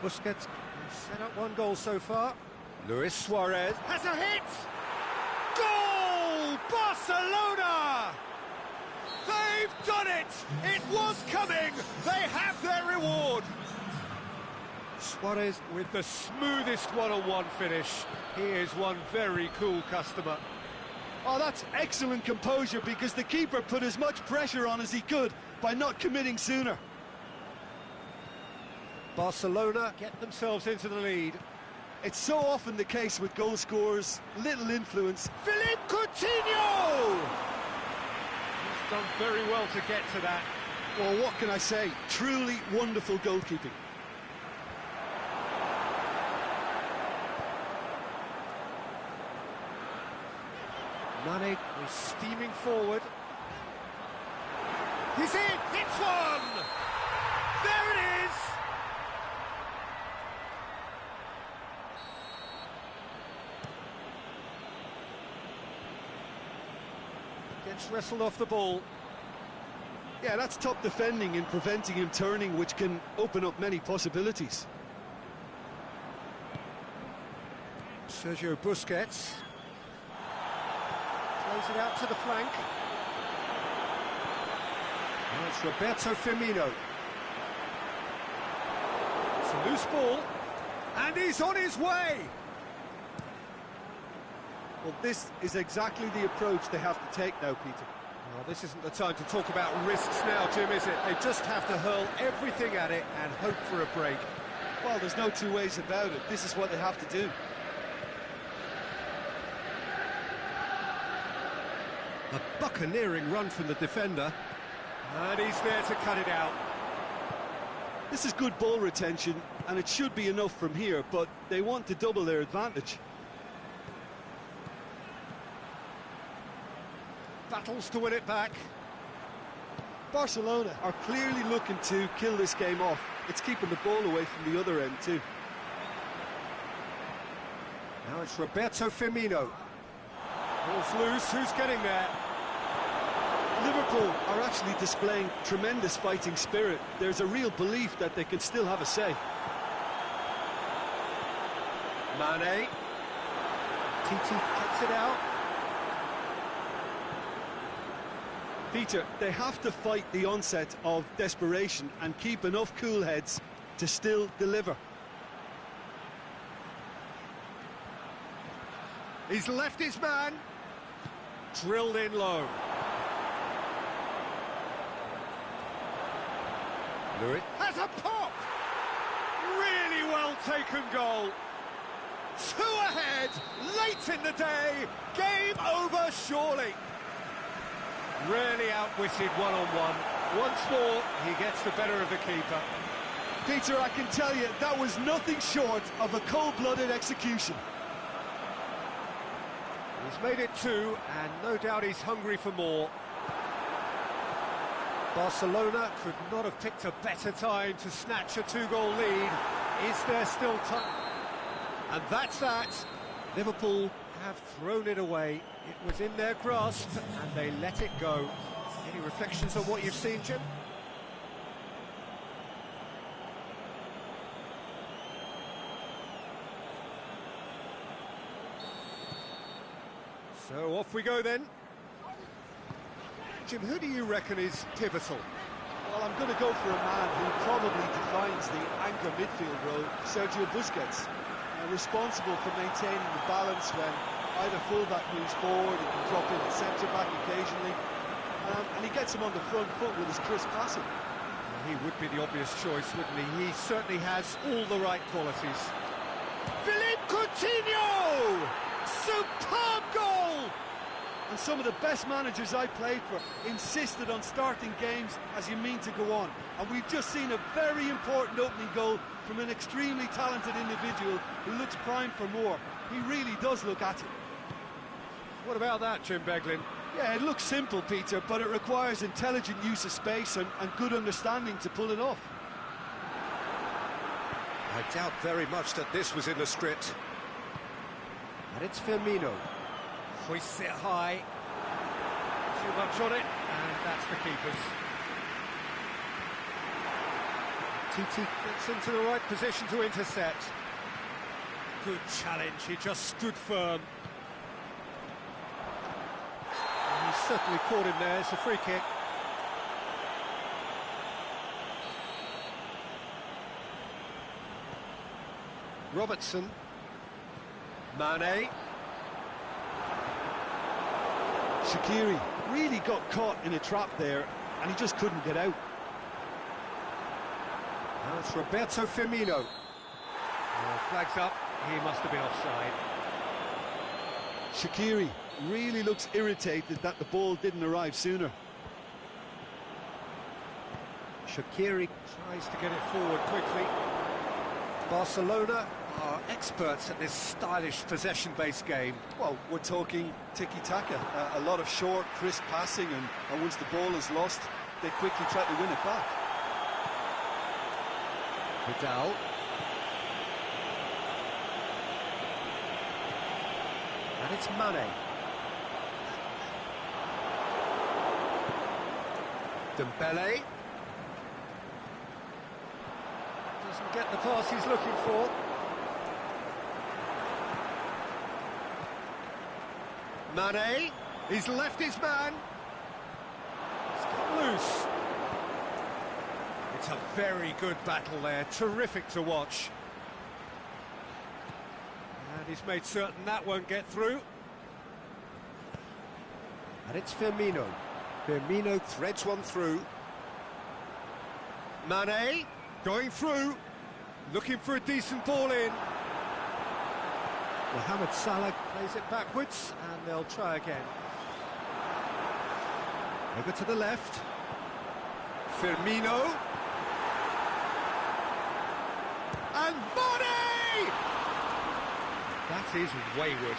Busquets set up 1 goal so far. Luis Suarez Has a hit! Goal! Barcelona! They've done it! It was coming! They have their reward! Suarez With the smoothest one-on-one finish. He is one very cool customer. Oh, that's excellent composure, because the keeper put as much pressure on as he could by not committing sooner. Barcelona get themselves into the lead. It's so often the case with goal scorers, little influence. Philippe Coutinho! He's done very well to get to that. Well, what can I say? Truly wonderful goalkeeping. Mane is steaming forward. He's in! Hits one! There it is! Gets wrestled off the ball. Yeah, that's top defending and preventing him turning, which can open up many possibilities. Sergio Busquets. Plays it out to the flank. Now it's Roberto Firmino. It's a loose ball. And he's on his way! Well, this is exactly the approach they have to take now, Peter. Well, this isn't the time to talk about risks now, Jim, is it? They just have to hurl everything at it and hope for a break. Well, there's no two ways about it. This is what they have to do. A buccaneering run from the defender. And he's there to cut it out. This is good ball retention, and it should be enough from here, but they want to double their advantage. Battles to win it back. Barcelona are clearly looking to kill this game off. It's keeping the ball away from the other end too. Now it's Roberto Firmino. Ball's loose, who's getting there? Liverpool are actually displaying tremendous fighting spirit. There's a real belief that they can still have a say. Mane. Titi cuts it out. Peter, they have to fight the onset of desperation and keep enough cool heads to still deliver. He's left his man. Drilled in low. Lewis has a pop! Really well taken goal. 2 ahead, late in the day. Game over, surely. Really outwitted one-on-one. Once more, he gets the better of the keeper. Peter, I can tell you, that was nothing short of a cold-blooded execution. He's made it 2, and no doubt he's hungry for more. Barcelona could not have picked a better time to snatch a 2-goal lead. Is there still time? And that's that. Liverpool have thrown it away. It was in their grasp, and they let it go. Any reflections on what you've seen, Jim? So off we go then. Jim, who do you reckon is pivotal? Well, I'm going to go for a man who probably defines the anchor midfield role, Sergio Busquets. Responsible for maintaining the balance when either fullback moves forward, he can drop in at centre-back occasionally, and he gets him on the front foot with his crisp passing. He would be the obvious choice, wouldn't he? He certainly has all the right qualities. Philippe Coutinho! Superb goal! And some of the best managers I played for insisted on starting games as you mean to go on. And we've just seen a very important opening goal from an extremely talented individual who looks primed for more. He really does look at it. What about that, Jim Beglin? Yeah, it looks simple, Peter, but it requires intelligent use of space and good understanding to pull it off. I doubt very much that this was in the script. And it's Firmino. Hoists it high. Too much on it, and that's the keeper's. Titi gets into the right position to intercept. Good challenge, he just stood firm. And he's certainly caught him there, it's a free kick. Robertson. Mane. Shaqiri really got caught in a trap there, and he just couldn't get out. Now it's Roberto Firmino. Flags up, he must have been offside. Shaqiri really looks irritated that the ball didn't arrive sooner. Shaqiri tries to get it forward quickly. Barcelona are experts at this stylish possession-based game. Well, we're talking tiki-taka, a lot of short, crisp passing, and once the ball is lost, they quickly try to win it back. Vidal. And it's Mane. Dembele. Doesn't get the pass he's looking for. Mane, he's left his man. He's got loose. It's a very good battle there, terrific to watch. And he's made certain that won't get through. And it's Firmino. Firmino threads one through. Mane, going through, looking for a decent ball in. Mohamed Salah plays it backwards, and they'll try again. Over to the left. Firmino. And Mane! That is wayward.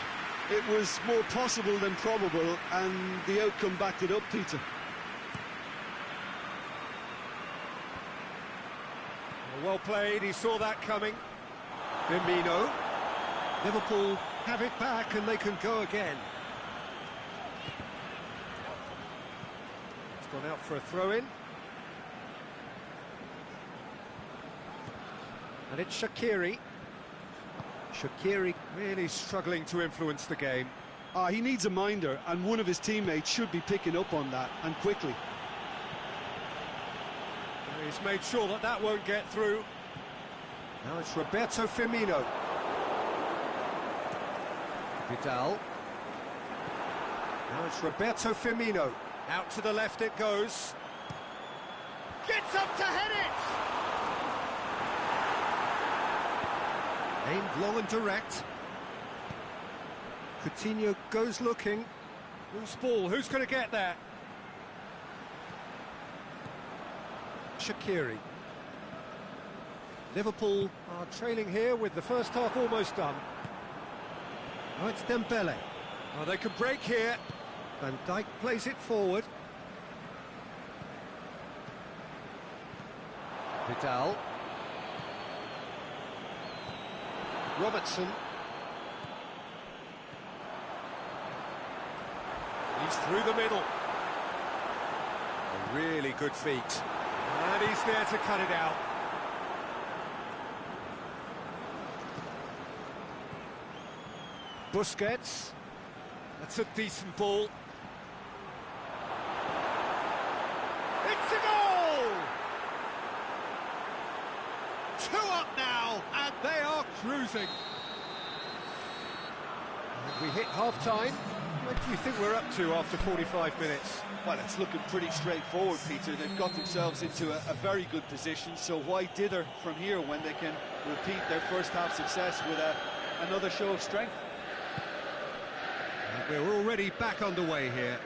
It was more possible than probable, and the outcome backed it up, Peter. Well played, he saw that coming. Firmino. Liverpool have it back and they can go again. It's gone out for a throw-in. And it's Shaqiri. Shaqiri really struggling to influence the game. He needs a minder, and one of his teammates should be picking up on that, and quickly. He's made sure that that won't get through. Now it's Roberto Firmino. Vidal. Now it's Roberto Firmino. Out to the left it goes. Gets up to head it! Aimed long and direct. Coutinho goes looking. Loose ball, who's going to get there? Shaqiri. Liverpool are trailing here with the first half almost done. Now it's Dembele. Oh, they could break here. Van Dijk plays it forward. Vidal. Robertson. He's through the middle. A really good feet. And he's there to cut it out. Busquets. That's a decent ball. It's a goal! 2 up now, and they are cruising. And we hit half-time. What do you think we're up to after 45 minutes? Well, it's looking pretty straightforward, Peter. They've got themselves into a very good position, so why dither from here when they can repeat their first half success with another show of strength? And we're already back underway here.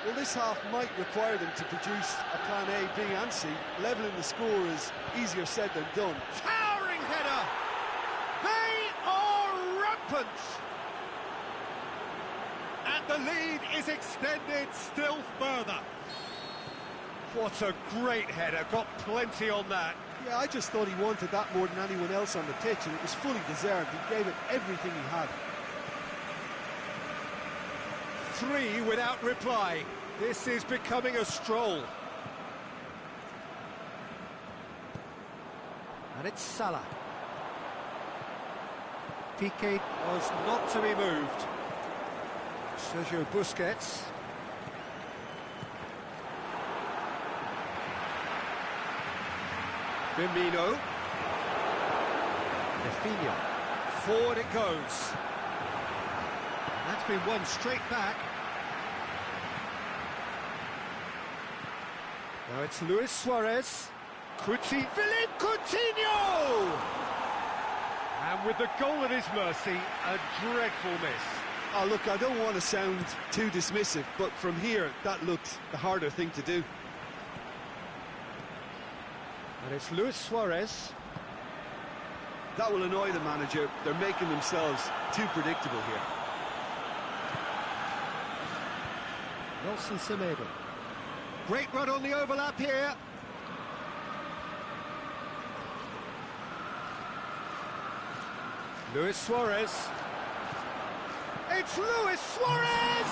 Well, this half might require them to produce a plan A, B and C. Levelling the score is easier said than done. Towering header! They are rampant! And the lead is extended still further. What a great header, got plenty on that. Yeah, I just thought he wanted that more than anyone else on the pitch, and it was fully deserved. He gave it everything he had. 3 without reply. This is becoming a stroll. And it's Salah. Piqué was not to be moved. Sergio Busquets. Firmino. Rafinha. Forward it goes. That's been won straight back. Now it's Luis Suarez. Philippe Coutinho! And with the goal at his mercy, a dreadful miss. Oh, look, I don't want to sound too dismissive, but from here, that looked the harder thing to do. And it's Luis Suarez. That will annoy the manager. They're making themselves too predictable here. Nelson Semedo. Great run on the overlap here. Luis Suarez. It's Luis Suarez!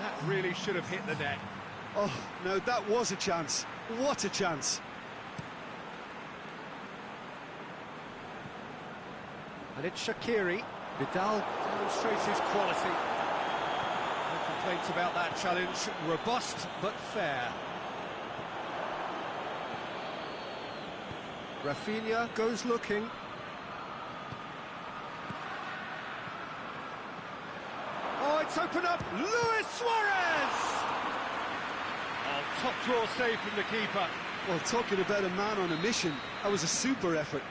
That really should have hit the net. Oh, no, that was a chance. What a chance. And it's Shaqiri. Vidal demonstrates his quality. No complaints about that challenge. Robust but fair. Rafinha goes looking. Oh, it's opened up. Luis Suarez! Oh, top draw save from the keeper. Well, talking about a man on a mission, that was a super effort.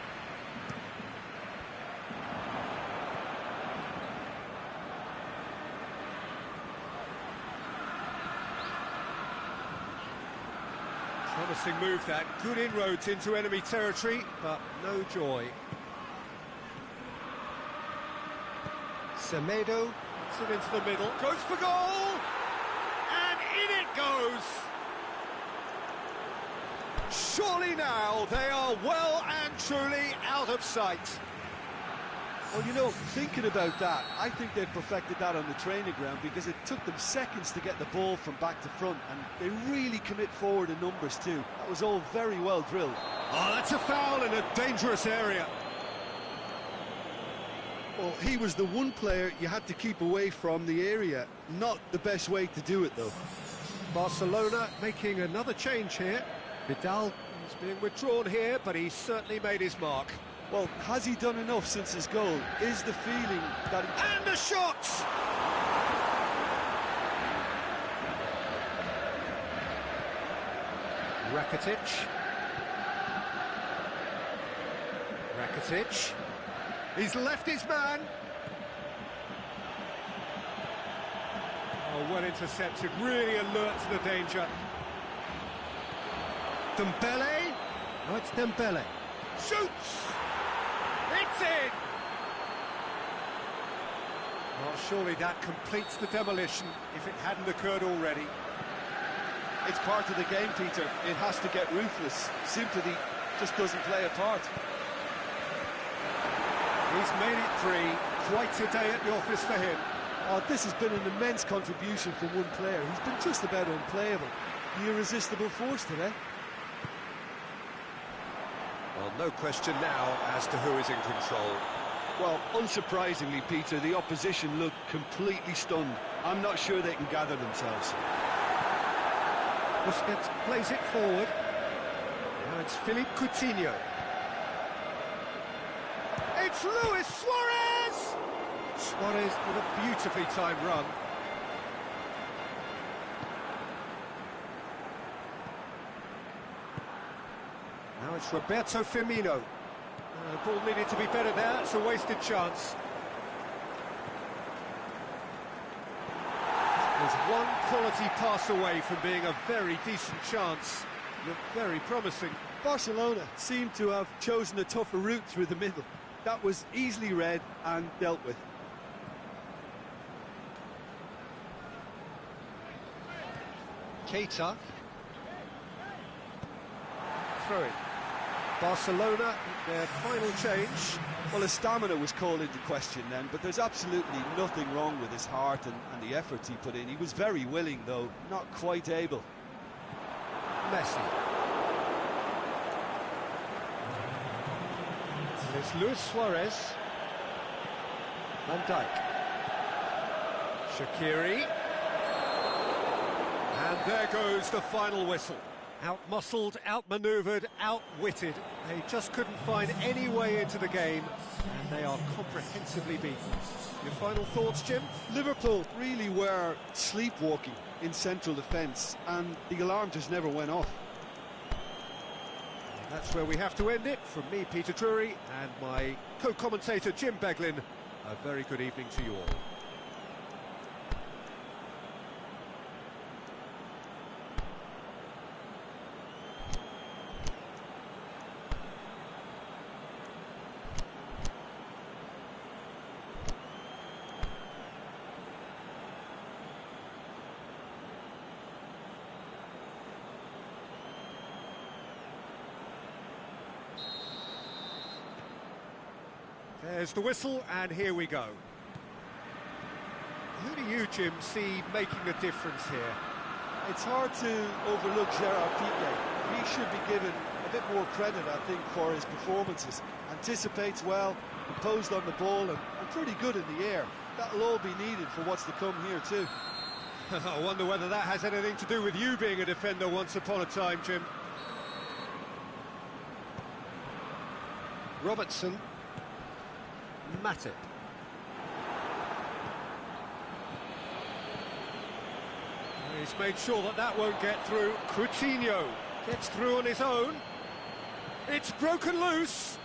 Promising move that. Good inroads into enemy territory, but no joy. Semedo. Puts it into the middle. Goes for goal! And in it goes! Surely now they are well and truly out of sight. Well, you know, thinking about that, I think they've perfected that on the training ground because it took them seconds to get the ball from back to front, and they really commit forward in numbers too. That was all very well drilled. Oh, that's a foul in a dangerous area. Well, he was the one player you had to keep away from the area. Not the best way to do it, though. Barcelona making another change here. Vidal He's being withdrawn here, but he certainly made his mark. Well, has he done enough since his goal? Is the feeling that... And a shot! Rakitic. Rakitic. He's left his man. Oh, well intercepted, really alert to the danger. Dembele. Oh, it's Dembele. Shoots! It's in! Well, surely that completes the demolition if it hadn't occurred already. It's part of the game, Peter. It has to get ruthless. Sympathy just doesn't play a part. He's made it 3. Quite a day at the office for him. Oh, this has been an immense contribution from one player. He's been just about unplayable. The irresistible force today. Well, no question now as to who is in control. Well, unsurprisingly, Peter, the opposition look completely stunned. I'm not sure they can gather themselves. Busquets plays it forward. Now it's Philippe Coutinho. It's Luis Suarez! Suarez with a beautifully timed run. Now it's Roberto Firmino. The ball needed to be better there, it's a wasted chance. There's one quality pass away from being a very decent chance. Looked very promising. Barcelona seemed to have chosen a tougher route through the middle. That was easily read and dealt with. Keita. Throw it. Barcelona, their final change. Well, his stamina was called into question then, but there's absolutely nothing wrong with his heart and the efforts he put in. He was very willing, though, not quite able. Messi. It's Luis Suarez. Van Dijk. Shaqiri. And there goes the final whistle. Out-muscled, out-manoeuvred, outwitted. They just couldn't find any way into the game, and they are comprehensively beaten. Your final thoughts, Jim? Liverpool really were sleepwalking in central defence, and the alarm just never went off. That's where we have to end it. From me, Peter Drury, and my co-commentator, Jim Beglin, a very good evening to you all. There's the whistle, and here we go. Who do you, Jim, see making a difference here? It's hard to overlook Gerard Piqué. He should be given a bit more credit, I think, for his performances. Anticipates well, composed on the ball, and pretty good in the air. That'll all be needed for what's to come here, too. I wonder whether that has anything to do with you being a defender once upon a time, Jim. Robertson. Matip. He's made sure that that won't get through. Coutinho gets through on his own. It's broken loose.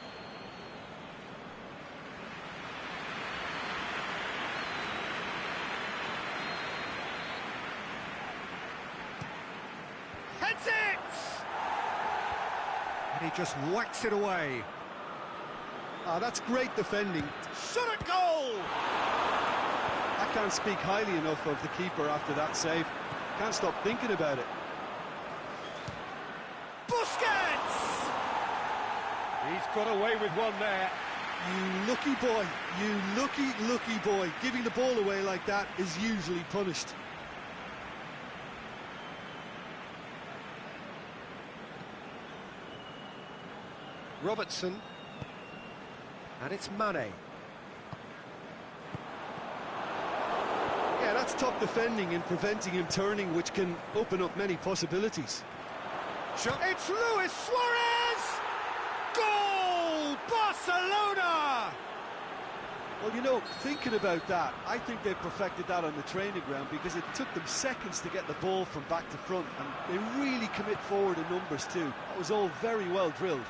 Heads it! And he just whacks it away. Ah, that's great defending. Shot at goal! I can't speak highly enough of the keeper after that save. Can't stop thinking about it. Busquets! He's got away with one there. You lucky boy, you lucky boy. Giving the ball away like that is usually punished. Robertson. And it's Mane. Yeah, that's top defending and preventing him turning, which can open up many possibilities. It's Luis Suarez! Goal! Barcelona! Well, you know, thinking about that, I think they perfected that on the training ground because it took them seconds to get the ball from back to front, and they really commit forward in numbers too. That was all very well drilled.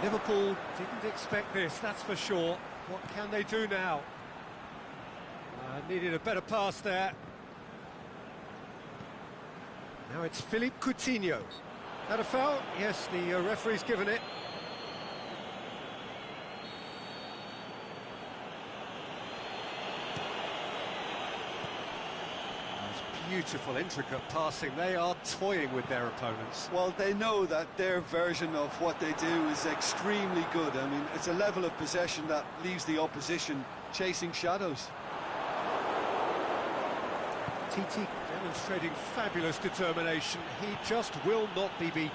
Liverpool didn't expect this, that's for sure. What can they do now? Needed a better pass there. Now it's Philippe Coutinho. Had a foul? Yes, the referee's given it. Beautiful, intricate passing. They are toying with their opponents. Well, they know that their version of what they do is extremely good. I mean, it's a level of possession that leaves the opposition chasing shadows. Titi demonstrating fabulous determination. He just will not be beaten.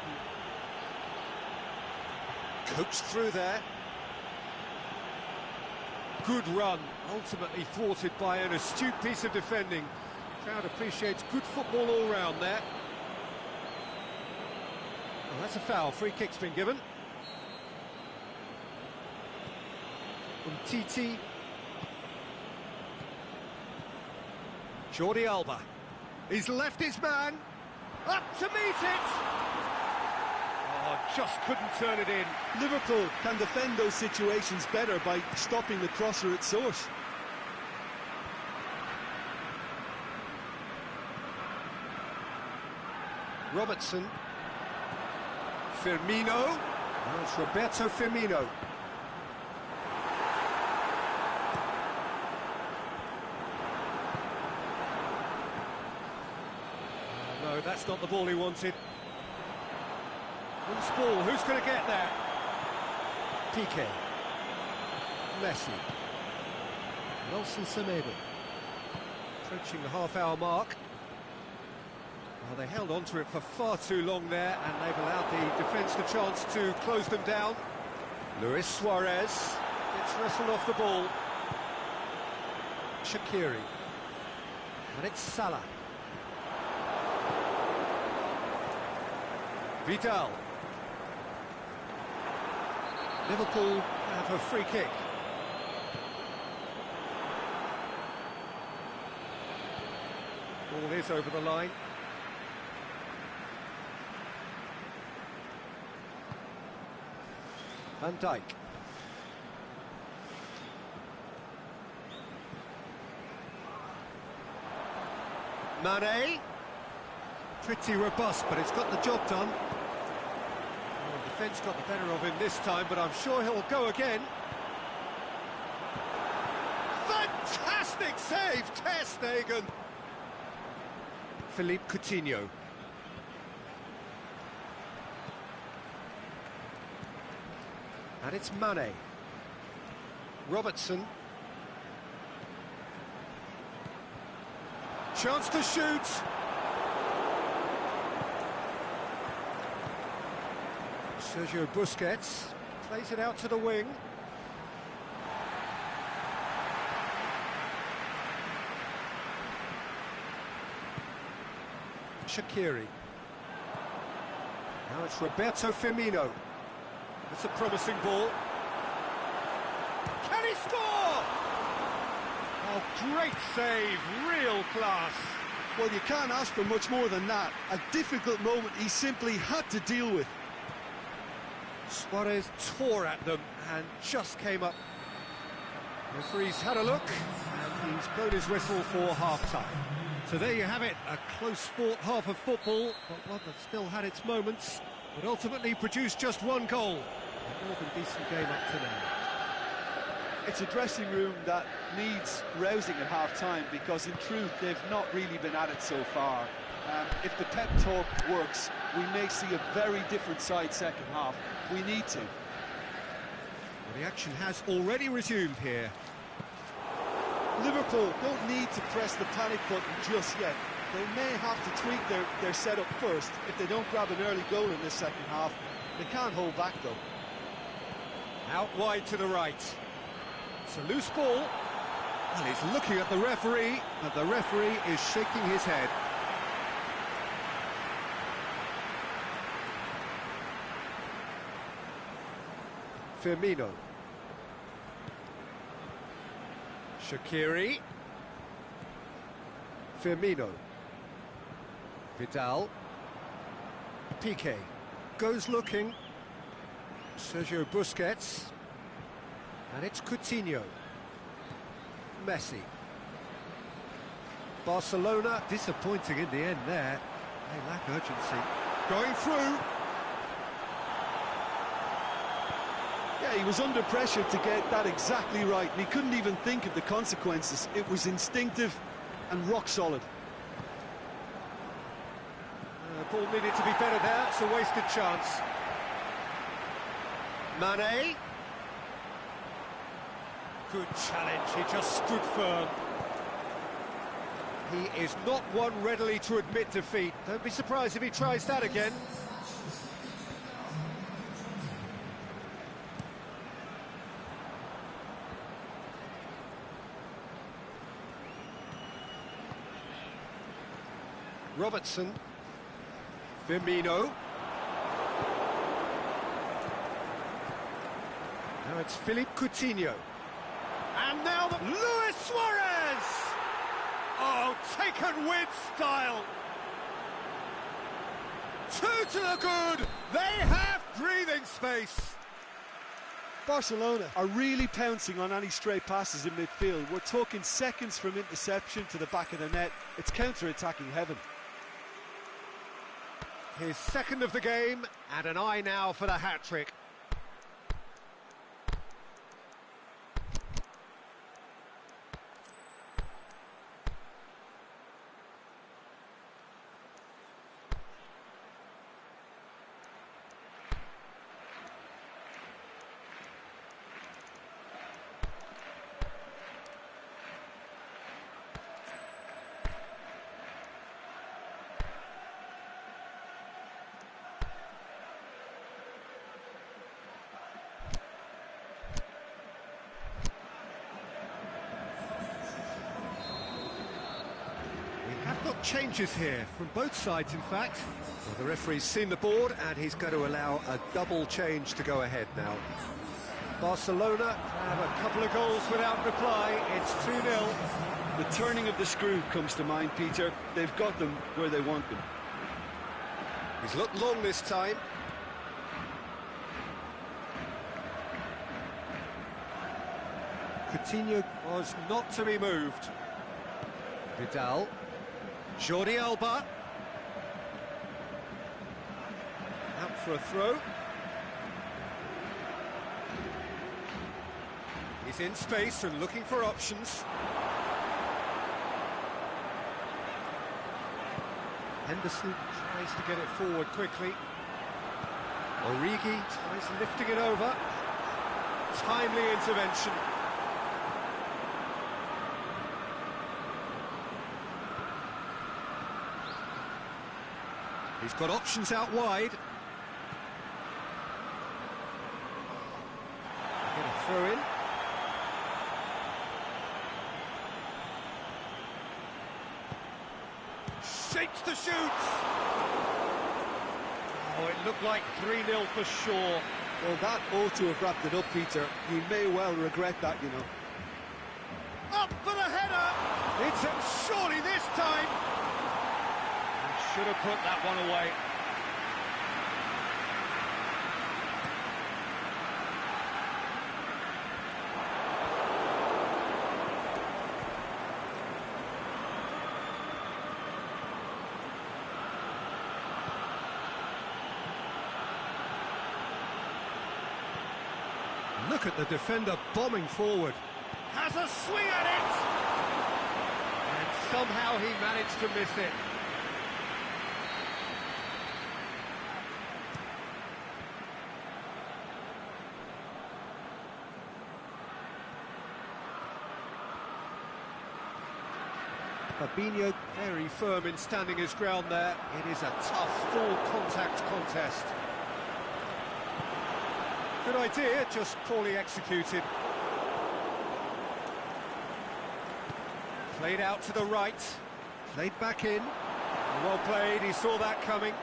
Coached through there. Good run, ultimately thwarted by an astute piece of defending. Crowd appreciates good football all round there. Well, that's a foul. Free kick's been given. Titi. Jordi Alba. He's left his man. Up to meet it. Oh, just couldn't turn it in. Liverpool can defend those situations better by stopping the crosser at source. Robertson. Firmino. Oh, it's Roberto Firmino. No, that's not the ball he wanted. Loose ball, who's going to get there? Piqué. Messi. Nelson Semedo. Approaching the half-hour mark. Well, they held on to it for far too long there, and they've allowed the defence the chance to close them down. Luis Suarez gets wrestled off the ball. Shaqiri. And it's Salah. Vidal. Liverpool have a free kick. Ball is over the line. Van Dijk. Mane. Pretty robust, but it's got the job done. Well, the defence got the better of him this time, but I'm sure he'll go again. Fantastic save, Ter Stegen. Philippe Coutinho. And it's Mane. Robertson. Chance to shoot. Sergio Busquets plays it out to the wing. Shaqiri. Now it's Roberto Firmino. It's a promising ball. Can he score? Oh, great save, real class. Well, you can't ask for much more than that. A difficult moment he simply had to deal with. Suarez tore at them and just came up. The referee's had a look and he's blown his whistle for half-time. So there you have it, a close-fought half of football, but one that still had its moments, but ultimately produced just one goal. A more than decent game up to now. It's a dressing room that needs rousing at half-time because in truth they've not really been at it so far. If the pep talk works, we may see a very different side second half. We need to. Well, the action has already resumed here. Liverpool don't need to press the panic button just yet. They may have to tweak their setup first if they don't grab an early goal in this second half. They can't hold back though. Out wide to the right. It's a loose ball. And he's looking at the referee, and the referee is shaking his head. Firmino. Shaqiri. Firmino. Vidal. Piqué. Goes looking. Sergio Busquets. And it's Coutinho. Messi. Barcelona disappointing in the end there. They lack urgency. Going through. Yeah, he was under pressure to get that exactly right, and he couldn't even think of the consequences. It was instinctive and rock solid. Ball needed to be better there. It's a wasted chance. Mane. Good challenge. He just stood firm. He is not one readily to admit defeat. Don't be surprised if he tries that again. Robertson. Firmino. Now it's Philippe Coutinho. And now Luis Suarez! Oh, taken with style! Two to the good! They have breathing space! Barcelona are really pouncing on any stray passes in midfield. We're talking seconds from interception to the back of the net. It's counter-attacking heaven. His second of the game, and an eye now for the hat-trick. Got changes here from both sides, in fact. Well, the referee's seen the board and he's going to allow a double change to go ahead now. Barcelona have a couple of goals without reply. It's 2-0. The turning of the screw comes to mind, Peter. They've got them where they want them. He's looked long this time. Coutinho was not to be moved. Vidal. Jordi Alba. Out for a throw. He's in space and looking for options. Henderson tries to get it forward quickly. Origi tries lifting it over. Timely intervention. He's got options out wide. Get a throw in. Shapes to shoot. Oh, it looked like 3-0 for sure. Well, that ought to have wrapped it up, Peter. He may well regret that, you know. Up for the header! It's in surely this time! Should have put that one away. Look at the defender bombing forward. Has a swing at it! And somehow he managed to miss it. Fabinho very firm in standing his ground there. It is a tough full contact contest. Good idea, just poorly executed. Played out to the right, played back in. Well played, he saw that coming.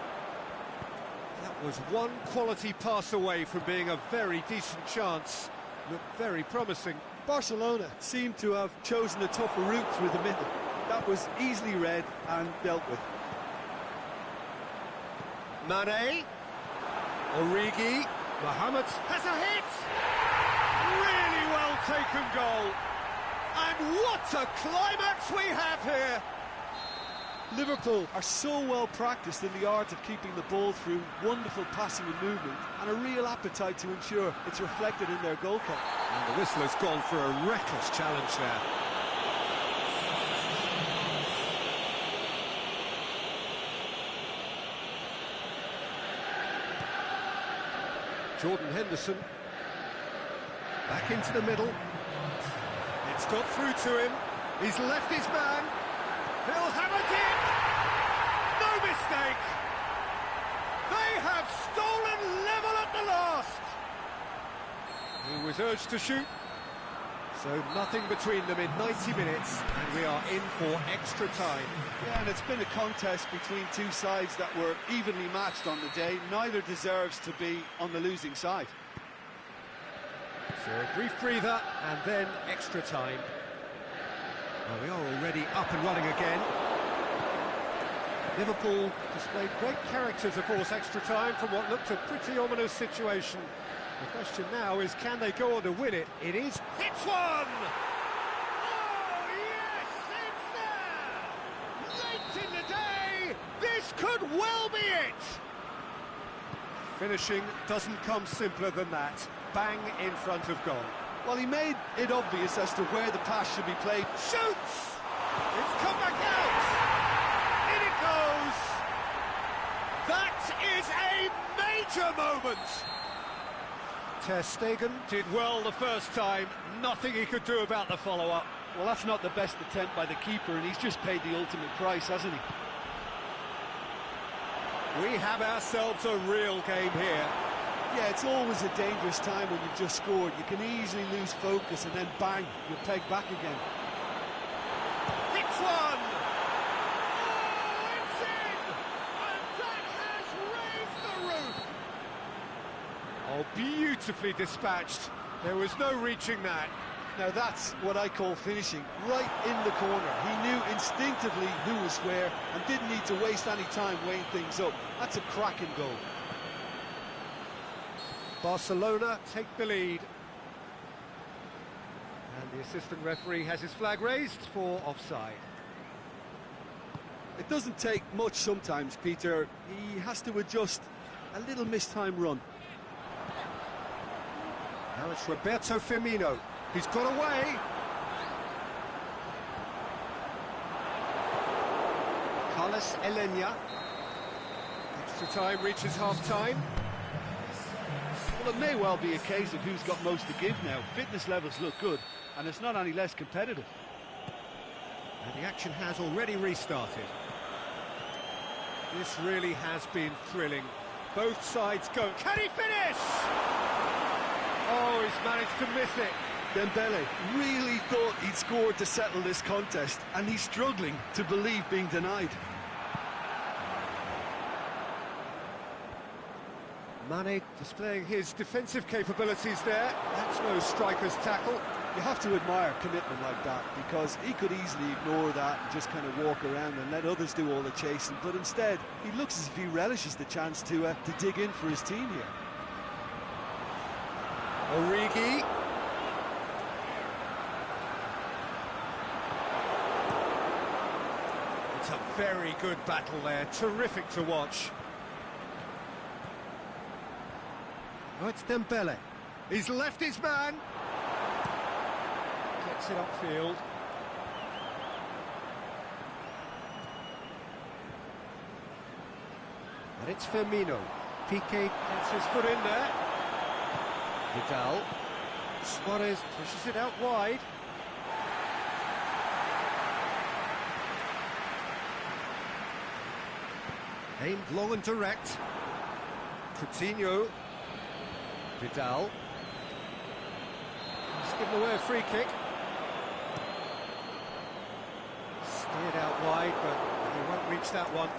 That was one quality pass away from being a very decent chance. Looked very promising. Barcelona seem to have chosen a tougher route through the middle. That was easily read and dealt with. Mane, Origi, Mohamed Has a hit! Really well taken goal. And what a climax we have here! Liverpool are so well practiced in the art of keeping the ball through wonderful passing and movement, and a real appetite to ensure it's reflected in their goal count. And the whistle has gone for a reckless challenge there. Jordan Henderson back into the middle. It's got through to him. He's left his man. He'll have a dip! No mistake! They have stolen level at the last! He was urged to shoot. So nothing between them in 90 minutes, and we are in for extra time. Yeah, and it's been a contest between two sides that were evenly matched on the day. Neither deserves to be on the losing side. So a brief breather, and then extra time. Well, we are already up and running again. Liverpool displayed great character to force extra time from what looked a pretty ominous situation. The question now is, can they go on to win it? It is. Hits one! Oh, yes, it's there! Late in the day, this could well be it! Finishing doesn't come simpler than that. Bang in front of goal. Well, he made it obvious as to where the pass should be played. Shoots! It's come back out! In it goes! That is a major moment! Ter Stegen Did well the first time, nothing he could do about the follow-up. Well, that's not the best attempt by the keeper, and he's just paid the ultimate price, hasn't he? We have ourselves a real game here. Yeah, it's always a dangerous time when you've just scored. You can easily lose focus and then bang, you're pegged back again. Hits one! Oh, it's in! And that has raised the roof! Oh, beautifully dispatched. There was no reaching that. Now that's what I call finishing, right in the corner. He knew instinctively who was where and didn't need to waste any time weighing things up. That's a cracking goal. Barcelona take the lead. And the assistant referee has his flag raised for offside. It doesn't take much sometimes, Peter. He has to adjust a little missed time run. Now it's Roberto Firmino. He's got away. Carlos Elena. Extra time reaches half-time. Well, it may well be a case of who's got most to give now. Fitness levels look good, and it's not any less competitive. And the action has already restarted. This really has been thrilling. Both sides go. Can he finish? Oh, he's managed to miss it. Dembele really thought he'd scored to settle this contest, and he's struggling to believe being denied. Mane displaying his defensive capabilities there. That's no striker's tackle. You have to admire commitment like that, because he could easily ignore that and just kind of walk around and let others do all the chasing, but instead he looks as if he relishes the chance to dig in for his team here. Origi. It's a very good battle there, terrific to watch. Oh, it's Dembele. He's left his man. Gets it upfield. And it's Firmino. Piqué gets his foot in there. Vidal. Suarez pushes it out wide. Aimed long and direct. Coutinho. Vidal. He's given away a free kick. Steered out wide, but he won't reach that one.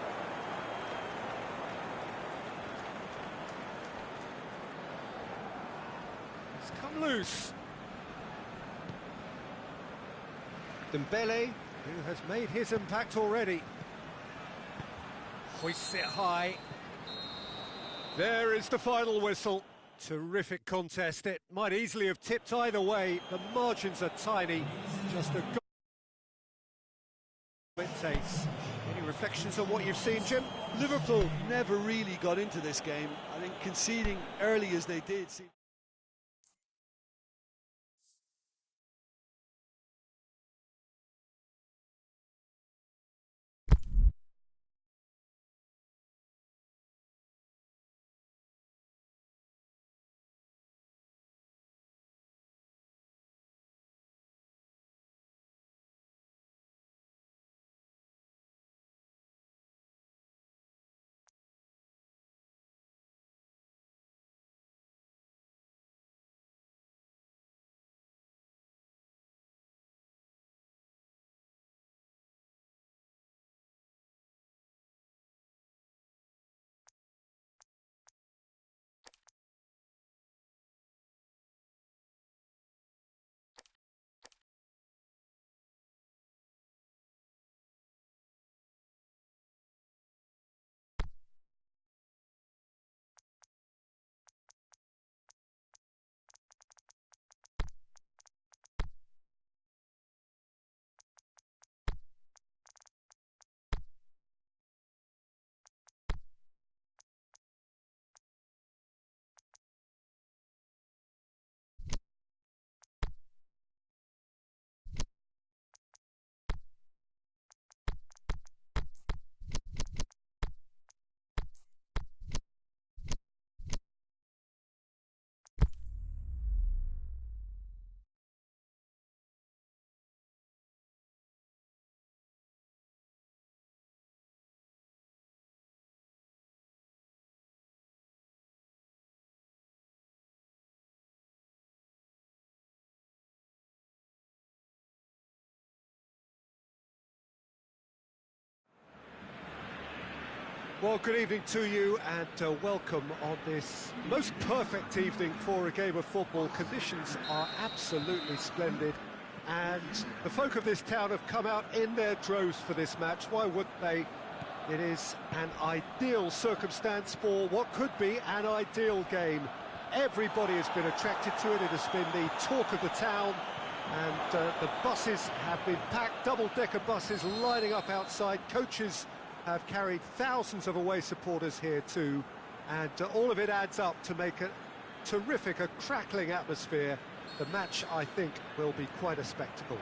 It's come loose. Dembele, who has made his impact already. Hoists it high. There is the final whistle. Terrific contest. It might easily have tipped either way. The margins are tiny. Just a goal it takes. Any reflections on what you've seen, Jim? Liverpool never really got into this game. I think conceding early as they did seemed... Well, good evening to you and welcome on this most perfect evening for a game of football. Conditions are absolutely splendid and the folk of this town have come out in their droves for this match. Why wouldn't they? It is an ideal circumstance for what could be an ideal game. Everybody has been attracted to it. It has been the talk of the town and the buses have been packed, double-decker buses lining up outside. Coaches have carried thousands of away supporters here too, and all of it adds up to make a terrific, a crackling atmosphere. The match, I think, will be quite a spectacle.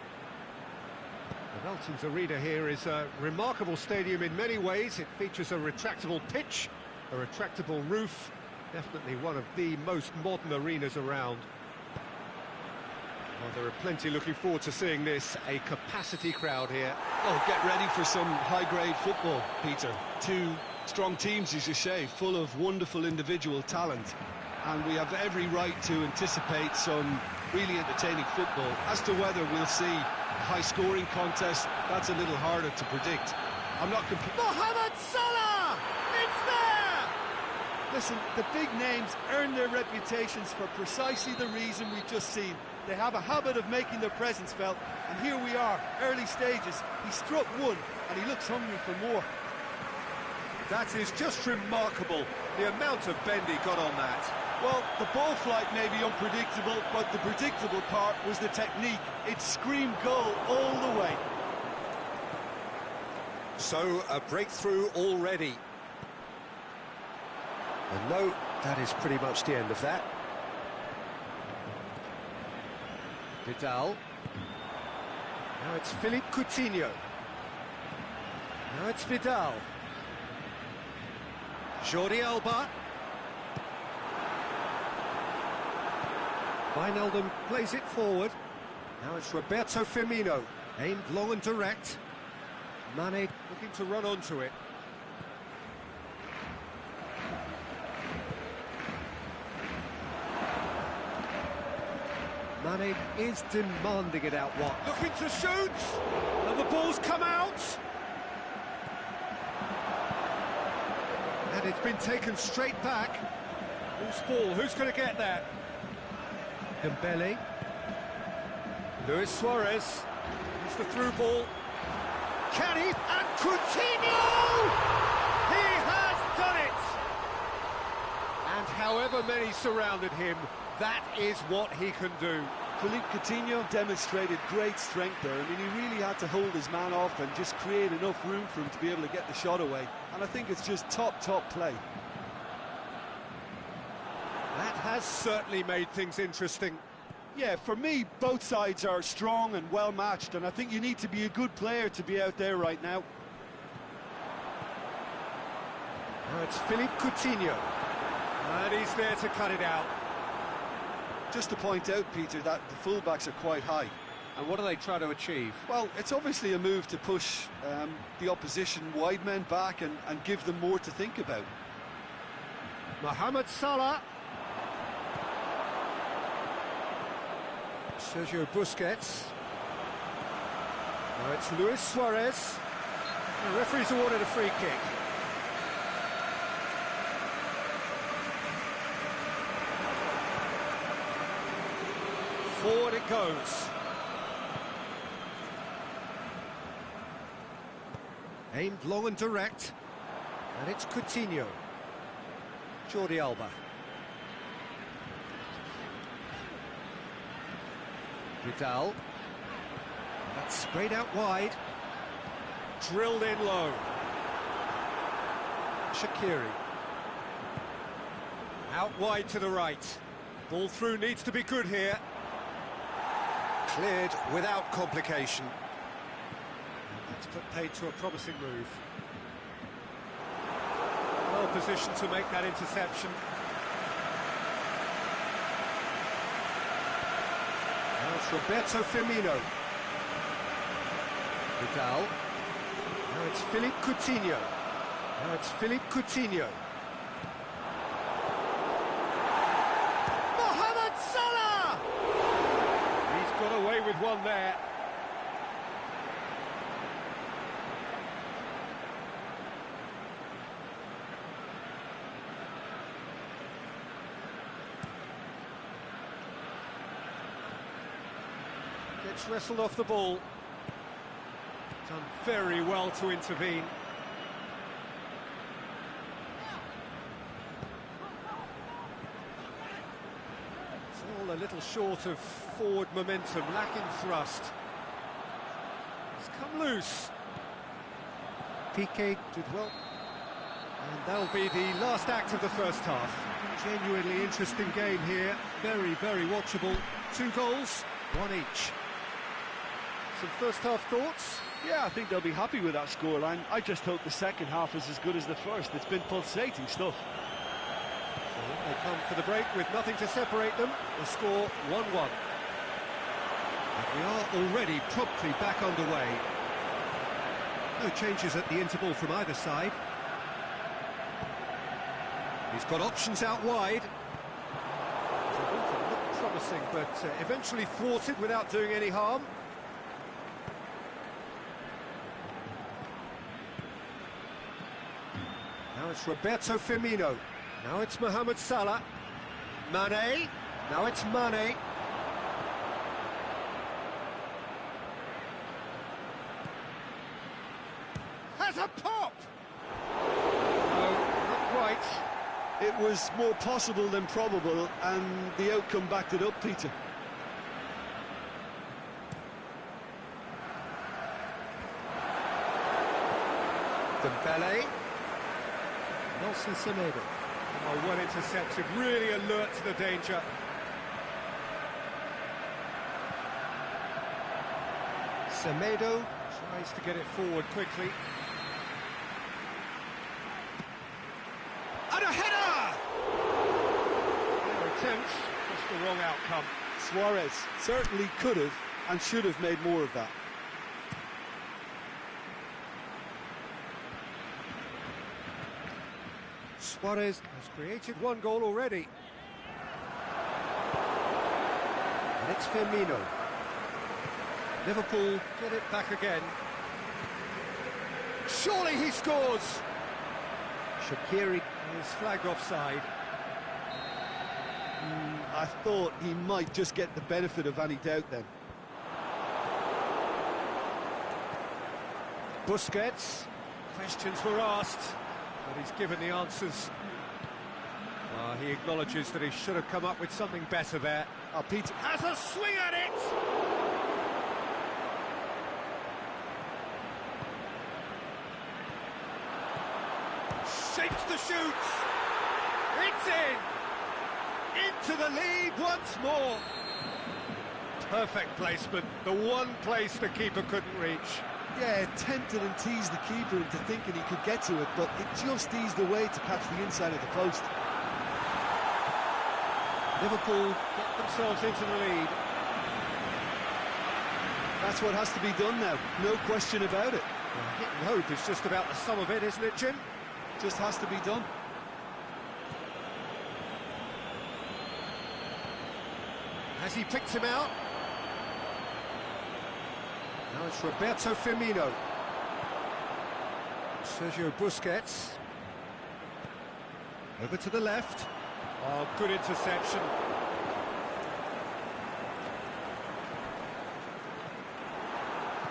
The Velton's Arena here is a remarkable stadium in many ways. It features a retractable pitch, a retractable roof, definitely one of the most modern arenas around. Well, there are plenty looking forward to seeing this, a capacity crowd here. Oh, get ready for some high-grade football, Peter. Two strong teams, as you say, full of wonderful individual talent. And we have every right to anticipate some really entertaining football. As to whether we'll see a high-scoring contest, that's a little harder to predict. I'm not Mohamed Salah! It's there! Listen, the big names earn their reputations for precisely the reason we've just seen. They have a habit of making their presence felt, and here we are, early stages. He struck one, and he looks hungry for more. That is just remarkable, the amount of bend he got on that. Well, the ball flight may be unpredictable, but the predictable part was the technique. It screamed goal all the way. So, a breakthrough already. And no, that is pretty much the end of that. Vidal. Now it's Philippe Coutinho. Now it's Vidal. Jordi Alba. Wijnaldum plays it forward. Now it's Roberto Firmino. Aimed long and direct. Mane looking to run onto it. Mane is demanding it out wide. Looking to shoot! And the ball's come out! And it's been taken straight back. Who's ball? Who's going to get that? Dembele. Luis Suarez. It's the through ball. Can he? And Coutinho! He has done it! And however many surrounded him, that is what he can do. Philippe Coutinho demonstrated great strength there. I mean, he really had to hold his man off and just create enough room for him to be able to get the shot away. And I think it's just top play. That has certainly made things interesting. Yeah, for me, both sides are strong and well-matched, and I think you need to be a good player to be out there right now. Now it's Philippe Coutinho. And he's there to cut it out. Just to point out, Peter, that the fullbacks are quite high. And what are they trying to achieve? Well, it's obviously a move to push the opposition wide men back and give them more to think about. Mohamed Salah. Sergio Busquets. Now it's Luis Suarez. The referee's awarded a free kick. Forward it goes. Aimed long and direct. And it's Coutinho. Jordi Alba. Vidal. That's sprayed out wide. Drilled in low. Shaqiri. Out wide to the right. Ball through needs to be good here. Cleared without complication. That's put paid to a promising move. Well positioned to make that interception. Now it's Roberto Firmino. Vidal. Now it's Philippe Coutinho. Now it's Philippe Coutinho. Mohamed Salah! He's got away with one there. Gets wrestled off the ball. Done very well to intervene. It's all a little short of forward momentum, lacking thrust. It's come loose. Piqué did well. And that'll be the last act of the first half. Genuinely interesting game here. Very, very watchable. 2 goals, 1 each. Some first half thoughts? Yeah, I think they'll be happy with that scoreline. I just hope the second half is as good as the first. It's been pulsating stuff. Well, they come for the break with nothing to separate them. The score 1-1. And we are already promptly back underway. No changes at the interval from either side. He's got options out wide. Looked promising, but eventually thwarted without doing any harm. Now it's Roberto Firmino. Now it's Mohamed Salah. Mane. Now it's Mane. Has a pop! No, not quite. It was more possible than probable, and the outcome backed it up, Peter. Dembele. Nelson Semedo. Oh, well intercepted, really alert to the danger. Semedo tries to get it forward quickly. And a header! Their attempts, just the wrong outcome. Suarez certainly could have and should have made more of that. Suarez has created 1 goal already. And it's Firmino. Liverpool get it back again. Surely he scores! Shaqiri is flagged offside. I thought he might just get the benefit of any doubt then. Busquets. Questions were asked, but he's given the answers. He acknowledges that he should have come up with something better there. Peter Has a swing at it! Shapes to shoot! It's in! Into the lead once more! Perfect placement, the one place the keeper couldn't reach. Yeah, tempted and teased the keeper into thinking he could get to it, but it just eased away to catch the inside of the post. Liverpool get themselves into the lead. That's what has to be done now, no question about it. Hit and hope is just about the sum of it, isn't it, Jim? Just has to be done. Has he picked him out? Now it's Roberto Firmino. Sergio Busquets. Over to the left. Oh, good interception.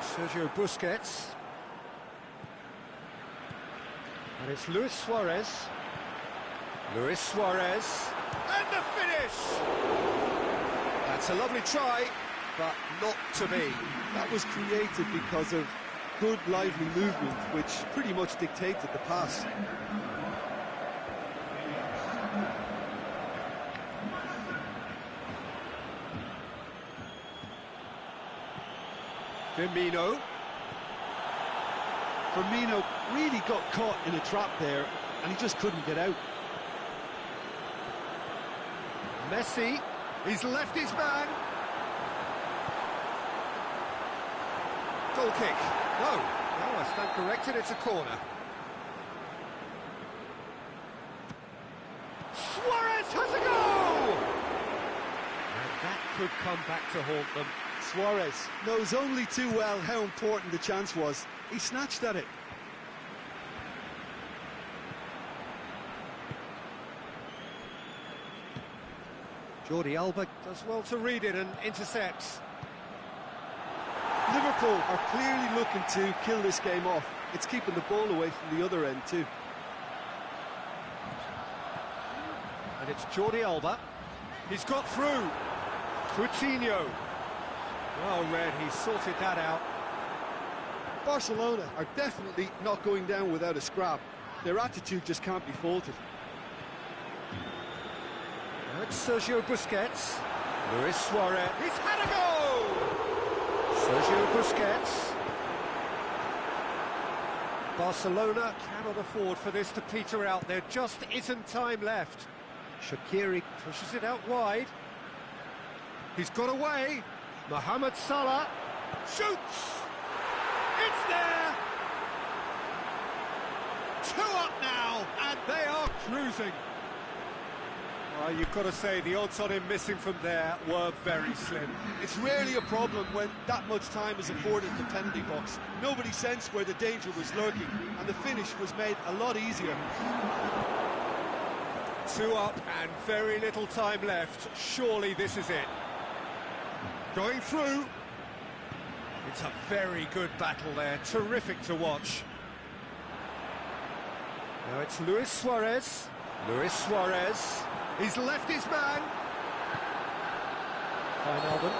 Sergio Busquets. And it's Luis Suarez. Luis Suarez. And the finish! That's a lovely try, but not to be. That was created because of good, lively movement, which pretty much dictated the pass. Firmino. Firmino really got caught in a trap there, and he just couldn't get out. Messi. He's left his man. Goal kick. No, I stand corrected, it's a corner. Suarez has a goal! And that could come back to haunt them. Suarez knows only too well how important the chance was. He snatched at it. Jordi Alba does well to read it and intercepts. Liverpool are clearly looking to kill this game off. It's keeping the ball away from the other end too. And it's Jordi Alba. He's got through. Coutinho. Well read, he sorted that out. Barcelona are definitely not going down without a scrap. Their attitude just can't be faulted. Now it's Sergio Busquets. Luis Suarez. He's had a goal! Sergio Busquets. Barcelona cannot afford for this to peter out. There just isn't time left. Shaqiri pushes it out wide. He's got away. Mohamed Salah Shoots! It's there! 2 up now, and they are cruising. You've got to say the odds on him missing from there were very slim. It's rarely a problem when that much time is afforded in the penalty box. Nobody sensed where the danger was lurking, and the finish was made a lot easier. 2 up and very little time left. Surely this is it. Going through. It's a very good battle there. Terrific to watch. Now it's Luis Suarez. Luis Suarez. He's left his man. Fine, Alban.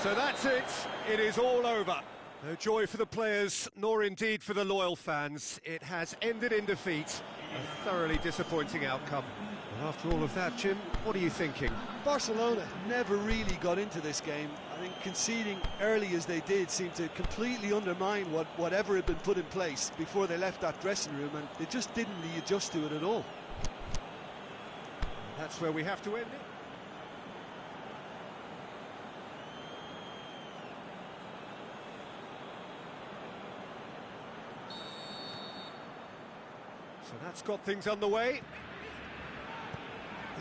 So that's it. It is all over. No joy for the players, nor indeed for the loyal fans. It has ended in defeat. A thoroughly disappointing outcome. And after all of that, Jim, what are you thinking? Barcelona never really got into this game. I think conceding early as they did seemed to completely undermine whatever had been put in place before they left that dressing room, and they just didn't readjust to it at all. That's where we have to end it. So that's got things underway.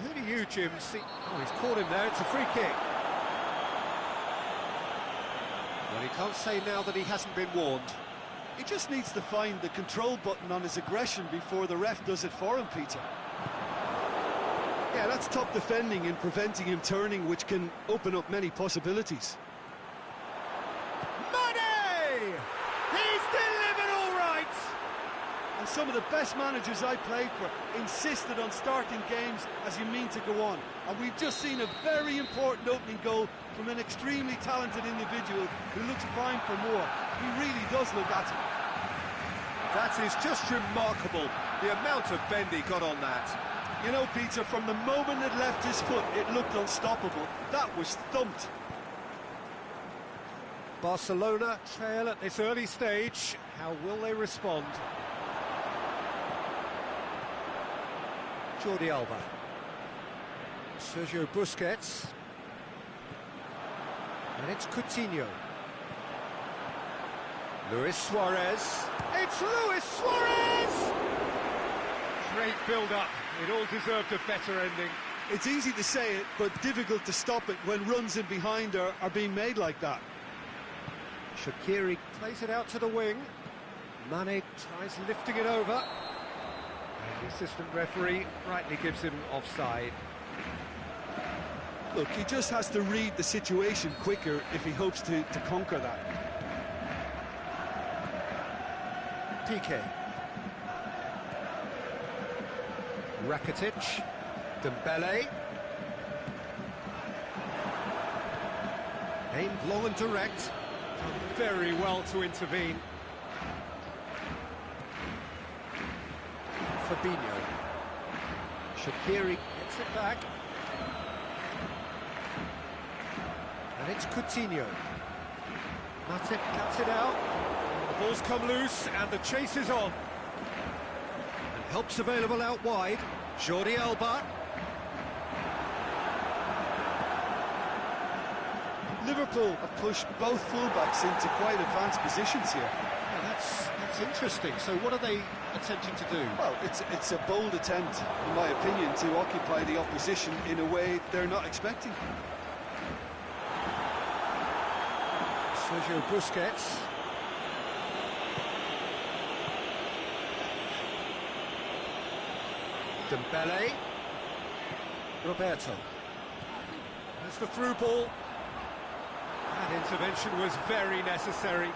Who do you, Jim, see? Oh, he's caught him there. It's a free kick. Well, he can't say now that he hasn't been warned. He just needs to find the control button on his aggression before the ref does it for him, Peter. Yeah, that's top defending and preventing him turning, which can open up many possibilities. Money! He And some of the best managers I played for insisted on starting games as you mean to go on. And we've just seen a very important opening goal from an extremely talented individual who looks primed for more. He really does look at it. That is just remarkable, the amount of bend he got on that. You know, Peter, from the moment it left his foot, it looked unstoppable. That was thumped. Barcelona trail at this early stage. How will they respond? Jordi Alba. Sergio Busquets. And it's Coutinho. Luis Suarez. It's Luis Suarez! Great build-up. It all deserved a better ending. It's easy to say it, but difficult to stop it when runs in behind are being made like that. Shaqiri plays it out to the wing. Mane tries lifting it over. And the assistant referee rightly gives him offside. Look, he just has to read the situation quicker if he hopes to conquer that. Piqué. Rakitic. Dembele. Aimed long and direct. Done very well to intervene. Fabinho. Shaqiri gets it back. And it's Coutinho. Matip cuts it out. The ball's come loose and the chase is on. And help's available out wide. Jordi Alba. Liverpool have pushed both fullbacks into quite advanced positions here. Yeah, that's interesting. So what are they attempting to do? Well, it's a bold attempt, in my opinion, to occupy the opposition in a way they're not expecting. Sergio Busquets. Dembele. Roberto. That's the through ball. That intervention was very necessary.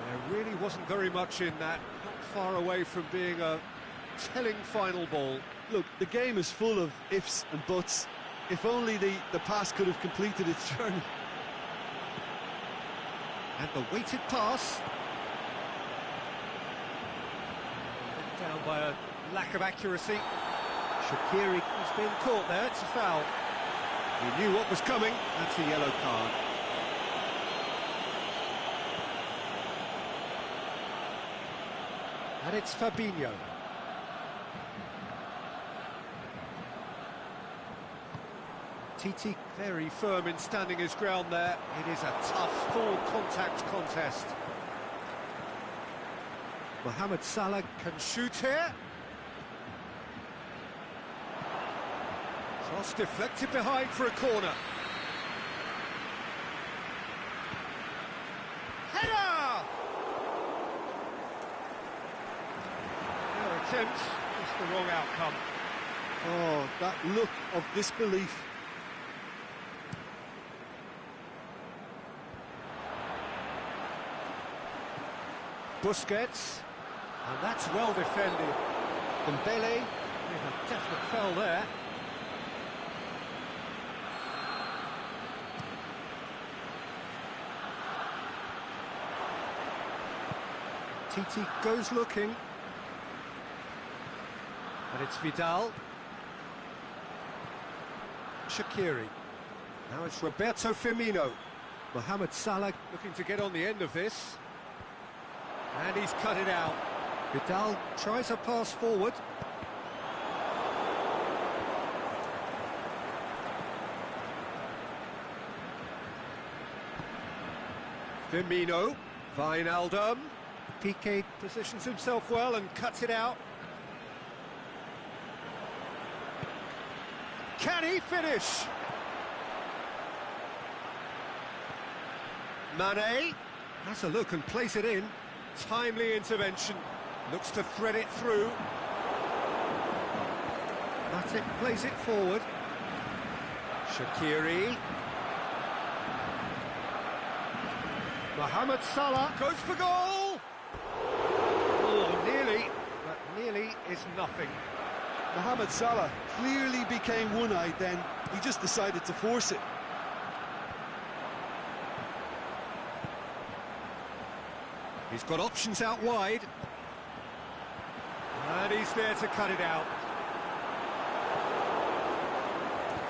There really wasn't very much in that. Not far away from being a telling final ball. Look, the game is full of ifs and buts. If only the pass could have completed its journey. And the weighted pass. Let down by a lack of accuracy. Shaqiri has been caught there, it's a foul. He knew what was coming, that's a yellow card. And it's Fabinho. Titi very firm in standing his ground there. It is a tough full contact contest. Mohamed Salah Can shoot here. Cross deflected behind for a corner. Header! Their attempt, just the wrong outcome. Oh, that look of disbelief. Busquets. And that's well defended. Dembele. There's a definite foul there. Titi goes looking. And it's Vidal. Shaqiri. Now it's Roberto Firmino. Mohamed Salah Looking to get on the end of this. And he's cut it out. Vidal tries a pass forward. Firmino. Wijnaldum. Piqué Positions himself well and cuts it out. Can he finish? Mane has a look and plays it in. Timely intervention. Looks to thread it through. Matip plays it forward. Shaqiri. Mohamed Salah Goes for goal! Oh, near nothing. Mohamed Salah clearly became one-eyed then. He just decided to force it. He's got options out wide. And he's there to cut it out.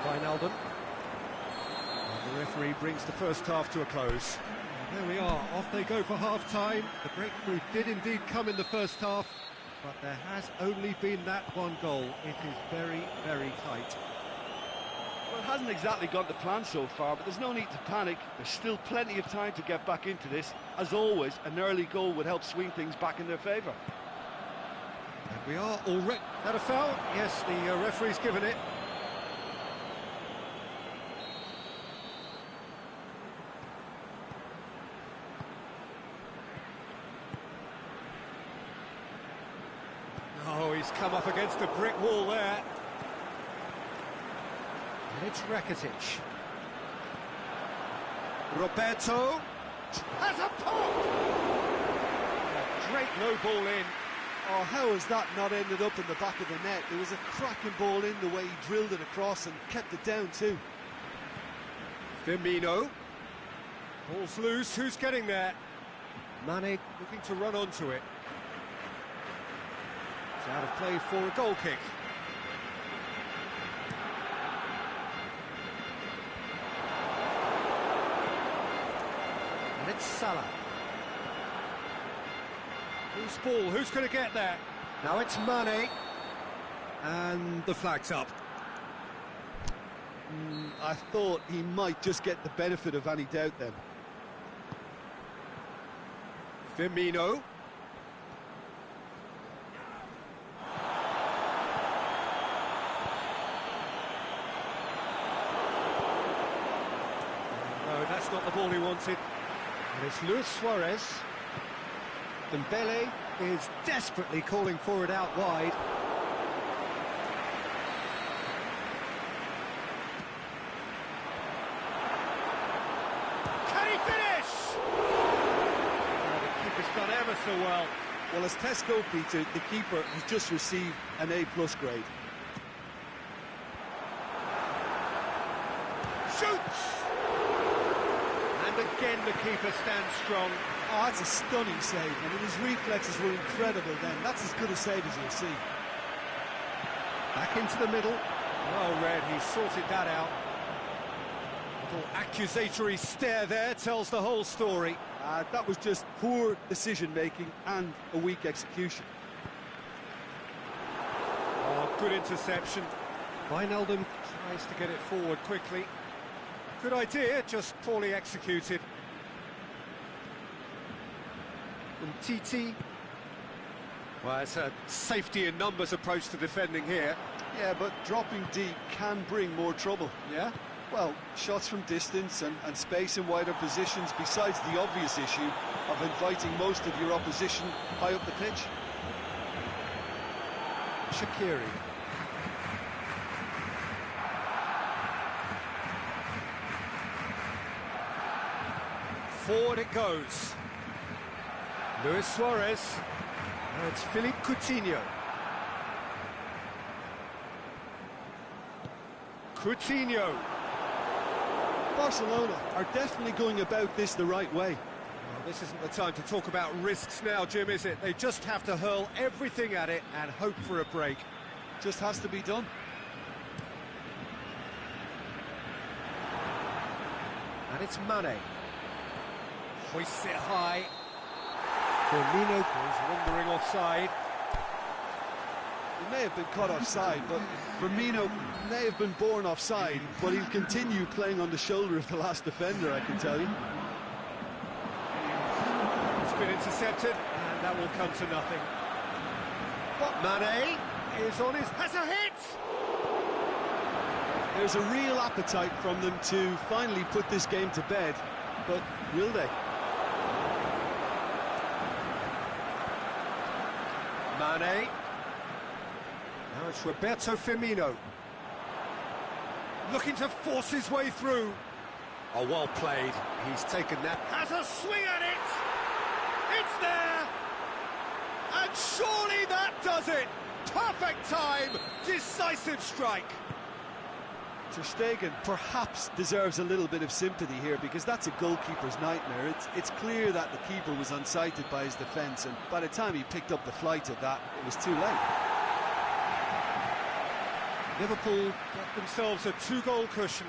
Wijnaldum. And the referee brings the first half to a close. And there we are, off they go for half-time. The breakthrough did indeed come in the first half, but there has only been that one goal. It is very, very tight. Well, it hasn't exactly gone to plan so far, but there's no need to panic. There's still plenty of time to get back into this. As always, an early goal would help swing things back in their favour. And we are already... That a foul? Yes, the referee's given it. Oh, he's come up against a brick wall there. And it's Rakitic. Roberto. Has a pop! A great low ball in. Oh, how has that not ended up in the back of the net? There was a cracking ball in the way he drilled it across and kept it down too. Firmino. Ball's loose, who's getting there? Mane Looking to run onto it. is out of play for a goal kick. And it's Salah. Loose ball, who's going to get there? Now it's Mane. And the flag's up. I thought he might just get the benefit of any doubt then. Firmino. No, that's not the ball he wanted. And it's Luis Suarez. Dembele is desperately calling for it out wide. Can he finish? Oh, the keeper's done ever so well. Well, as Tesco, Peter, the keeper has just received an A+ grade. Shoots! And again the keeper stands strong. Oh, that's a stunning save. I mean, his reflexes were incredible then. That's as good a save as you'll see. Back into the middle. Well read, he sorted that out. Little accusatory stare there tells the whole story. That was just poor decision-making and a weak execution. Oh, good interception. Wijnaldum. Tries to get it forward quickly. Good idea, just poorly executed. Titi. Well, it's a safety in numbers approach to defending here. Yeah, but dropping deep can bring more trouble. Yeah? Well, shots from distance and space in wider positions, besides the obvious issue of inviting most of your opposition high up the pitch. Shaqiri. Forward it goes. Luis Suarez. Now it's Philippe Coutinho. Coutinho. Barcelona are definitely going about this the right way. Well, this isn't the time to talk about risks now, Jim, is it? They just have to hurl everything at it and hope for a break. Just has to be done. And it's Mane. Hoists it high. Firmino He's wandering offside. He may have been caught offside, but Firmino may have been born offside, but he'll continue playing on the shoulder of the last defender, I can tell you. It's been intercepted, and that will come to nothing. But Mane is on his... has a hit! There's a real appetite from them to finally put this game to bed, but will they? Mane. Now it's Roberto Firmino. Looking to force his way through. Oh, well played. He's taken that. Has a swing at it. It's there. And surely that does it. perfect time, decisive strike. Ter Stegen perhaps deserves a little bit of sympathy here, because that's a goalkeeper's nightmare. It's clear that the keeper was unsighted by his defence, and by the time he picked up the flight of that, it was too late. Liverpool get themselves a 2-goal cushion.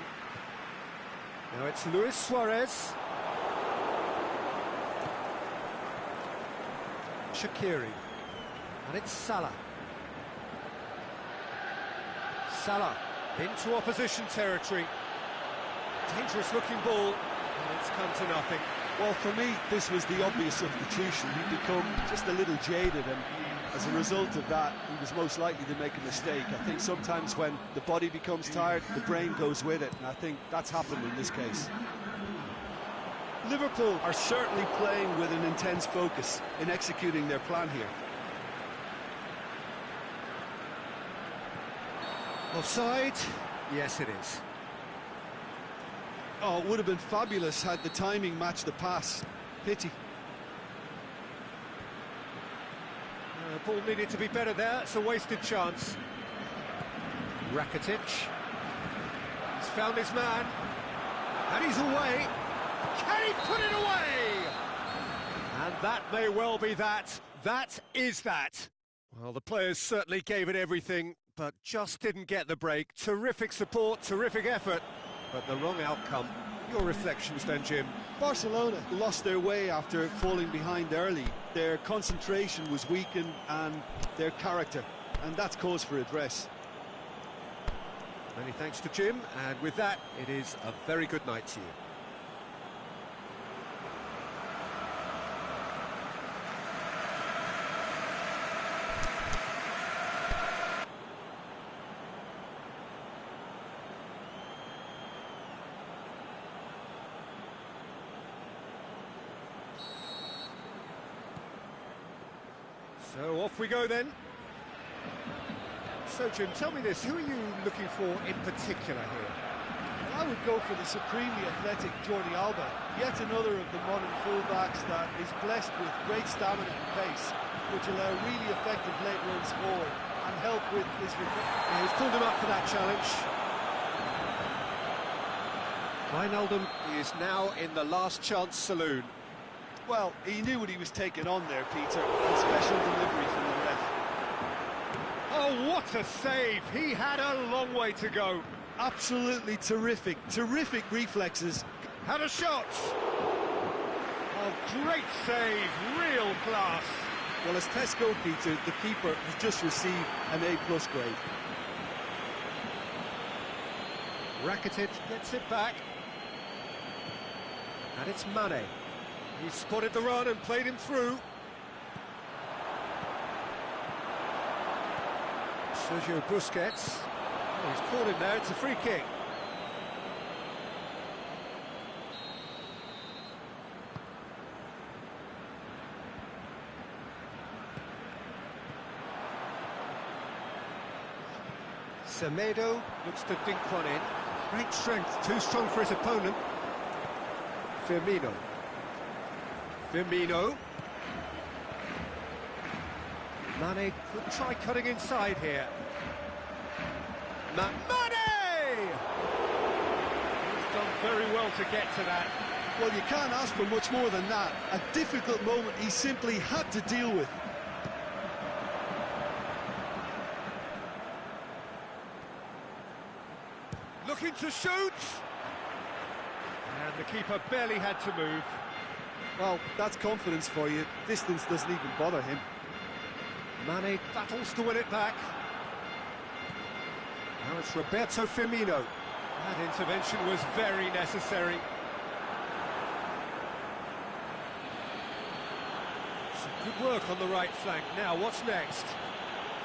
Now it's Luis Suarez. Shaqiri. And it's Salah. Salah into opposition territory. Dangerous looking ball, and it's come to nothing. Well, for me, this was the obvious substitution. He'd become just a little jaded, and as a result of that, he was most likely to make a mistake. I think sometimes when the body becomes tired, the brain goes with it, and I think that's happened in this case. Liverpool are certainly playing with an intense focus in executing their plan here. Offside? Yes, it is. Oh, it would have been fabulous had the timing matched the pass. Pity. The ball needed to be better there. It's a wasted chance. Rakitic. He's found his man. And he's away. Can he put it away? And that may well be that. That is that. Well, the players certainly gave it everything, but just didn't get the break. Terrific support, terrific effort, but the wrong outcome. Your reflections then, Jim? Barcelona lost their way after falling behind early. Their concentration was weakened, and their character, and that's cause for address. Many thanks to Jim, and with that, it is a very good night to you. So off we go then. So Jim, tell me this, who are you looking for in particular here? Well, I would go for the supremely athletic Jordi Alba, yet another of the modern fullbacks that is blessed with great stamina and pace, which allow really effective late runs forward and help with his recovery. Yeah, he's pulled him up for that challenge. Wijnaldum is now in the last chance saloon. Well, he knew what he was taking on there, Peter, and special delivery from the ref. Oh, what a save! He had a long way to go. Absolutely terrific, terrific reflexes. Had a shot! Oh, great save, real class. Well, as test goalkeeper, the keeper has just received an A+ grade. Rakitic gets it back. And it's Mane. He spotted the run and played him through. Sergio Busquets. Oh, he's caught him there, it's a free kick. Semedo looks to dink one in. Great strength, too strong for his opponent. Firmino. Mane could try cutting inside here. Mane! He's done very well to get to that. Well, you can't ask for much more than that. A difficult moment he simply had to deal with. Looking to shoot! And the keeper barely had to move. Well, that's confidence for you. Distance doesn't even bother him. Mane battles to win it back. Now it's Roberto Firmino. That intervention was very necessary. Some good work on the right flank. Now, what's next?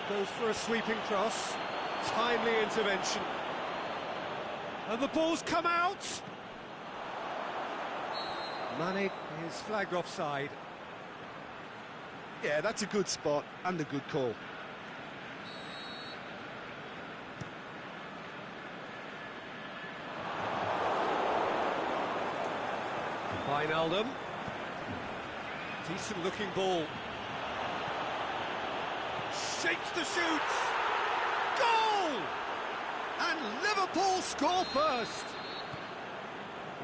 Goes for a sweeping cross. Timely intervention. And the ball's come out! Mane is flagged offside. Yeah, that's a good spot and a good call. Wijnaldum. Decent looking ball. Shapes to shoot! Goal! And Liverpool score first!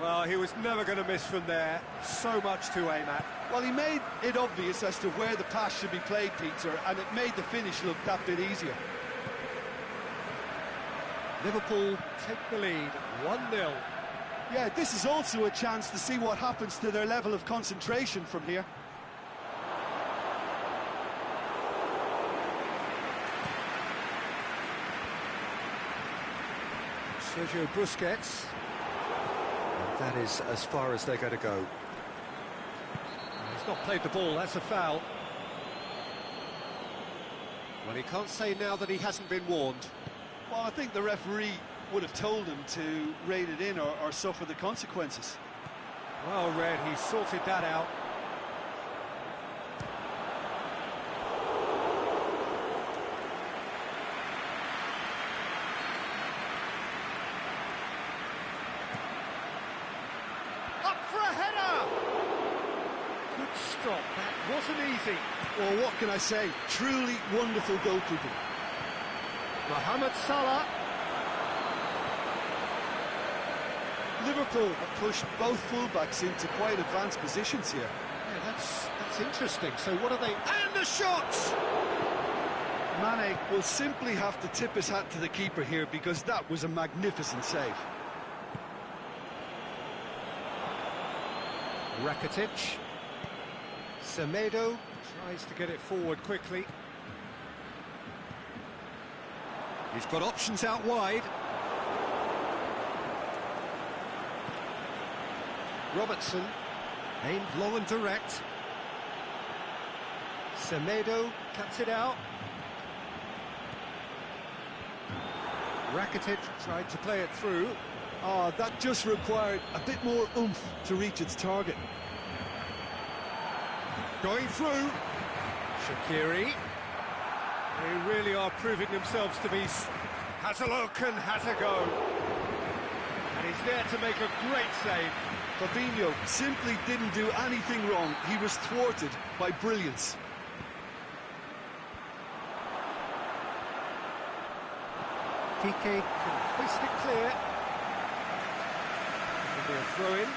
Well, he was never going to miss from there. So much to aim at. Well, he made it obvious as to where the pass should be played, Peter, and it made the finish look that bit easier. Liverpool take the lead, 1-0. Yeah, this is also a chance to see what happens to their level of concentration from here. Sergio Busquets. And that is as far as they're going to go. He's not played the ball, that's a foul. Well, he can't say now that he hasn't been warned. Well, I think the referee would have told him to rate it in or suffer the consequences. Well read, he sorted that out. Up for a header! Good stop, that wasn't easy. Well, what can I say? Truly wonderful goalkeeping. Mohamed Salah. Liverpool have pushed both fullbacks into quite advanced positions here. Yeah, that's interesting. So what are they... And the shot! Mane will simply have to tip his hat to the keeper here because that was a magnificent save. Rakitic. Semedo tries to get it forward quickly. He's got options out wide. Robertson, aimed long and direct. Semedo cuts it out. Rakitic tried to play it through. Ah, that just required a bit more oomph to reach its target. Going through. Shaqiri. They really are proving themselves to be... Has a look and has a go. And he's there to make a great save. Fabinho simply didn't do anything wrong. He was thwarted by brilliance. Piqué can hoist it clear. It'll be a throw-in.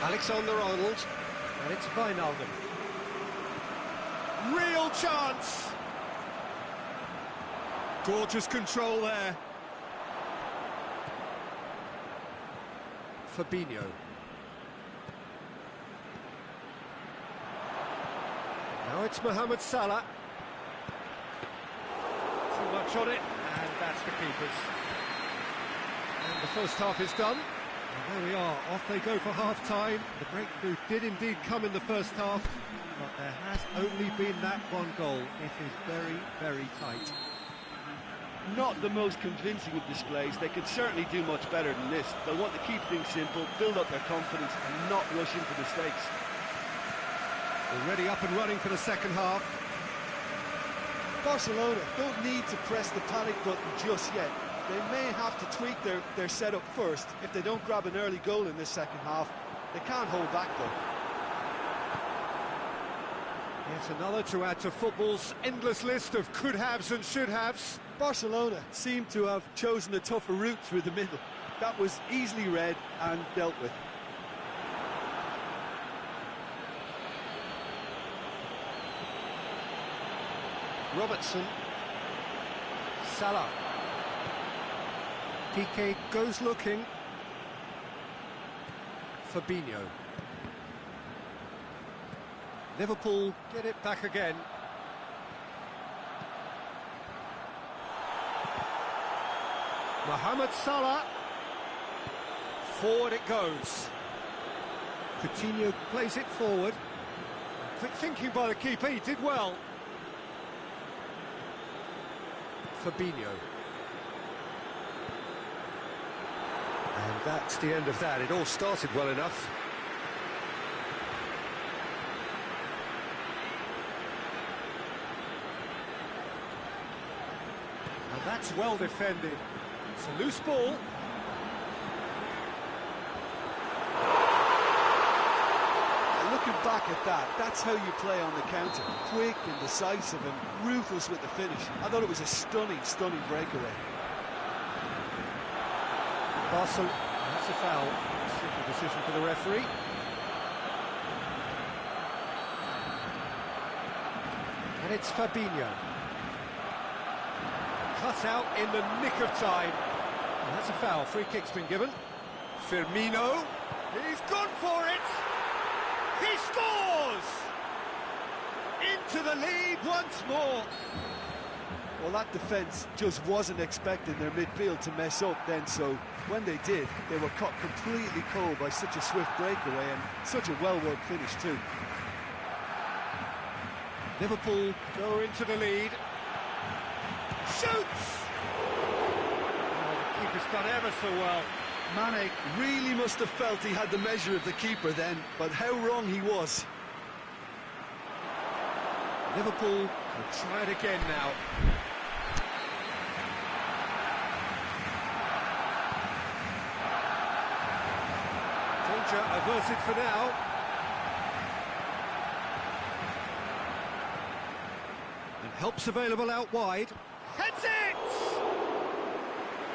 Alexander-Arnold, and it's Wijnaldum. Real chance! Gorgeous control there. Fabinho. Now it's Mohamed Salah. Too much on it, and that's the keeper's. And the first half is done. And there we are, off they go for half-time. The breakthrough did indeed come in the first half, but there has only been that one goal. It is very, very tight. Not the most convincing of displays. They could certainly do much better than this. They'll want to keep things simple, build up their confidence and not rush into mistakes. Already up and running for the second half. Barcelona don't need to press the panic button just yet. They may have to tweak their setup first. If they don't grab an early goal in this second half, they can't hold back though. Yet another to add to football's endless list of could-haves and should-haves. Barcelona seem to have chosen a tougher route through the middle. That was easily read and dealt with. Robertson. Salah. Piqué goes looking. Fabinho. Liverpool get it back again. Mohamed Salah. Forward it goes. Coutinho plays it forward. Quick thinking by the keeper, he did well. Fabinho. And that's the end of that. It all started well enough. And that's well defended. It's a loose ball. Looking back at that. That's how you play on the counter. Quick and decisive and ruthless with the finish. I thought it was a stunning, stunning breakaway. Barcelona, that's a foul. Simple decision for the referee. And it's Fabinho. Cut out in the nick of time. And that's a foul. Free kick's been given. Firmino. He's gone for it! He scores! Into the lead once more. Well, that defence just wasn't expecting their midfield to mess up then, so when they did, they were caught completely cold by such a swift breakaway and such a well-worked finish too. Liverpool go into the lead. Shoots! Oh, the keeper's done ever so well. Mane really must have felt he had the measure of the keeper then, but how wrong he was. Liverpool will try it again now. Danger averted for now. And help's available out wide. Heads it!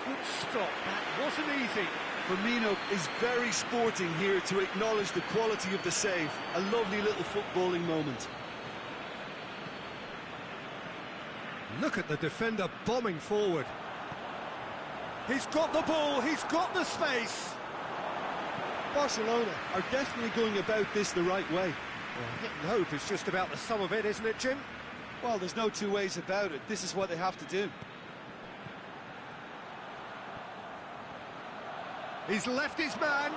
Good stop, that wasn't easy. Firmino is very sporting here to acknowledge the quality of the save. A lovely little footballing moment. Look at the defender bombing forward. He's got the ball, he's got the space. Barcelona are definitely going about this the right way. Well, hit and hope is just about the sum of it, isn't it, Jim? Well, there's no two ways about it. This is what they have to do. He's left his man.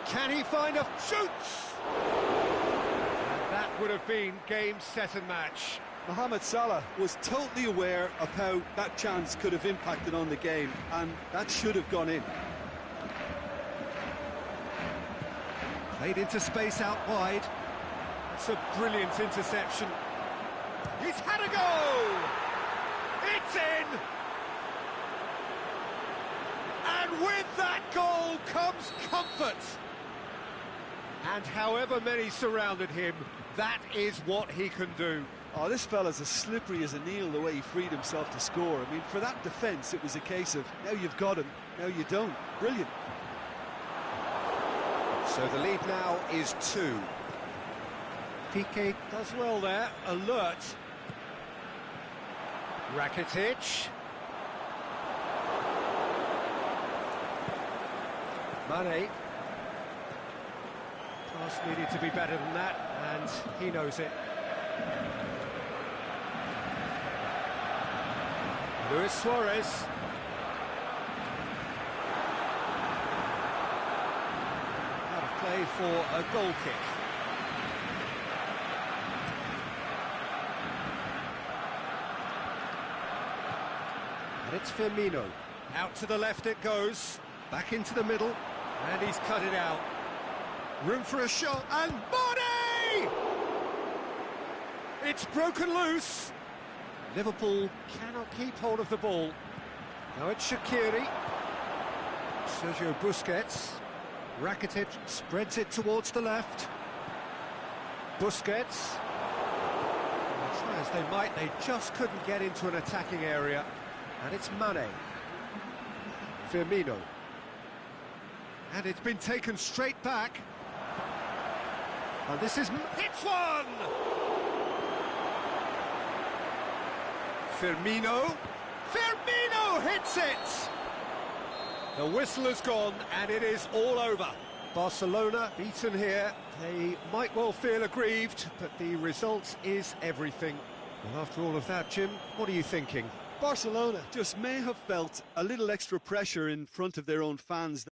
Can he find a... Shoots! And that would have been game, set and match. Mohamed Salah was totally aware of how that chance could have impacted on the game, and that should have gone in. Played into space out wide. It's a brilliant interception. He's had a go! It's in! And with that goal comes comfort. And however many surrounded him, that is what he can do. Oh, this fella's as slippery as an eel the way he freed himself to score. I mean, for that defence, it was a case of, now you've got him, now you don't. Brilliant. So the lead now is 2. Piqué does well there, alert. Rakitic. Mane. Pass needed to be better than that, and he knows it. Luis Suarez. Out of play for a goal kick. And it's Firmino. Out to the left it goes. Back into the middle. And he's cut it out. Room for a shot. And body! It's broken loose. Liverpool cannot keep hold of the ball. Now it's Shaqiri. Sergio Busquets. Rakitic spreads it towards the left. Busquets. Try as they might, they just couldn't get into an attacking area. And it's Mane. Firmino. And it's been taken straight back. And this is... Hits one! Firmino. Firmino hits it! The whistle has gone and it is all over. Barcelona beaten here. They might well feel aggrieved, but the result is everything. Well, after all of that, Jim, what are you thinking? Barcelona just may have felt a little extra pressure in front of their own fans.